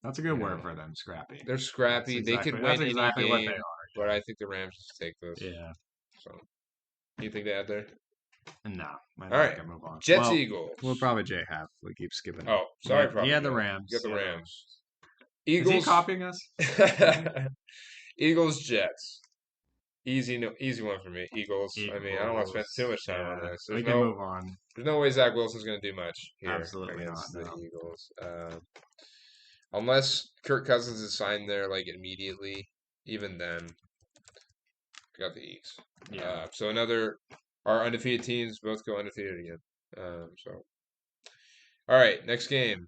Speaker 2: That's a good word for them, scrappy.
Speaker 1: They're scrappy. They could win any
Speaker 2: what they
Speaker 1: game,
Speaker 2: are.
Speaker 1: but I think the Rams just take this.
Speaker 2: Yeah.
Speaker 1: So, anything to add there?
Speaker 2: No.
Speaker 1: All right.
Speaker 2: Move on.
Speaker 1: Jets Eagles.
Speaker 2: We'll probably Jay have. We keep skipping.
Speaker 1: Oh, sorry,
Speaker 2: probably. He had the Rams.
Speaker 1: You got the Rams.
Speaker 2: Eagles. Is he copying us?
Speaker 1: Eagles Jets. Easy one for me. Eagles. I mean, I don't want to spend too much time on this.
Speaker 2: We can move on.
Speaker 1: There's no way Zach Wilson's going to do much here
Speaker 2: Absolutely
Speaker 1: against
Speaker 2: not,
Speaker 1: the Eagles. Unless Kirk Cousins is signed there like immediately, even then, I got the Eagles.
Speaker 2: Yeah.
Speaker 1: So our undefeated teams both go undefeated again. All right, next game,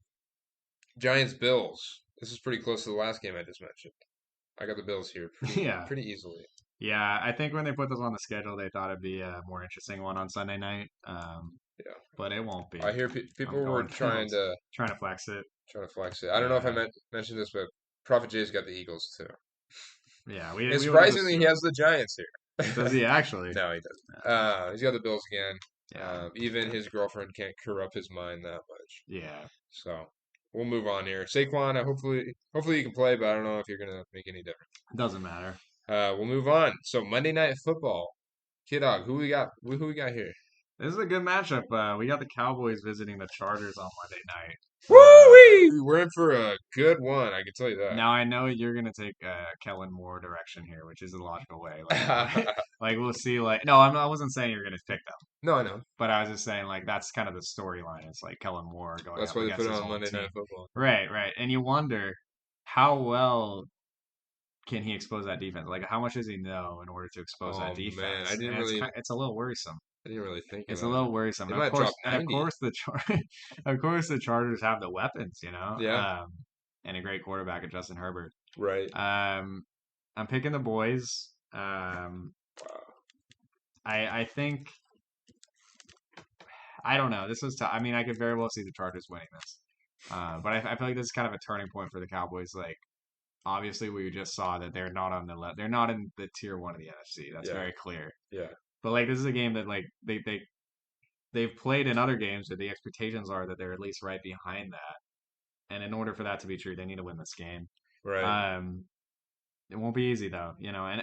Speaker 1: Giants Bills. This is pretty close to the last game I just mentioned. I got the Bills here pretty easily.
Speaker 2: Yeah, I think when they put this on the schedule, they thought it'd be a more interesting one on Sunday night.
Speaker 1: Yeah,
Speaker 2: but it won't be.
Speaker 1: I hear people were trying to
Speaker 2: flex it.
Speaker 1: I don't know if I mentioned this, but Prophet Jay's got the Eagles too.
Speaker 2: Yeah,
Speaker 1: surprisingly, he has the Giants here.
Speaker 2: Does he actually?
Speaker 1: No, he doesn't. He's got the Bills again. Yeah. Even his girlfriend can't corrupt his mind that much.
Speaker 2: Yeah.
Speaker 1: So we'll move on here. Saquon, hopefully you can play, but I don't know if you're gonna make any difference.
Speaker 2: Doesn't matter.
Speaker 1: We'll move on. So Monday Night Football, Kid-Dog, who we got? Who we got here?
Speaker 2: This is a good matchup. We got the Cowboys visiting the Chargers on Monday night.
Speaker 1: Woo-wee! We're in for a good one, I can tell you that.
Speaker 2: Now I know you're gonna take Kellen Moore direction here, which is the logical way. Like we'll see. No, I wasn't saying you're gonna pick them.
Speaker 1: No, I know.
Speaker 2: But I was just saying that's kind of the storyline. It's like Kellen Moore going.
Speaker 1: That's why they put it on Monday Night Football.
Speaker 2: Right. And you wonder how well can he expose that defense? Like how much does he know in order to expose that defense?
Speaker 1: Man, I didn't really.
Speaker 2: It's a little worrisome.
Speaker 1: I didn't really think
Speaker 2: it's a little worrisome.
Speaker 1: They might drop 90.
Speaker 2: Of course, the Chargers have the weapons,
Speaker 1: Yeah.
Speaker 2: And a great quarterback, Justin Herbert.
Speaker 1: Right.
Speaker 2: I'm picking the boys. I think. I don't know. This was tough. I mean, I could very well see the Chargers winning this, but I feel like this is kind of a turning point for the Cowboys. Like, obviously, we just saw that they're not on the left. They're not in the tier 1 of the NFC. That's very clear.
Speaker 1: Yeah.
Speaker 2: But this is a game that they've played in other games where the expectations are that they're at least right behind that. And in order for that to be true, they need to win this game.
Speaker 1: Right.
Speaker 2: It won't be easy though,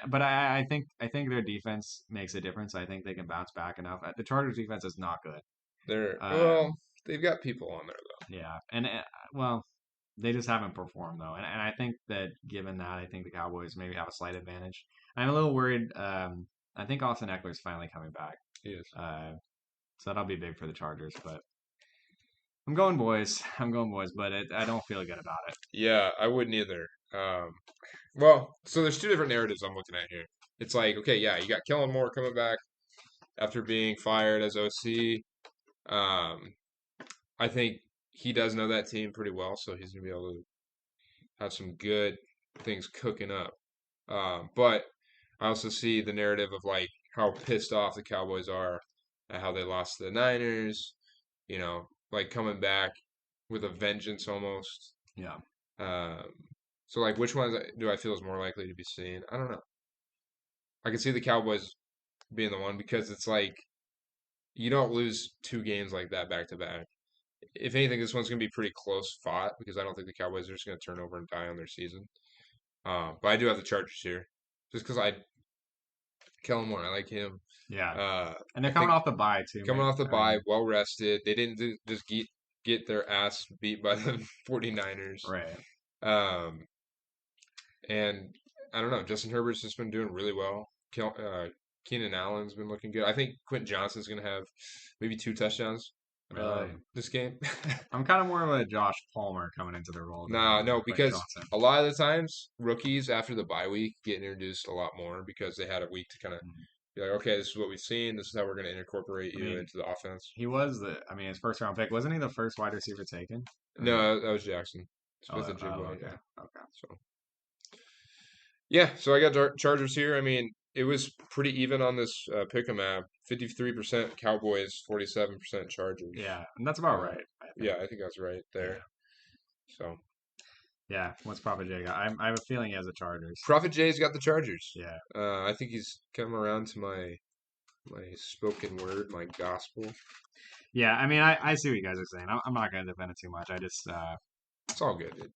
Speaker 2: But I think their defense makes a difference. I think they can bounce back enough. The Chargers defense is not good.
Speaker 1: They've got people on there though.
Speaker 2: Yeah, and they just haven't performed though, and I think that given that, I think the Cowboys maybe have a slight advantage. I'm a little worried. I think Austin Eckler's finally coming back.
Speaker 1: He is.
Speaker 2: So that'll be big for the Chargers, but I'm going boys. I'm going boys, but I don't feel good about it.
Speaker 1: Yeah, I wouldn't either. Well, so there's two different narratives I'm looking at here. It's like, okay, yeah, you got Kellen Moore coming back after being fired as OC. I think he does know that team pretty well, so he's gonna be able to have some good things cooking up. But I also see the narrative of like how pissed off the Cowboys are at how they lost to the Niners. Like coming back with a vengeance almost.
Speaker 2: Yeah.
Speaker 1: Um, so like, which ones do I feel is more likely to be seen? I don't know. I can see the Cowboys being the one because it's like you don't lose two games like that back to back. If anything, this one's gonna be pretty close fought because I don't think the Cowboys are just gonna turn over and die on their season. But I do have the Chargers here, just because I Kellen Moore, I like him.
Speaker 2: Yeah, and
Speaker 1: I
Speaker 2: they're coming
Speaker 1: think
Speaker 2: off the bye too.
Speaker 1: coming
Speaker 2: Mate.
Speaker 1: off the
Speaker 2: I
Speaker 1: bye,
Speaker 2: mean,
Speaker 1: well rested. They didn't just get their ass beat by the 49ers.
Speaker 2: right.
Speaker 1: Um, and I don't know. Justin Herbert's just been doing really well. Keenan Allen's been looking good. I think Quentin Johnston's going to have maybe 2 touchdowns
Speaker 2: Really,
Speaker 1: this game.
Speaker 2: I'm kind of more of a Josh Palmer coming into the role than
Speaker 1: No,
Speaker 2: Quentin
Speaker 1: because
Speaker 2: Johnson.
Speaker 1: a lot of the times rookies after the bye week get introduced a lot more because they had a week to kind of
Speaker 2: Mhm.
Speaker 1: be like, okay, this is what we've seen. This is how we're going to incorporate
Speaker 2: I
Speaker 1: you
Speaker 2: mean,
Speaker 1: into the offense.
Speaker 2: he was his first round pick. Wasn't he the first wide receiver taken?
Speaker 1: No, that was Jackson. Smith and
Speaker 2: Oh,
Speaker 1: Jigba,
Speaker 2: okay,
Speaker 1: yeah.
Speaker 2: okay.
Speaker 1: So yeah, so I got Chargers here. I mean, it was pretty even on this pick'em app. 53% Cowboys, 47% Chargers.
Speaker 2: Yeah, and that's about
Speaker 1: Uh,
Speaker 2: right. I think.
Speaker 1: yeah, I think that's right there.
Speaker 2: Yeah,
Speaker 1: So
Speaker 2: yeah. What's Prophet Jay got? I have a feeling he has the Chargers.
Speaker 1: Prophet Jay's got the Chargers.
Speaker 2: Yeah,
Speaker 1: I think he's come around to my spoken word, my gospel.
Speaker 2: yeah. I mean, I see what you guys are saying. I'm not going to defend it too much. I just
Speaker 1: It's all good, dude.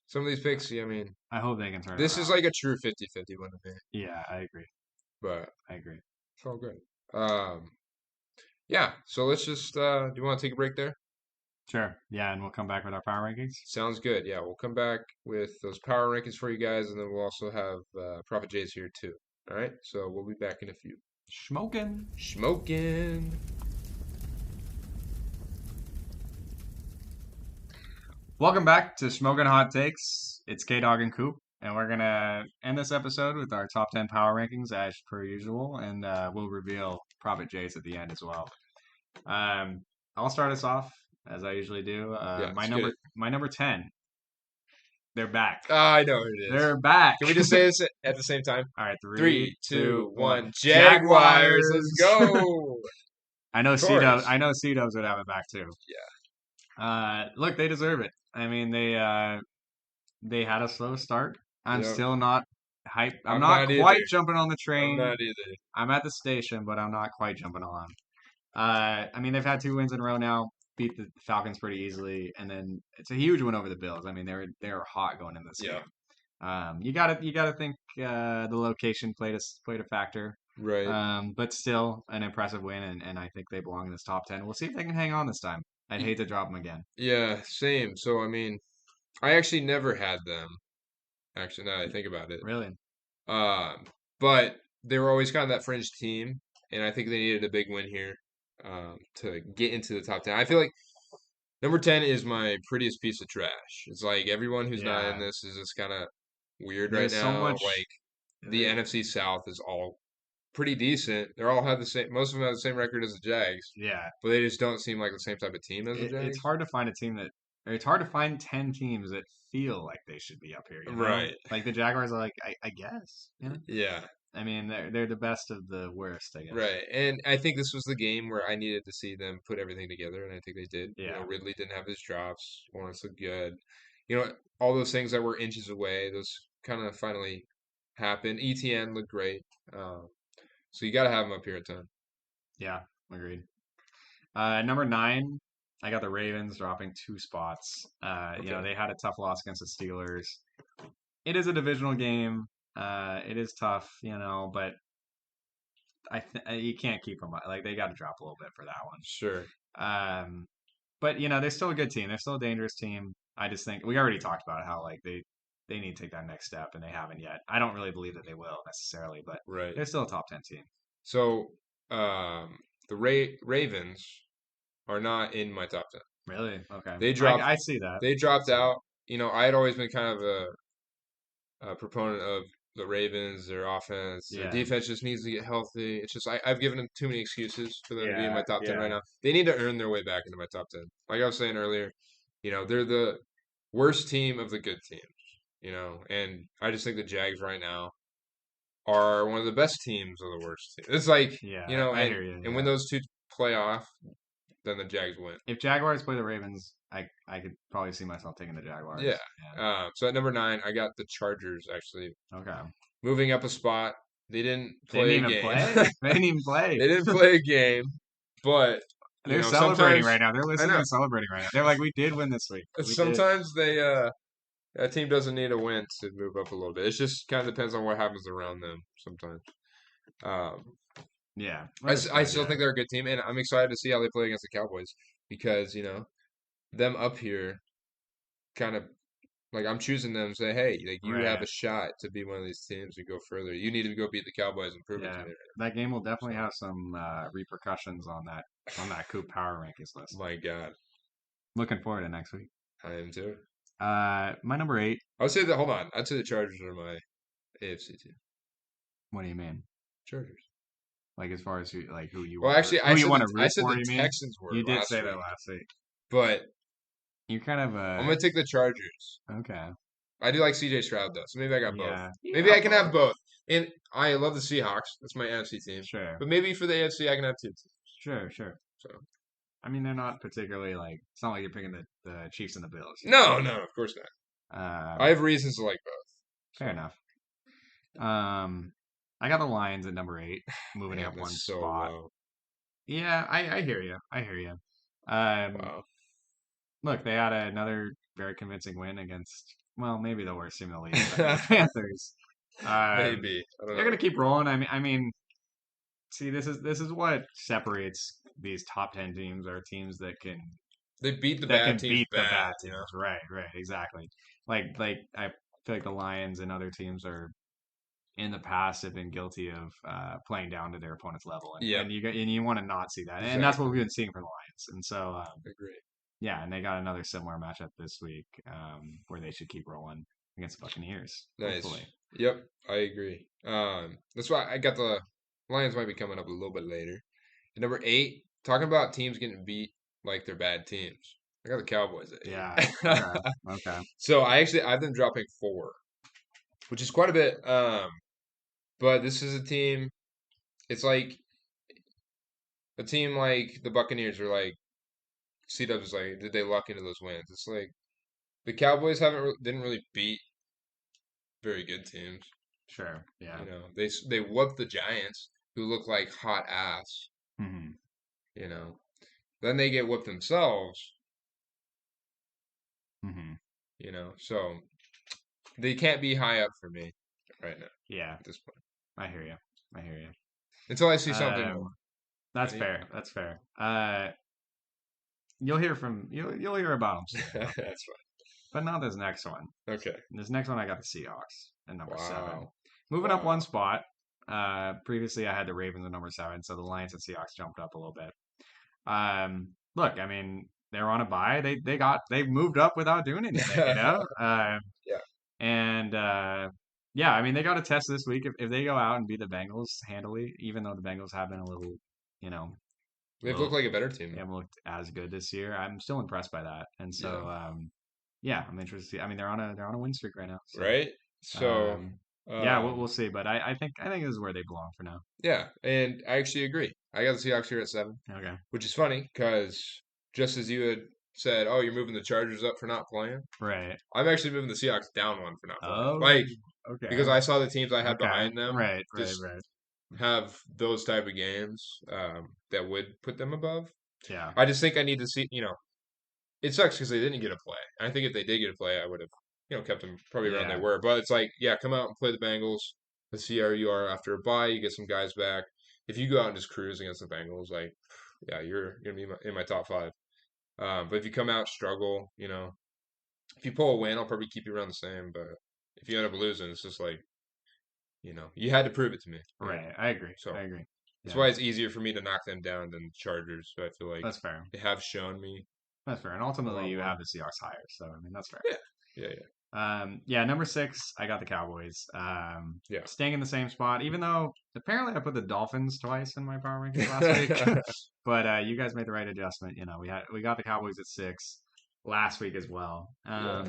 Speaker 1: Some of these picks, I mean,
Speaker 2: I hope they can turn it
Speaker 1: this is
Speaker 2: around.
Speaker 1: like a true 50-50 one to me,
Speaker 2: Yeah, I agree.
Speaker 1: but
Speaker 2: I agree.
Speaker 1: it's all good. Yeah, so let's just, do you want to take a break there?
Speaker 2: Sure. Yeah, and we'll come back with our power rankings.
Speaker 1: Sounds good. Yeah, we'll come back with those power rankings for you guys, and then we'll also have Prophet Jay's here too. All right, so we'll be back in a few.
Speaker 2: Shmokin.
Speaker 1: Shmokin.
Speaker 2: Welcome back to Smoking Hot Takes. It's K Dog and Coop, and we're gonna end this episode with our top 10 power rankings as per usual, and we'll reveal Prophet J's at the end as well. I'll start us off as I usually do.
Speaker 1: Yeah, good.
Speaker 2: My number 10. They're back.
Speaker 1: I know who it is.
Speaker 2: They're back.
Speaker 1: Can we just say this at the same time?
Speaker 2: All right,
Speaker 1: 3, 2, 1.
Speaker 2: Jaguars.
Speaker 1: Let's go.
Speaker 2: I know
Speaker 1: Of course.
Speaker 2: C Dubs would have it back too. Look, they deserve it. I mean, they had a slow start. I'm
Speaker 1: Yep.
Speaker 2: still not hype. I'm
Speaker 1: I'm
Speaker 2: not
Speaker 1: not
Speaker 2: quite
Speaker 1: either.
Speaker 2: jumping on the
Speaker 1: I'm
Speaker 2: train.
Speaker 1: not either.
Speaker 2: I'm at the station, but I'm not quite jumping on. I mean, they've had 2 wins in a row now. Beat the Falcons pretty easily, and then it's a huge win over the Bills. I mean, they were hot going in this
Speaker 1: Yeah.
Speaker 2: game. You gotta think the location played a factor.
Speaker 1: Right.
Speaker 2: But still an impressive win, and I think they belong in this top 10. We'll see if they can hang on this time. I'd hate to drop them again.
Speaker 1: Yeah, same. So, I mean, I actually never had them. Actually, now that I think about it.
Speaker 2: Really?
Speaker 1: But they were always kind of that fringe team, and I think they needed a big win here to get into the top 10. I feel like number 10 is my prettiest piece of trash. It's like everyone who's not in
Speaker 2: Yeah.
Speaker 1: this is just kind of weird right
Speaker 2: There's so
Speaker 1: now.
Speaker 2: much.
Speaker 1: Like the NFC South is all pretty decent. They all have the same. Most of them have the same record as the Jags,
Speaker 2: Yeah.
Speaker 1: but they just don't seem like the same type of team as the
Speaker 2: It's
Speaker 1: Jags.
Speaker 2: hard to find a team that. Or it's hard to find 10 teams that feel like they should be up here. You know?
Speaker 1: Right.
Speaker 2: Like the Jaguars are like, I guess. You know?
Speaker 1: Yeah.
Speaker 2: I mean, they're the best of the worst, I guess.
Speaker 1: Right. And I think this was the game where I needed to see them put everything together, and I think they did.
Speaker 2: Yeah.
Speaker 1: Ridley didn't have his drops. Lawrence looked good. All those things that were inches away, those kind of finally happened. ETN looked great. So you got to have him up here at 10.
Speaker 2: Yeah. Agreed. Number 9, I got the Ravens dropping 2 spots.
Speaker 1: Okay.
Speaker 2: They had a tough loss against the Steelers. It is a divisional game. It is tough, but you can't keep them like they got to drop a little bit for that one.
Speaker 1: Sure.
Speaker 2: but they're still a good team. They're still a dangerous team. I just think we already talked about how like they need to take that next step, and they haven't yet. I don't really believe that they will necessarily, but
Speaker 1: Right.
Speaker 2: they're still a top 10 team.
Speaker 1: So, the Ravens are not in my top 10.
Speaker 2: Really? Okay.
Speaker 1: They dropped.
Speaker 2: I see that.
Speaker 1: They
Speaker 2: I
Speaker 1: dropped
Speaker 2: see that.
Speaker 1: out. I had always been kind of a proponent of the Ravens, their offense. Their
Speaker 2: Yeah.
Speaker 1: defense just needs to get healthy. It's just I've given them too many excuses for them to be in my
Speaker 2: Yeah.
Speaker 1: top 10 right
Speaker 2: Yeah.
Speaker 1: now. They need to earn their way back into my top 10. Like I was saying earlier, they're the worst team of the good teams. And I just think the Jags right now are one of the best teams of the worst teams. It's like,
Speaker 2: Yeah. I
Speaker 1: and
Speaker 2: hear you.
Speaker 1: and when
Speaker 2: Yeah.
Speaker 1: those two play off, then the Jags win.
Speaker 2: If Jaguars play the Ravens, I could probably see myself taking the
Speaker 1: Yeah.
Speaker 2: Jaguars.
Speaker 1: So at number 9, I got the Chargers actually
Speaker 2: Yeah. Okay.
Speaker 1: moving up a spot. They didn't
Speaker 2: They didn't
Speaker 1: play a
Speaker 2: even
Speaker 1: game.
Speaker 2: play. They didn't even play.
Speaker 1: They didn't play a game, but
Speaker 2: They're celebrating
Speaker 1: sometimes
Speaker 2: right now. They're
Speaker 1: I
Speaker 2: listening
Speaker 1: know
Speaker 2: and celebrating right now. They're like, we did win this week. We did.
Speaker 1: sometimes that team doesn't need a win to move up a little bit. It just kind of depends on what happens around them sometimes. Um,
Speaker 2: Yeah.
Speaker 1: I
Speaker 2: Understood.
Speaker 1: still
Speaker 2: Yeah.
Speaker 1: think they're a good team, and I'm excited to see how they play against the Cowboys because them up here kind of like I'm choosing them and say, hey, like you have
Speaker 2: Right.
Speaker 1: a shot to be one of these teams and go further. You need to go beat the Cowboys and prove it to
Speaker 2: Yeah.
Speaker 1: me.
Speaker 2: That game will definitely
Speaker 1: So,
Speaker 2: have some repercussions on that Coop Power Rankings list.
Speaker 1: my God,
Speaker 2: Looking forward to next week.
Speaker 1: I am too.
Speaker 2: My number 8.
Speaker 1: I would say that. Hold on, I'd say the Chargers are my AFC team.
Speaker 2: What do you mean?
Speaker 1: Chargers.
Speaker 2: Like as far as who you
Speaker 1: Well,
Speaker 2: want
Speaker 1: actually,
Speaker 2: who you want to
Speaker 1: I
Speaker 2: root
Speaker 1: said
Speaker 2: for?
Speaker 1: the
Speaker 2: You mean?
Speaker 1: Texans were
Speaker 2: You did
Speaker 1: last
Speaker 2: say that
Speaker 1: week,
Speaker 2: last week.
Speaker 1: but
Speaker 2: You kind of
Speaker 1: I'm gonna take the Chargers.
Speaker 2: okay.
Speaker 1: I do like CJ Stroud though, so maybe I got both.
Speaker 2: Yeah.
Speaker 1: Maybe
Speaker 2: Yeah.
Speaker 1: I can have both. And I love the Seahawks. That's my NFC team.
Speaker 2: Sure.
Speaker 1: But maybe for the AFC, I can have two teams.
Speaker 2: Sure. Sure.
Speaker 1: So
Speaker 2: I mean, they're not particularly like. It's not like you're picking the Chiefs and the Bills.
Speaker 1: no, of course not. I have reasons to like both.
Speaker 2: Fair
Speaker 1: So.
Speaker 2: enough. I got the Lions at number 8, moving
Speaker 1: Man,
Speaker 2: up one
Speaker 1: that's so
Speaker 2: spot.
Speaker 1: low.
Speaker 2: Yeah, I hear you. I hear you. Um,
Speaker 1: Wow.
Speaker 2: Look, they had another very convincing win against, well, maybe the worst team in the league, but the Panthers.
Speaker 1: Maybe. I don't
Speaker 2: They're
Speaker 1: know.
Speaker 2: gonna keep rolling. I mean, see, this is what separates these top 10 teams are teams
Speaker 1: They beat the
Speaker 2: that
Speaker 1: bad
Speaker 2: can
Speaker 1: teams
Speaker 2: beat the
Speaker 1: bad,
Speaker 2: bad teams. Right, right, exactly. Like I feel like the Lions and other teams are in the past have been guilty of playing down to their opponent's level, and,
Speaker 1: Yep.
Speaker 2: and you want to not see that, and that's what
Speaker 1: Exactly.
Speaker 2: we've been seeing for the Lions. And so,
Speaker 1: Agree.
Speaker 2: yeah, and they got another similar matchup this week where they should keep rolling against the Buccaneers,
Speaker 1: Nice.
Speaker 2: hopefully.
Speaker 1: Yep, I agree. That's why I got the Lions might be coming up a little bit later. At number 8, talking about teams getting beat like they're bad teams. I got the Cowboys at
Speaker 2: Yeah.
Speaker 1: 8.
Speaker 2: Okay. Okay.
Speaker 1: So I have them dropping 4, which is quite a bit. But this is a team. It's like a team like the Buccaneers are like C-Dub's like, did they luck into those wins? It's like the Cowboys didn't really beat very good teams.
Speaker 2: Sure. Yeah.
Speaker 1: They whooped the Giants, who look like hot ass.
Speaker 2: Hmm.
Speaker 1: You know, then they get whooped themselves.
Speaker 2: Hmm.
Speaker 1: So they can't be high up for me right now
Speaker 2: Yeah.
Speaker 1: at this point
Speaker 2: I hear you. I hear you.
Speaker 1: until I see something more.
Speaker 2: That's fair. That's fair. You'll hear about them soon.
Speaker 1: That's
Speaker 2: Okay.
Speaker 1: fine.
Speaker 2: But not this next one.
Speaker 1: Okay.
Speaker 2: This next one, I got the Seahawks at number 7.
Speaker 1: Wow.
Speaker 2: Moving up one spot. Previously, I had the Ravens at number 7, so the Lions and Seahawks jumped up a little bit. Look, I mean, they're on a bye. They moved up without doing anything, you know.
Speaker 1: Yeah.
Speaker 2: And yeah, I mean, they got a test this week if they go out and beat the Bengals handily, even though the Bengals have been a little, you know,
Speaker 1: They've looked like a better team.
Speaker 2: they haven't looked as good this year. I'm still impressed by that, and so yeah, I'm interested. To see, I mean, they're on a win streak right now, so,
Speaker 1: Right? So,
Speaker 2: yeah, we'll see. But I think this is where they belong for now.
Speaker 1: yeah, and I actually agree. I got the Seahawks here at 7,
Speaker 2: Okay.
Speaker 1: which is funny because just as you had said, oh, you're moving the Chargers up for not playing,
Speaker 2: Right.
Speaker 1: I'm actually moving the Seahawks down one for not playing.
Speaker 2: Oh.
Speaker 1: Like,
Speaker 2: Okay.
Speaker 1: because I saw the teams I had
Speaker 2: Okay.
Speaker 1: behind them
Speaker 2: Right. Right.
Speaker 1: just
Speaker 2: Right.
Speaker 1: have those type of games that would put them above.
Speaker 2: Yeah.
Speaker 1: I just think I need to see, it sucks because they didn't get a play. I think if they did get a play, I would have, kept them probably around they
Speaker 2: Yeah.
Speaker 1: were. But it's like, yeah, come out and play the Bengals. Let's see how you are after a bye. You get some guys back. If you go out and just cruise against the Bengals, like, yeah, you're gonna be in my top 5. But if you come out struggle, if you pull a win, I'll probably keep you around the same. But if you end up losing, it's just like, you had to prove it to me.
Speaker 2: Right. I agree.
Speaker 1: So
Speaker 2: I agree.
Speaker 1: that's
Speaker 2: Yeah,
Speaker 1: why it's easier for me to knock them down than the Chargers. So I feel like
Speaker 2: that's fair.
Speaker 1: they have shown me
Speaker 2: That's fair. And
Speaker 1: a
Speaker 2: ultimately,
Speaker 1: lot
Speaker 2: you
Speaker 1: more.
Speaker 2: have the Seahawks higher, so I mean that's fair.
Speaker 1: Yeah, yeah, yeah,
Speaker 2: Yeah, number 6, I got the Cowboys.
Speaker 1: yeah.
Speaker 2: Staying in the same spot, even though apparently I put the Dolphins twice in my power rankings last week. But you guys made the right adjustment. We got the Cowboys at 6 last week as well.
Speaker 1: Yeah,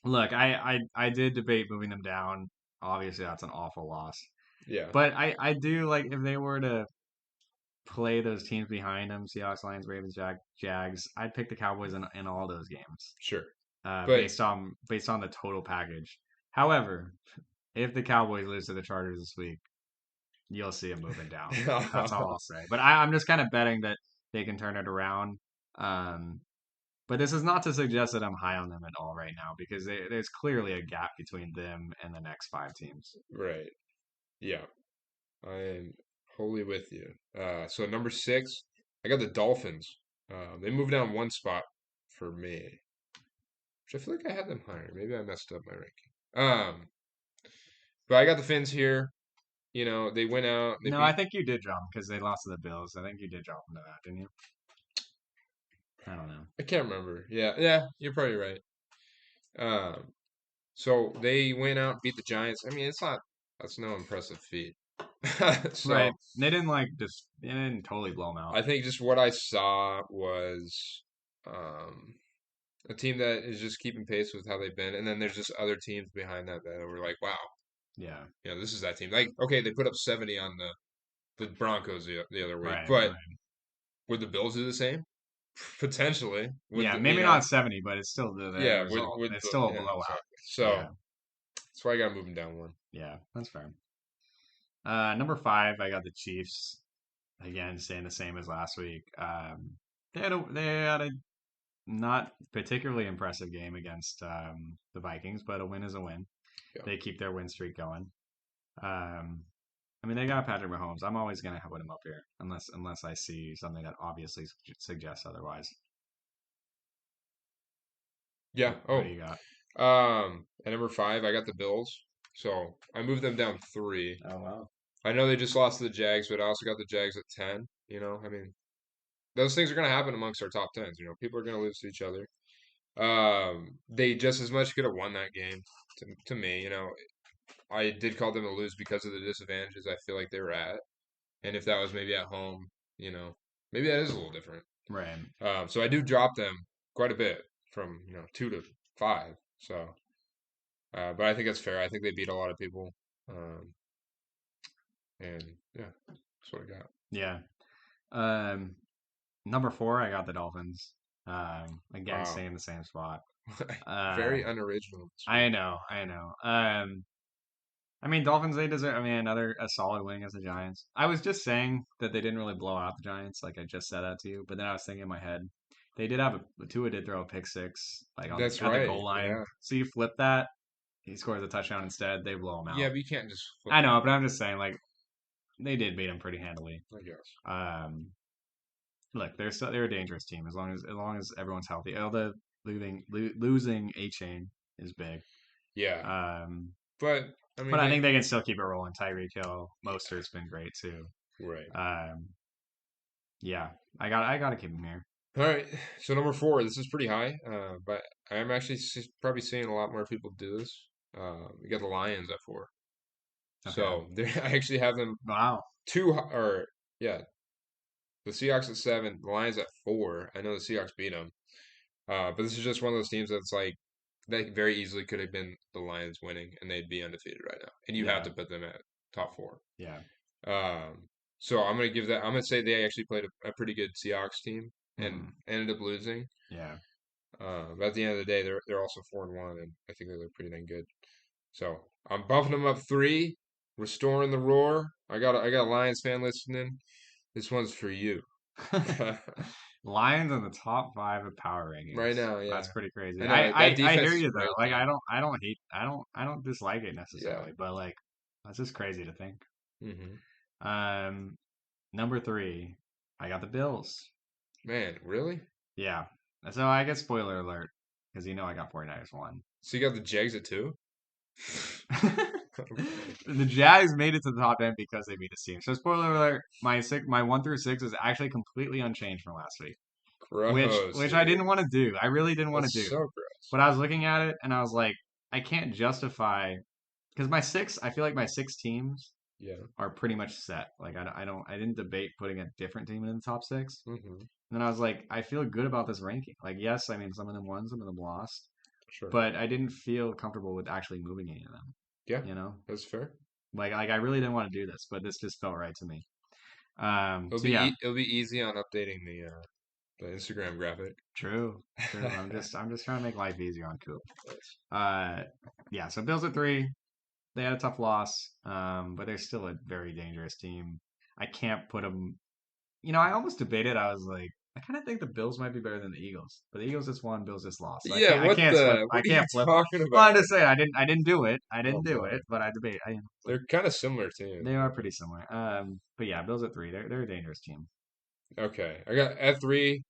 Speaker 2: Look, I did debate moving them down. Obviously, that's an awful loss.
Speaker 1: yeah,
Speaker 2: But I do like if they were to play those teams behind them, Seahawks, Lions, Ravens, Jags, I'd pick the Cowboys in all those games.
Speaker 1: sure.
Speaker 2: Uh,
Speaker 1: But
Speaker 2: based on based on the total package. However, if the Cowboys lose to the Chargers this week, you'll see them moving down. That's all I'll say. But I'm just kind of betting that they can turn it around. Um, but this is not to suggest that I'm high on them at all right now because there's clearly a gap between them and the next 5 teams.
Speaker 1: right, yeah, I am wholly with you. So number 6, I got the Dolphins. They moved down one spot for me, which I feel like I had them higher. Maybe I messed up my ranking. But I got the Fins here. They went out. They
Speaker 2: No, I
Speaker 1: beat.
Speaker 2: think you did drop them because they lost to the Bills. I think you did drop them to that, didn't you? I don't know.
Speaker 1: I can't remember. Yeah, yeah, you're probably right. Um, so they went out, beat the Giants. I mean, it's not. That's no impressive feat.
Speaker 2: Right.
Speaker 1: So
Speaker 2: They didn't totally blow them out.
Speaker 1: I think just what I saw was um, a team that is just keeping pace with how they've been, and then there's just other teams behind that were like, wow,
Speaker 2: Yeah.
Speaker 1: this is that team. Like, okay, they put up 70 on the Broncos the other week,
Speaker 2: Right.
Speaker 1: but
Speaker 2: Right.
Speaker 1: would the Bills do the same? Potentially. Would
Speaker 2: Yeah,
Speaker 1: the,
Speaker 2: maybe not 70, but it's still the end
Speaker 1: yeah,
Speaker 2: result.
Speaker 1: would
Speaker 2: It's
Speaker 1: the,
Speaker 2: still a
Speaker 1: yeah,
Speaker 2: blowout.
Speaker 1: exactly. So
Speaker 2: Yeah,
Speaker 1: that's why I got to move them down one.
Speaker 2: yeah, that's fair. Number 5, I got the Chiefs. Again, staying the same as last week. They had a not particularly impressive game against the Vikings, but a win is a win.
Speaker 1: Yeah.
Speaker 2: They keep their win streak going. Um, I mean, they got Patrick Mahomes. I'm always gonna put him up here, unless I see something that obviously suggests otherwise.
Speaker 1: Yeah.
Speaker 2: What
Speaker 1: Oh,
Speaker 2: do you got?
Speaker 1: at number 5, I got the Bills. So I moved them down 3.
Speaker 2: Oh wow.
Speaker 1: I know they just lost to the Jags, but I also got the Jags at 10. I mean, those things are going to happen amongst our top tens. People are going to lose to each other. They just as much could have won that game to me. I did call them to lose because of the disadvantages I feel like they were at. And if that was maybe at home, you know, maybe that is a little different.
Speaker 2: Right.
Speaker 1: So I do drop them quite a bit from 2 to 5. So, but I think that's fair. I think they beat a lot of people, um, and yeah, that's what I got.
Speaker 2: Yeah. Um, Number 4, I got the Dolphins. Again,
Speaker 1: Wow,
Speaker 2: staying in the same spot.
Speaker 1: very
Speaker 2: Um,
Speaker 1: unoriginal this
Speaker 2: I
Speaker 1: week.
Speaker 2: know, I know. I mean, Dolphins, they deserve. I mean, another a solid win against the Giants. I was just saying that they didn't really blow out the Giants, like I just said that to you. But then I was thinking in my head, they did have Tua did throw a pick six, like on
Speaker 1: That's
Speaker 2: at the
Speaker 1: right.
Speaker 2: goal line.
Speaker 1: Yeah,
Speaker 2: So you flip that, he scores a touchdown instead. They blow him
Speaker 1: yeah,
Speaker 2: out.
Speaker 1: but you can't just flip
Speaker 2: I
Speaker 1: that.
Speaker 2: know, but I'm just saying, like they did beat him pretty handily.
Speaker 1: I guess.
Speaker 2: Um, Look, they're a dangerous team as long as everyone's healthy. Although losing A Chain is big.
Speaker 1: Yeah,
Speaker 2: Um,
Speaker 1: but I
Speaker 2: but
Speaker 1: mean,
Speaker 2: I think they can still keep it rolling. Tyreek Hill, Mostert's been great too.
Speaker 1: right.
Speaker 2: Um, yeah, I got to keep him here.
Speaker 1: All right. So number 4, this is pretty high, but I'm actually probably seeing a lot more people do this. We got the Lions at 4.
Speaker 2: Okay.
Speaker 1: So I actually have them
Speaker 2: Wow.
Speaker 1: or yeah, the Seahawks at 7, the Lions at 4. I know the Seahawks beat them, but this is just one of those teams that's like that very easily could have been the Lions winning, and they'd be undefeated right now, and you have
Speaker 2: Yeah.
Speaker 1: to put them at top 4.
Speaker 2: Yeah.
Speaker 1: So I'm gonna give that. I'm gonna say they actually played a pretty good Seahawks team and
Speaker 2: Hmm.
Speaker 1: ended up losing.
Speaker 2: Yeah.
Speaker 1: But at the end of the day, they're also 4-1, and I think they look pretty dang good. So I'm bumping them up 3, restoring the roar. I got a Lions fan listening. This one's for you.
Speaker 2: Lions in the top 5 of power
Speaker 1: Right
Speaker 2: rankings.
Speaker 1: now, yeah.
Speaker 2: That's pretty crazy.
Speaker 1: I
Speaker 2: I,
Speaker 1: know that
Speaker 2: I I
Speaker 1: defense
Speaker 2: hear
Speaker 1: is
Speaker 2: you though.
Speaker 1: right
Speaker 2: Like
Speaker 1: there.
Speaker 2: I don't dislike it
Speaker 1: Yeah.
Speaker 2: necessarily, but like that's just crazy to think.
Speaker 1: Hmm.
Speaker 2: Um, Number 3, I got the Bills.
Speaker 1: Man, really?
Speaker 2: Yeah. So I guess spoiler alert, because I got 49ers one.
Speaker 1: So you got the Jags at 2?
Speaker 2: The Jags made it to the top 10 because they beat this team. So spoiler alert, my 1 through 6 is actually completely unchanged from last week.
Speaker 1: Gross,
Speaker 2: Which I
Speaker 1: dude.
Speaker 2: didn't want to do. I really didn't want to
Speaker 1: That's
Speaker 2: do.
Speaker 1: so gross.
Speaker 2: But I was looking at it and I was like, I can't justify because I feel like my 6 teams
Speaker 1: Yeah.
Speaker 2: are pretty much set. Like I didn't debate putting a different team in the top 6.
Speaker 1: Mm-hmm.
Speaker 2: And then I was like, I feel good about this ranking. Like, yes, I mean some of them won, some of them lost,
Speaker 1: Sure.
Speaker 2: but I didn't feel comfortable with actually moving any of them.
Speaker 1: Yeah.
Speaker 2: You know,
Speaker 1: that's fair.
Speaker 2: like I really didn't want to do this, but this just felt right to me.
Speaker 1: It'll
Speaker 2: So
Speaker 1: be
Speaker 2: yeah,
Speaker 1: it'll be easy on updating the Instagram graphic.
Speaker 2: true. I'm just trying to make life easier on Coop. Yeah. So Bills at 3. They had a tough loss, but they're still a very dangerous team. I can't put them. I almost debated. I was like, I kind of think the Bills might be better than the Eagles, but the Eagles just won, Bills just lost. So
Speaker 1: Yeah,
Speaker 2: I can't flip. I
Speaker 1: what are you
Speaker 2: can't flip them.
Speaker 1: talking
Speaker 2: Well, I'm
Speaker 1: about?
Speaker 2: just saying, I didn't do it. I
Speaker 1: Oh
Speaker 2: didn't do
Speaker 1: boy.
Speaker 2: it, but I debate.
Speaker 1: They're kind of similar teams.
Speaker 2: They are pretty similar. But yeah, Bills at 3. They're a dangerous team.
Speaker 1: Okay. I got at 3.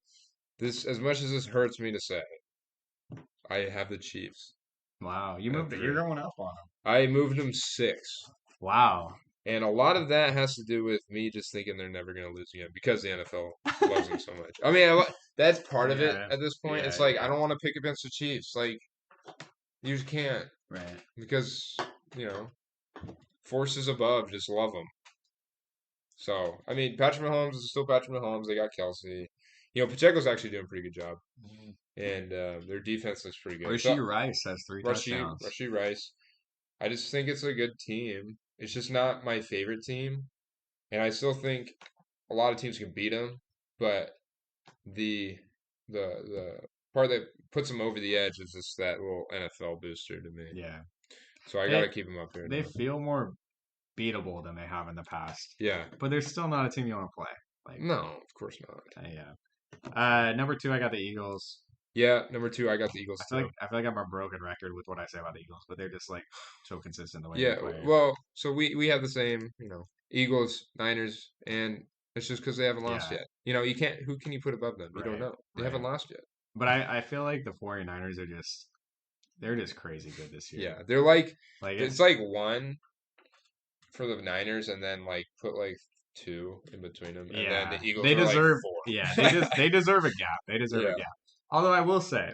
Speaker 1: This, as much as this hurts me to say, I have the Chiefs
Speaker 2: Wow, you
Speaker 1: at
Speaker 2: moved it. You're
Speaker 1: 3.
Speaker 2: going up on them.
Speaker 1: I moved them 6.
Speaker 2: Wow.
Speaker 1: And a lot of that has to do with me just thinking they're never going to lose again because the NFL loves them so much. I mean, that's part of it
Speaker 2: Yeah.
Speaker 1: at this point.
Speaker 2: Yeah.
Speaker 1: It's like, I
Speaker 2: Yeah.
Speaker 1: don't want to pick against the Chiefs. Like, you just can't
Speaker 2: Right.
Speaker 1: because, you know, forces above just love them. So, I mean, Patrick Mahomes is still Patrick Mahomes. They got Kelsey. Pacheco's actually doing a pretty good job. And their defense looks pretty good.
Speaker 2: Rashee Rice has 3 touchdowns.
Speaker 1: Rashee Rice. I just think it's a good team. It's just not my favorite team. And I still think a lot of teams can beat them, but the the part that puts them over the edge is just that little NFL booster to me.
Speaker 2: Yeah.
Speaker 1: So I got to keep them up there
Speaker 2: They
Speaker 1: now.
Speaker 2: feel more beatable than they have in the past.
Speaker 1: Yeah.
Speaker 2: But they're still not a team you want to play. Like
Speaker 1: No, of course not.
Speaker 2: Yeah. Number 2, I got the Eagles.
Speaker 1: Yeah, number 2, I got the Eagles too.
Speaker 2: I feel like I'm a broken record with what I say about the Eagles, but they're just like so consistent the way
Speaker 1: Yeah,
Speaker 2: they play.
Speaker 1: well, so we have the same, Eagles, Niners, and it's just because they haven't lost
Speaker 2: Yeah.
Speaker 1: yet. You can't. Who can you put above them? You don't know. They haven't lost yet.
Speaker 2: But I feel like the 49ers they're just crazy good this year.
Speaker 1: Yeah, they're like it's
Speaker 2: it's
Speaker 1: like 1 for the Niners, and then like put like 2 in between them, and then the Eagles
Speaker 2: they
Speaker 1: are
Speaker 2: deserve
Speaker 1: like 4.
Speaker 2: yeah they deserve a gap. They deserve
Speaker 1: Yeah.
Speaker 2: a gap. Although I will say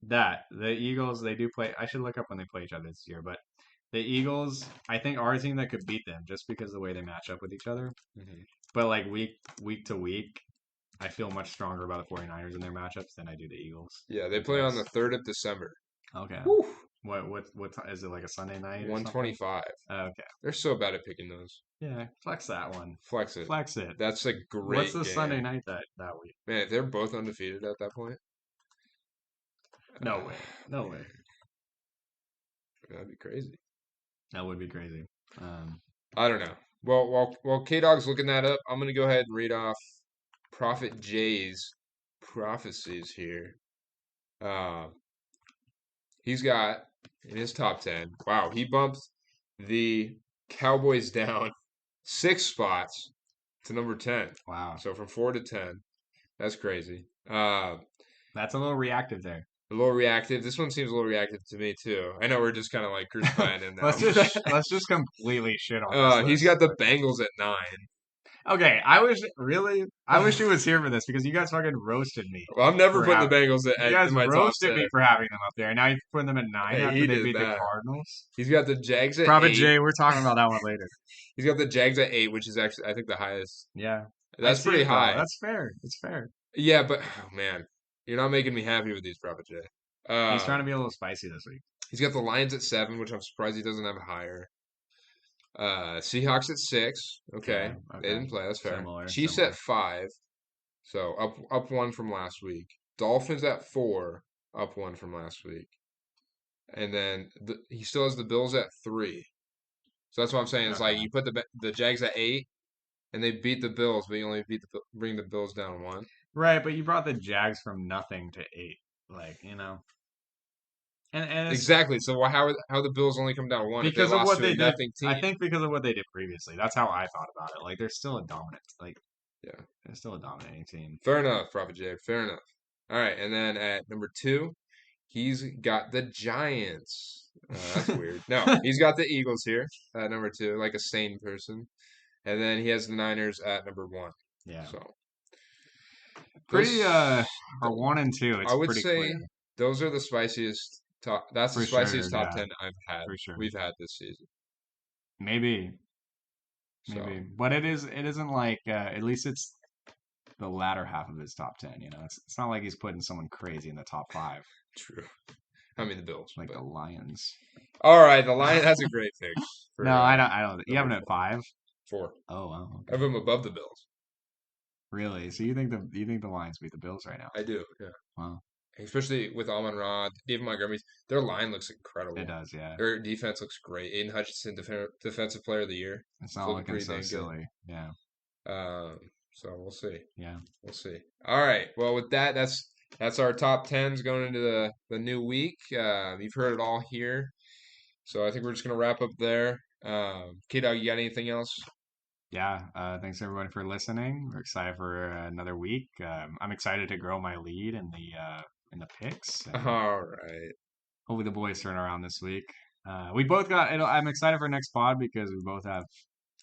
Speaker 2: that the Eagles they do play. I should look up when they play each other this year, but the Eagles I think are a team that could beat them just because of the way they match up with each other.
Speaker 1: Mm-hmm.
Speaker 2: But like week to week, I feel much stronger about the 49ers in their matchups than I do the Eagles.
Speaker 1: Yeah, they play on the 3rd of December.
Speaker 2: Okay.
Speaker 1: Woo.
Speaker 2: What time is it, like a Sunday night?
Speaker 1: 125.
Speaker 2: Okay.
Speaker 1: They're so bad at picking those.
Speaker 2: Yeah, flex that one.
Speaker 1: Flex it.
Speaker 2: Flex it.
Speaker 1: That's a great
Speaker 2: What's the
Speaker 1: game.
Speaker 2: Sunday night that week?
Speaker 1: Man, if they're both undefeated at that point.
Speaker 2: No way. No way.
Speaker 1: That'd be crazy.
Speaker 2: That would be crazy.
Speaker 1: I don't know. Well, while K Dog's looking that up, I'm gonna go ahead and read off Prophet Jay's prophecies here. He's got in his top 10. Wow, he bumped the Cowboys down 6 spots to number 10.
Speaker 2: Wow.
Speaker 1: So from 4 to 10. That's crazy.
Speaker 2: That's a little reactive there.
Speaker 1: A little reactive. This one seems a little reactive to me too. I know we're just kind of like crucifying him now.
Speaker 2: let's just completely shit on this
Speaker 1: he's got the Bengals at 9.
Speaker 2: Okay, I wish he was here for this because you guys fucking roasted me.
Speaker 1: Well, I'm never putting the Bengals at
Speaker 2: you guys
Speaker 1: in my
Speaker 2: roasted
Speaker 1: top
Speaker 2: me for having them up there. And now you're putting them at 9
Speaker 1: Hey,
Speaker 2: after they beat the Cardinals.
Speaker 1: He's got the Jags at
Speaker 2: Prophet
Speaker 1: 8.
Speaker 2: Jay, we're talking about that one later.
Speaker 1: He's got the Jags at 8, which is actually I think the highest.
Speaker 2: Yeah,
Speaker 1: that's pretty high.
Speaker 2: That's fair. It's fair.
Speaker 1: Yeah, but oh man, you're not making me happy with these, Prophet Jay.
Speaker 2: He's trying to be a little spicy this week.
Speaker 1: He's got the Lions at 7, which I'm surprised he doesn't have higher. Seahawks at 6. Okay. They didn't play. That's fair. Chiefs at 5. So up 1 from last week. Dolphins at 4. Up 1 from last week. And then he still has the Bills at 3. So that's what I'm saying. It's like you put the Jags at 8, and they beat the Bills, but you only bring the Bills down 1.
Speaker 2: Right, but you brought the Jags from nothing to 8. Like, And
Speaker 1: exactly. So how the Bills only come down 1
Speaker 2: because
Speaker 1: if they
Speaker 2: of
Speaker 1: lost
Speaker 2: what
Speaker 1: to
Speaker 2: they
Speaker 1: a
Speaker 2: did?
Speaker 1: nothing team?
Speaker 2: I think because of what they did previously. That's how I thought about it. Like they're still a dominating team.
Speaker 1: Yeah,
Speaker 2: they're still a dominating team.
Speaker 1: Fair enough, Prophet Jay. Fair enough. All right, and then at number 2, he's got the Giants. That's weird. No, he's got the Eagles here at number 2, like a sane person. And then he has the Niners at number 1.
Speaker 2: Yeah.
Speaker 1: So
Speaker 2: pretty
Speaker 1: those,
Speaker 2: for 1 and 2,
Speaker 1: I
Speaker 2: it's
Speaker 1: would
Speaker 2: pretty
Speaker 1: say
Speaker 2: clear.
Speaker 1: those are the spiciest top. That's the
Speaker 2: For sure,
Speaker 1: spiciest top
Speaker 2: yeah.
Speaker 1: 10
Speaker 2: For sure.
Speaker 1: we've had this season.
Speaker 2: Maybe.
Speaker 1: So
Speaker 2: But it isn't like at least it's the latter half of his top 10, It's not like he's putting someone crazy in the top 5
Speaker 1: true. I mean the Bills,
Speaker 2: like
Speaker 1: but
Speaker 2: the Lions.
Speaker 1: all right, the Lions. That's a great pick
Speaker 2: No,
Speaker 1: for
Speaker 2: I don't. You have
Speaker 1: number
Speaker 2: him at 5?
Speaker 1: 4.
Speaker 2: Oh, wow.
Speaker 1: I have
Speaker 2: Okay.
Speaker 1: him above the Bills.
Speaker 2: Really? So you think the Lions beat the Bills right now?
Speaker 1: I do, yeah.
Speaker 2: Wow.
Speaker 1: Especially with Amon-Ra, David Montgomery, their line looks
Speaker 2: It
Speaker 1: incredible.
Speaker 2: does, yeah.
Speaker 1: Their defense looks great. Aiden Hutchinson, defensive player of the year.
Speaker 2: It's
Speaker 1: It's
Speaker 2: not
Speaker 1: looking
Speaker 2: looking
Speaker 1: pretty
Speaker 2: so
Speaker 1: dang good.
Speaker 2: silly. Yeah.
Speaker 1: So we'll see.
Speaker 2: Yeah.
Speaker 1: We'll see. All right. Well, with that, that's our top tens going into the new week. You've heard it all here. So I think we're just gonna wrap up there. K-Dog, you got anything else?
Speaker 2: Yeah. Thanks everybody for listening. We're excited for another week. I'm excited to grow my lead in the picks, and
Speaker 1: All right.
Speaker 2: hopefully the boys turn around this week. We both got. I'm excited for next pod because we both have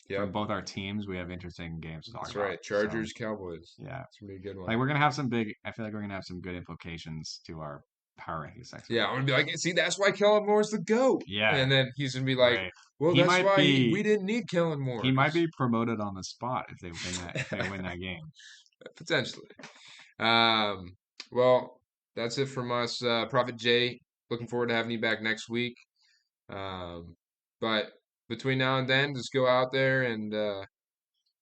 Speaker 2: from
Speaker 1: Yep.
Speaker 2: both our teams. We have interesting games to talk
Speaker 1: That's
Speaker 2: about.
Speaker 1: right.
Speaker 2: So
Speaker 1: Chargers, Cowboys.
Speaker 2: yeah,
Speaker 1: It's gonna be a good one.
Speaker 2: like we're gonna have some big. I feel like we're gonna have some good implications to our power rankings next week.
Speaker 1: Yeah, I'm gonna be like, see, that's why Kellen Moore's the GOAT.
Speaker 2: Yeah,
Speaker 1: And then he's gonna be like,
Speaker 2: right.
Speaker 1: well,
Speaker 2: He
Speaker 1: that's
Speaker 2: might
Speaker 1: why
Speaker 2: be
Speaker 1: we didn't need Kellen
Speaker 2: he
Speaker 1: Moore.
Speaker 2: might be promoted on the spot if they win that game.
Speaker 1: Potentially. Um, well, that's it from us. Prophet Jay, looking forward to having you back next week. But between now and then, just go out there and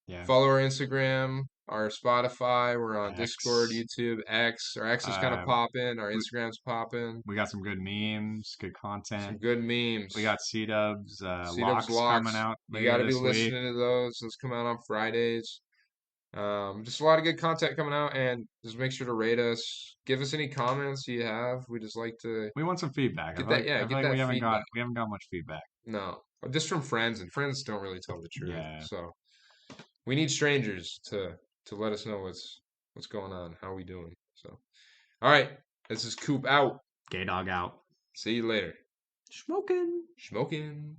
Speaker 2: Yeah.
Speaker 1: follow our Instagram, our Spotify. We're on Discord,
Speaker 2: X.
Speaker 1: YouTube, X. Our X is kind of popping. Our
Speaker 2: We,
Speaker 1: Instagram's popping.
Speaker 2: we got some good memes, good
Speaker 1: Some
Speaker 2: content.
Speaker 1: good memes.
Speaker 2: We got C-Dubs,
Speaker 1: C-Dubs
Speaker 2: locks coming
Speaker 1: locks.
Speaker 2: out
Speaker 1: You got
Speaker 2: later
Speaker 1: to be
Speaker 2: this week.
Speaker 1: listening to those. Those come out on Fridays. Just a lot of good content coming out, and just make sure to rate us. Give us any comments you have. We just like to
Speaker 2: We want some feedback.
Speaker 1: get that. Yeah,
Speaker 2: I feel
Speaker 1: get
Speaker 2: like
Speaker 1: that feedback.
Speaker 2: we haven't got much feedback.
Speaker 1: No, just from friends, and friends don't really tell the truth.
Speaker 2: Yeah.
Speaker 1: So we need strangers to let us know what's going on, how we doing. So, all right, this is Coop out.
Speaker 2: Gay dog out.
Speaker 1: See you later.
Speaker 2: Smoking.
Speaker 1: Shmokin.